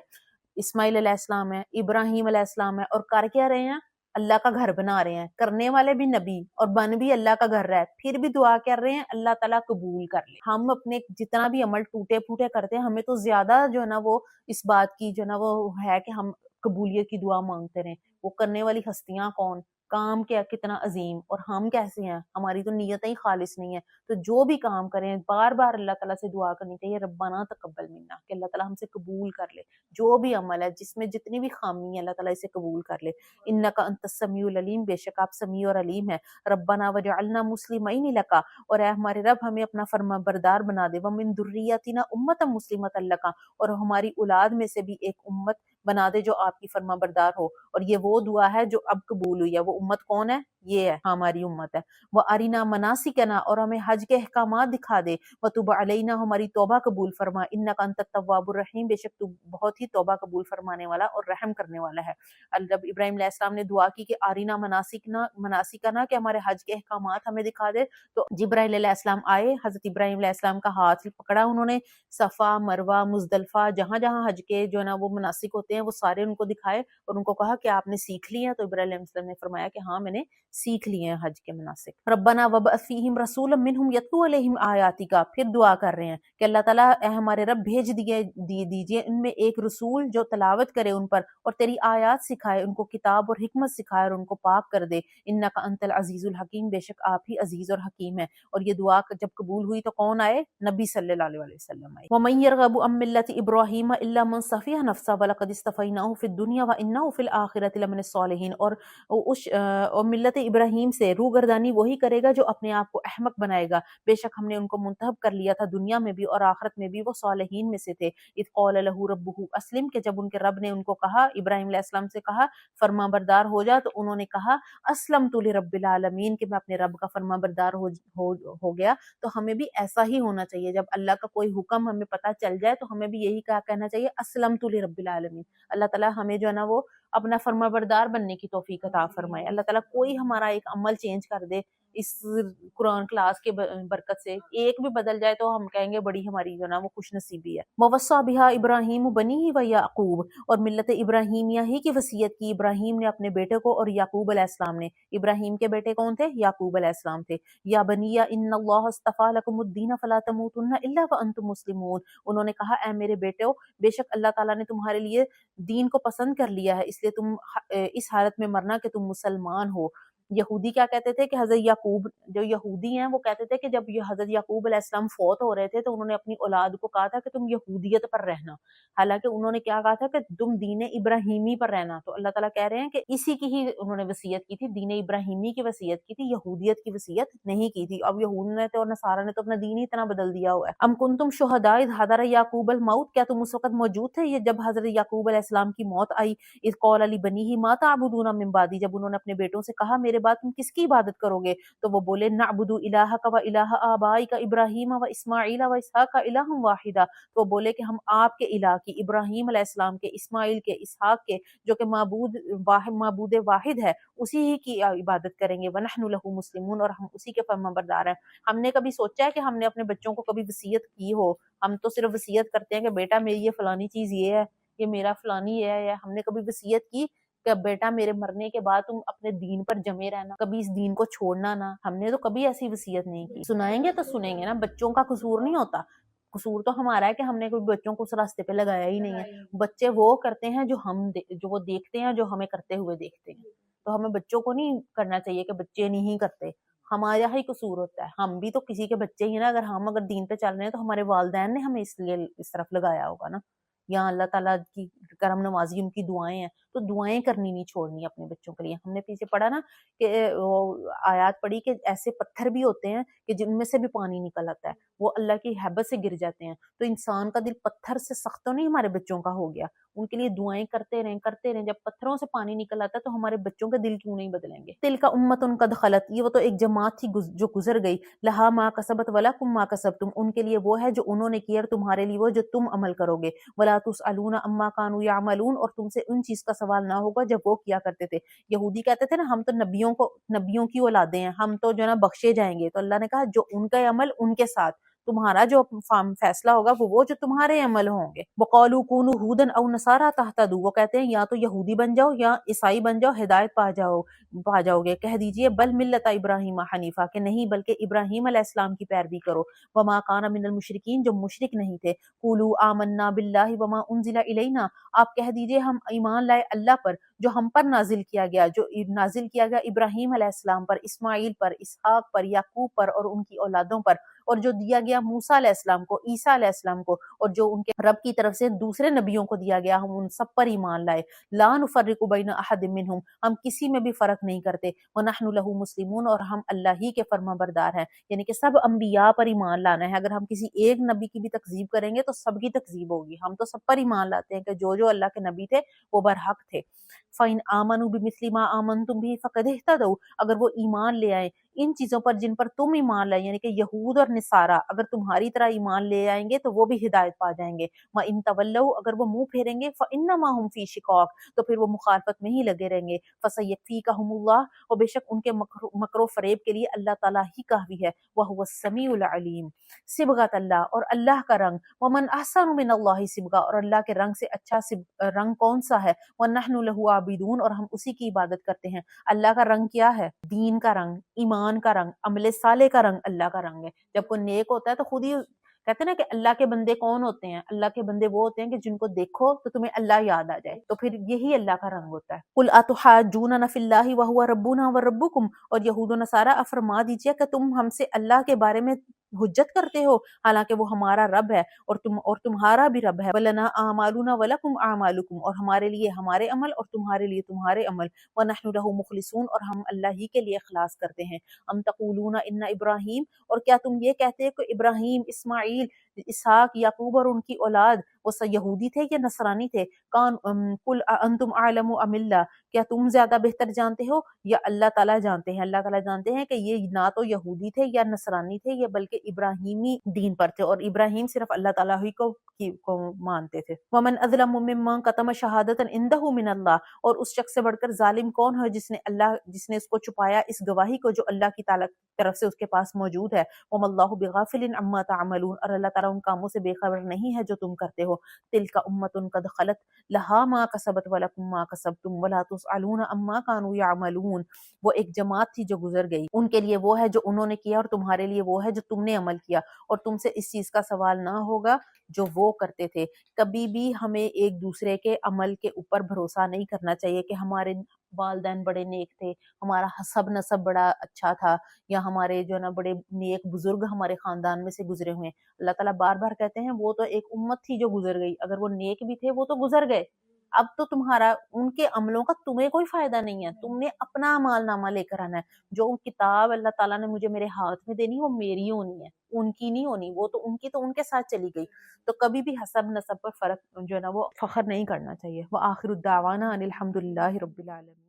اسماعیل علیہ السلام ہے، ابراہیم علیہ السلام ہے، اور کر کیا رہے ہیں؟ اللہ کا گھر بنا رہے ہیں. کرنے والے بھی نبی اور بن بھی اللہ کا گھر رہا ہے، پھر بھی دعا کر رہے ہیں اللہ تعالیٰ قبول کر لے. ہم اپنے جتنا بھی عمل ٹوٹے پھوٹے کرتے ہیں، ہمیں تو زیادہ جو ہے نا وہ اس بات کی جو ہے نا وہ ہے کہ ہم قبولیت کی دعا مانگتے رہیں. وہ کرنے والی ہستیاں کون، کام کیا کتنا عظیم، اور ہم کیسے ہیں، ہماری تو نیتیں ہی خالص نہیں ہیں. تو جو بھی کام کریں بار بار اللہ تعالیٰ سے دعا کرنی چاہیے ربنا تقبل منا، کہ اللہ تعالیٰ ہم سے قبول کر لے. جو بھی عمل ہے جس میں جتنی بھی خامی ہے اللہ تعالیٰ اسے قبول کر لے. انک انت السمیع العلیم، بے شک آپ سمیع اور علیم ہے. ربنا وجعلنا مسلمین لک، اور اے ہمارے رب ہمیں اپنا فرما بردار بنا دے. ومن ذریتنا امۃ مسلمۃ لک، اور ہماری اولاد میں سے بھی ایک امت بنا دے جو آپ کی فرما بردار ہو. اور یہ وہ دعا ہے جو اب قبول ہوئی ہے. وہ امت کون ہے؟ یہ ہے ہماری امت ہے. وہ ارینا مناسکنا، اور ہمیں حج کے احکامات دکھا دے. وتب علینا، ہماری توبہ قبول فرما. انک انت التواب الرحیم، بے شک تو بہت ہی توبہ قبول فرمانے والا اور رحم کرنے والا ہے. جب ابراہیم علیہ السلام نے دعا کی کہ ارینا مناسکنا، کہ ہمارے حج کے احکامات ہمیں دکھا دے، تو جبرائیل علیہ السلام آئے، حضرت ابراہیم علیہ السلام کا ہاتھ پکڑا انہوں نے، صفا مروہ مزدلفہ جہاں جہاں حج کے جو ہے نا وہ مناسک ہوتے ہیں وہ سارے ان کو دکھائے اور ان کو کہا کہ آپ نے سیکھ لی ہیں؟ تو ابراہیم علیہ السلام نے فرمایا کہ ہاں میں نے سیکھ لیے ہیں حج کے مناسک. ربنا وابعث فیہم رسولا منہم یتلو علیہم آیاتک، پھر دعا کر رہے ہیں کہ اللہ تعالیٰ اے ہمارے رب بھیج دیجئے ان میں ایک رسول جو تلاوت کرے ان پر اور تیری آیات سکھائے، ان کو کتاب اور حکمت سکھائے اور ان کو پاک کر دے. انک انت العزیز الحکیم، بے شک آپ ہی عزیز اور حکیم ہے. اور یہ دعا جب قبول ہوئی تو کون آئے؟ نبی صلی اللہ علیہ وسلم آئے. ومن یرغب عن ملۃ ابراہیم الا من صفی نفسہ ولقد اصطفیناہ فی الدنیا وانہ فی الآخرۃ لمن الصالحین، اور ملت ابراہیم سے روگردانی وہی کرے گا جو اپنے آپ کو احمق بنائے گا، بے شک ہم نے ان کو منتخب کر لیا تھا دنیا میں بھی اور آخرت میں بھی، وہ صالحین میں سے تھے. اذ قال له ربه اسلم، کہ جب ان کے رب نے ان کو کہا، ابراہیم علیہ السلام سے کہا فرما بردار ہو جا، تو انہوں نے کہا اسلمت لرب العالمین، کہ میں اپنے رب کا فرما بردار ہو گیا. تو ہمیں بھی ایسا ہی ہونا چاہیے، جب اللہ کا کوئی حکم ہمیں پتہ چل جائے تو ہمیں بھی یہی کہنا چاہیے اسلمت لرب العالمین. اللہ تعالیٰ ہمیں جو ہے نا وہ اپنا فرما بردار بننے کی توفیق عطا فرمائے. اللہ تعالیٰ کوئی ہمارا ایک عمل چینج کر دے، اس قرآن کلاس کے برکت سے ایک بھی بدل جائے تو ہم کہیں گے بڑی ہماری جو نا وہ خوش نصیبی ہے۔ ووصى بها ابراہیم بنیہ و یعقوب، اور ملت ابراہیمیہ ہی کی وصیت کی ابراہیم نے اپنے بیٹے کو اور یعقوب علیہ السلام نے۔ ابراہیم کے بیٹے کون تھے؟ یعقوب علیہ السلام تھے۔ یا بنی ان اللہ اصطفى لكم الدین فلا تموتن الا وانتم مسلمون، انہوں نے کہا اے میرے بیٹو، بے شک اللہ تعالیٰ نے تمہارے لیے دین کو پسند کر لیا ہے، اس لیے تم اس حالت میں مرنا کہ تم مسلمان ہو۔ یہودی کیا کہتے تھے کہ حضرت یعقوب، جو یہودی ہیں وہ کہتے تھے کہ جب یہ حضرت یعقوب علیہ السلام فوت ہو رہے تھے تو انہوں نے اپنی اولاد کو کہا تھا کہ تم یہودیت پر رہنا، حالانکہ انہوں نے کیا کہا تھا کہ تم دین ابراہیمی پر رہنا۔ تو اللہ تعالیٰ کہہ رہے ہیں کہ اسی کی ہی انہوں نے وصیت کی تھی، دین ابراہیمی کی وصیت کی تھی، یہودیت کی وصیت نہیں کی تھی۔ اب یہود نے تو اور نصارہ نے تو اپنا دین ہی اتنا بدل دیا ہوا ہے۔ ام کنتم شہداء اذ حضر یعقوب الموت، کیا تم اس وقت موجود تھے یہ جب حضرت یعقوب علیہ السلام کی موت آئی؟ اذ قال لبنیہ ما تعبدون من بعدی، جب انہوں نے اپنے بیٹوں سے کہا میرے بعد تم کس کی عبادت کرو گے؟ تو وہ بولے نعبد الہک و الہ آبائک ابراہیم و اسماعیل و اسحاق الہ واحدہ، تو وہ بولے کہ ہم آپ کے الہ کی، ابراہیم علیہ السلام کے، اسماعیل کے، اسحاق کے، جو کہ معبود واحد ہے، اسی ہی کی عبادت کریں گے۔ ونحن لہ مسلمون، اور ہم اسی کے فرمانبردار ہیں۔ ہم نے کبھی سوچا ہے کہ ہم نے اپنے بچوں کو کبھی وصیت کی ہو؟ ہم تو صرف وصیت کرتے ہیں کہ بیٹا میری یہ فلانی چیز یہ ہے، یہ میرا فلانی یہ ہے۔ ہم نے کبھی وصیت کی کہ بیٹا میرے مرنے کے بعد تم اپنے دین پر جمے رہنا، کبھی اس دین کو چھوڑنا نہ؟ ہم نے تو کبھی ایسی وصیت نہیں کی۔ سنائیں گے تو سنیں گے نا، بچوں کا قصور نہیں ہوتا، قصور تو ہمارا ہے کہ ہم نے کوئی بچوں کو اس راستے پہ لگایا ہی نہیں ہے۔ بچے وہ کرتے ہیں جو وہ دیکھتے ہیں، جو ہمیں کرتے ہوئے دیکھتے ہیں، تو ہمیں بچوں کو نہیں کرنا چاہیے کہ بچے نہیں کرتے، ہمارا ہی قصور ہوتا ہے۔ ہم بھی تو کسی کے بچے ہی نا، اگر دین پہ چل رہے ہیں تو ہمارے والدین نے ہمیں اس لیے اس طرف لگایا ہوگا نا۔ یہاں اللہ تعالیٰ کی کرم نوازی، ان کی دعائیں ہیں، تو دعائیں کرنی نہیں چھوڑنی اپنے بچوں کے لیے۔ ہم نے پیچھے پڑھا نا کہ وہ آیات پڑھی کہ ایسے پتھر بھی ہوتے ہیں کہ جن میں سے بھی پانی نکل آتا ہے، وہ اللہ کی ہیبت سے گر جاتے ہیں۔ تو انسان کا دل پتھر سے سخت تو نہیں ہمارے بچوں کا ہو گیا، ان کے لیے دعائیں کرتے رہیں۔ جب پتھروں سے پانی نکل آتا ہے تو ہمارے بچوں کے دل کیوں نہیں بدلیں گے؟ تلک امت قد خلت، یہ وہ تو ایک جماعت تھی جو گزر گئی، لہا ما کسبت ولکم ما کسبتم، ان کے لیے وہ ہے جو انہوں نے کیا اور تمہارے لیے وہ جو تم عمل کرو گے۔ ولا تسألون عما كانوا يعملون، اور تم سے ان چیز کا سوال نہ ہوگا جب وہ کیا کرتے تھے۔ یہودی کہتے تھے نا ہم تو نبیوں کی اولادیں ہیں، ہم تو جو ہے نا بخشے جائیں گے۔ تو اللہ نے کہا جو ان کا عمل ان کے ساتھ، تمہارا جو فیصلہ ہوگا وہ جو تمہارے عمل ہوں گے۔ وقالوا كونوا هودا او نصارى تهتدوا، وہ کہتے ہیں یا تو یہودی بن جاؤ یا عیسائی بن جاؤ، ہدایت پا جاؤ گے۔ کہہ دیجئے بل ملت ابراہیم حنیفہ، کہ نہیں بلکہ ابراہیم علیہ السلام کی پیروی کرو۔ وما كان من المشرکین، جو مشرک نہیں تھے۔ قولوا آمنا باللہ وما انزل الینا، آپ کہہ دیجئے ہم ایمان لائے اللہ پر جو ہم پر نازل کیا گیا، جو نازل کیا گیا ابراہیم علیہ السلام پر، اسماعیل پر، اسحاق پر، یعقوب پر اور ان کی اولادوں پر، اور جو دیا گیا موسیٰ علیہ السلام کو، عیسیٰ علیہ السلام کو، اور جو ان کے رب کی طرف سے دوسرے نبیوں کو دیا گیا، ہم ان سب پر ایمان لائے۔ لا نفرق بین احد منہم، ہم کسی میں بھی فرق نہیں کرتے۔ ونحن لہ مسلمون، اور ہم اللہ ہی کے فرما بردار ہیں، یعنی کہ سب انبیاء پر ایمان لانا ہے۔ اگر ہم کسی ایک نبی کی بھی تکذیب کریں گے تو سب کی تکذیب ہوگی۔ ہم تو سب پر ایمان لاتے ہیں کہ جو اللہ کے نبی تھے وہ برحق تھے۔ فَإِنْ آمَنُوا بِمِثْلِ مَا آمَنْتُمْ بِهِ فَقَدِ اهْتَدَوْا، اگر وہ ایمان لے آئیں ان چیزوں پر جن پر تم ایمان لائے، یعنی کہ یہود اور نصارہ اگر تمہاری طرح ایمان لے آئیں گے تو وہ بھی ہدایت پا جائیں گے۔ وَإِنْ تَوَلَّوْا، اگر وہ منہ پھیریں گے فَإِنَّمَا هُمْ فِي شِقَاقٍ، تو پھر وہ مخالفت میں ہی لگے رہیں گے۔ فَسَيَكْفِيكَهُمُ اللَّهُ، اور بے شک ان کے مکر و فریب کے لیے اللہ تعالیٰ ہی کافی ہے۔ وَهُوَ السَّمِيعُ الْعَلِيمُ، صبغۃ اللہ، اور اللہ کا رنگ، وَمَنْ أَحْسَنُ مِنَ اللَّهِ صبغۃ، اور اللہ کے رنگ سے اچھا رنگ کون سا ہے؟ وَنَحْنُ لَهُ عَابِدُونَ، اور ہم اسی کی عبادت کرتے ہیں۔ اللہ کا رنگ کیا ہے؟ دین کا رنگ، ایمان کا رنگ، عمل صالح کا رنگ اللہ کا رنگ ہے۔ جب کوئی نیک ہوتا ہے تو خود ہی کہتے ہیں نا کہ اللہ کے بندے کون ہوتے ہیں؟ اللہ کے بندے وہ ہوتے ہیں کہ جن کو دیکھو تو تمہیں اللہ یاد آ جائے، تو پھر یہی اللہ کا رنگ ہوتا ہے۔ قُلْ أَتُحَاجُّونَنَا فِي اللَّهِ وَهُوَ رَبُّنَا وَرَبُّكُمْ، اور یہود و نصارہ آپ فرما دیجئے کہ تم ہم سے اللہ کے بارے میں حجت کرتے ہو حالانکہ وہ ہمارا رب ہے اور تمہارا بھی رب ہے۔ وَلَنَا أَعْمَالُنَا وَلَكُمْ أَعْمَالُكُمْ، اور ہمارے لیے ہمارے عمل اور تمہارے لیے تمہارے عمل۔ وَنَحْنُ لَهُ مُخْلِصُونَ، اور ہم اللہ ہی کے لیے اخلاص کرتے ہیں۔ ام تقولون ان ابراہیم، اور کیا تم یہ کہتے ہو کہ ابراہیم، اسماعیل اسحاق یعقوب اور ان کی اولاد وہ یہودی تھے یا نصرانی تھے؟ قل انتم اعلم ام اللہ، کیا تم زیادہ بہتر جانتے ہو یا اللہ تعالیٰ جانتے ہیں؟ اللہ تعالیٰ جانتے ہیں کہ یہ نہ تو یہودی تھے یا نصرانی تھے، یہ بلکہ ابراہیمی دین پر تھے، اور ابراہیم صرف اللہ تعالیٰ ہی کو مانتے تھے۔ ومن اظلم ممن کتم شہادۃ عنده من اللہ، اور اس شخص سے بڑھ کر ظالم کون ہے جس نے اس کو چھپایا اس گواہی کو جو اللہ کی طرف سے اس کے پاس موجود ہے۔ وما اللہ بغافل عما تعملون، اور اللہ تعالیٰ ان کاموں سے بے خبر نہیں ہے جو تم کرتے ہو۔ تلک امۃ قد خلت لہا ما کسبت ولکم ما کسبتم ولا تسألون عما كانوا يعملون، وہ ایک جماعت تھی جو گزر گئی، ان کے لیے وہ ہے جو انہوں نے کیا، اور تمہارے لیے وہ ہے جو تم نے عمل کیا، اور تم سے اس چیز کا سوال نہ ہوگا جو وہ کرتے تھے۔ کبھی بھی ہمیں ایک دوسرے کے عمل کے اوپر بھروسہ نہیں کرنا چاہیے کہ ہمارے والدین بڑے نیک تھے، ہمارا حسب نسب بڑا اچھا تھا، یا ہمارے جو نا بڑے نیک بزرگ ہمارے خاندان میں سے گزرے ہوئے ہیں۔ اللہ تعالیٰ بار بار کہتے ہیں وہ تو ایک امت تھی جو گزر گئی، اگر وہ نیک بھی تھے وہ تو گزر گئے، اب تو تمہارا ان کے عملوں کا تمہیں کوئی فائدہ نہیں ہے، تم نے اپنا اعمال نامہ لے کر آنا ہے۔ جو کتاب اللہ تعالیٰ نے مجھے میرے ہاتھ میں دینی وہ میری ہونی ہے، ان کی نہیں ہونی، وہ تو ان کی تو ان کے ساتھ چلی گئی۔ تو کبھی بھی حسب نسب پر فرق جو ہے نا وہ فخر نہیں کرنا چاہیے۔ وآخر الدعوانا ان الحمد للہ رب العالمین۔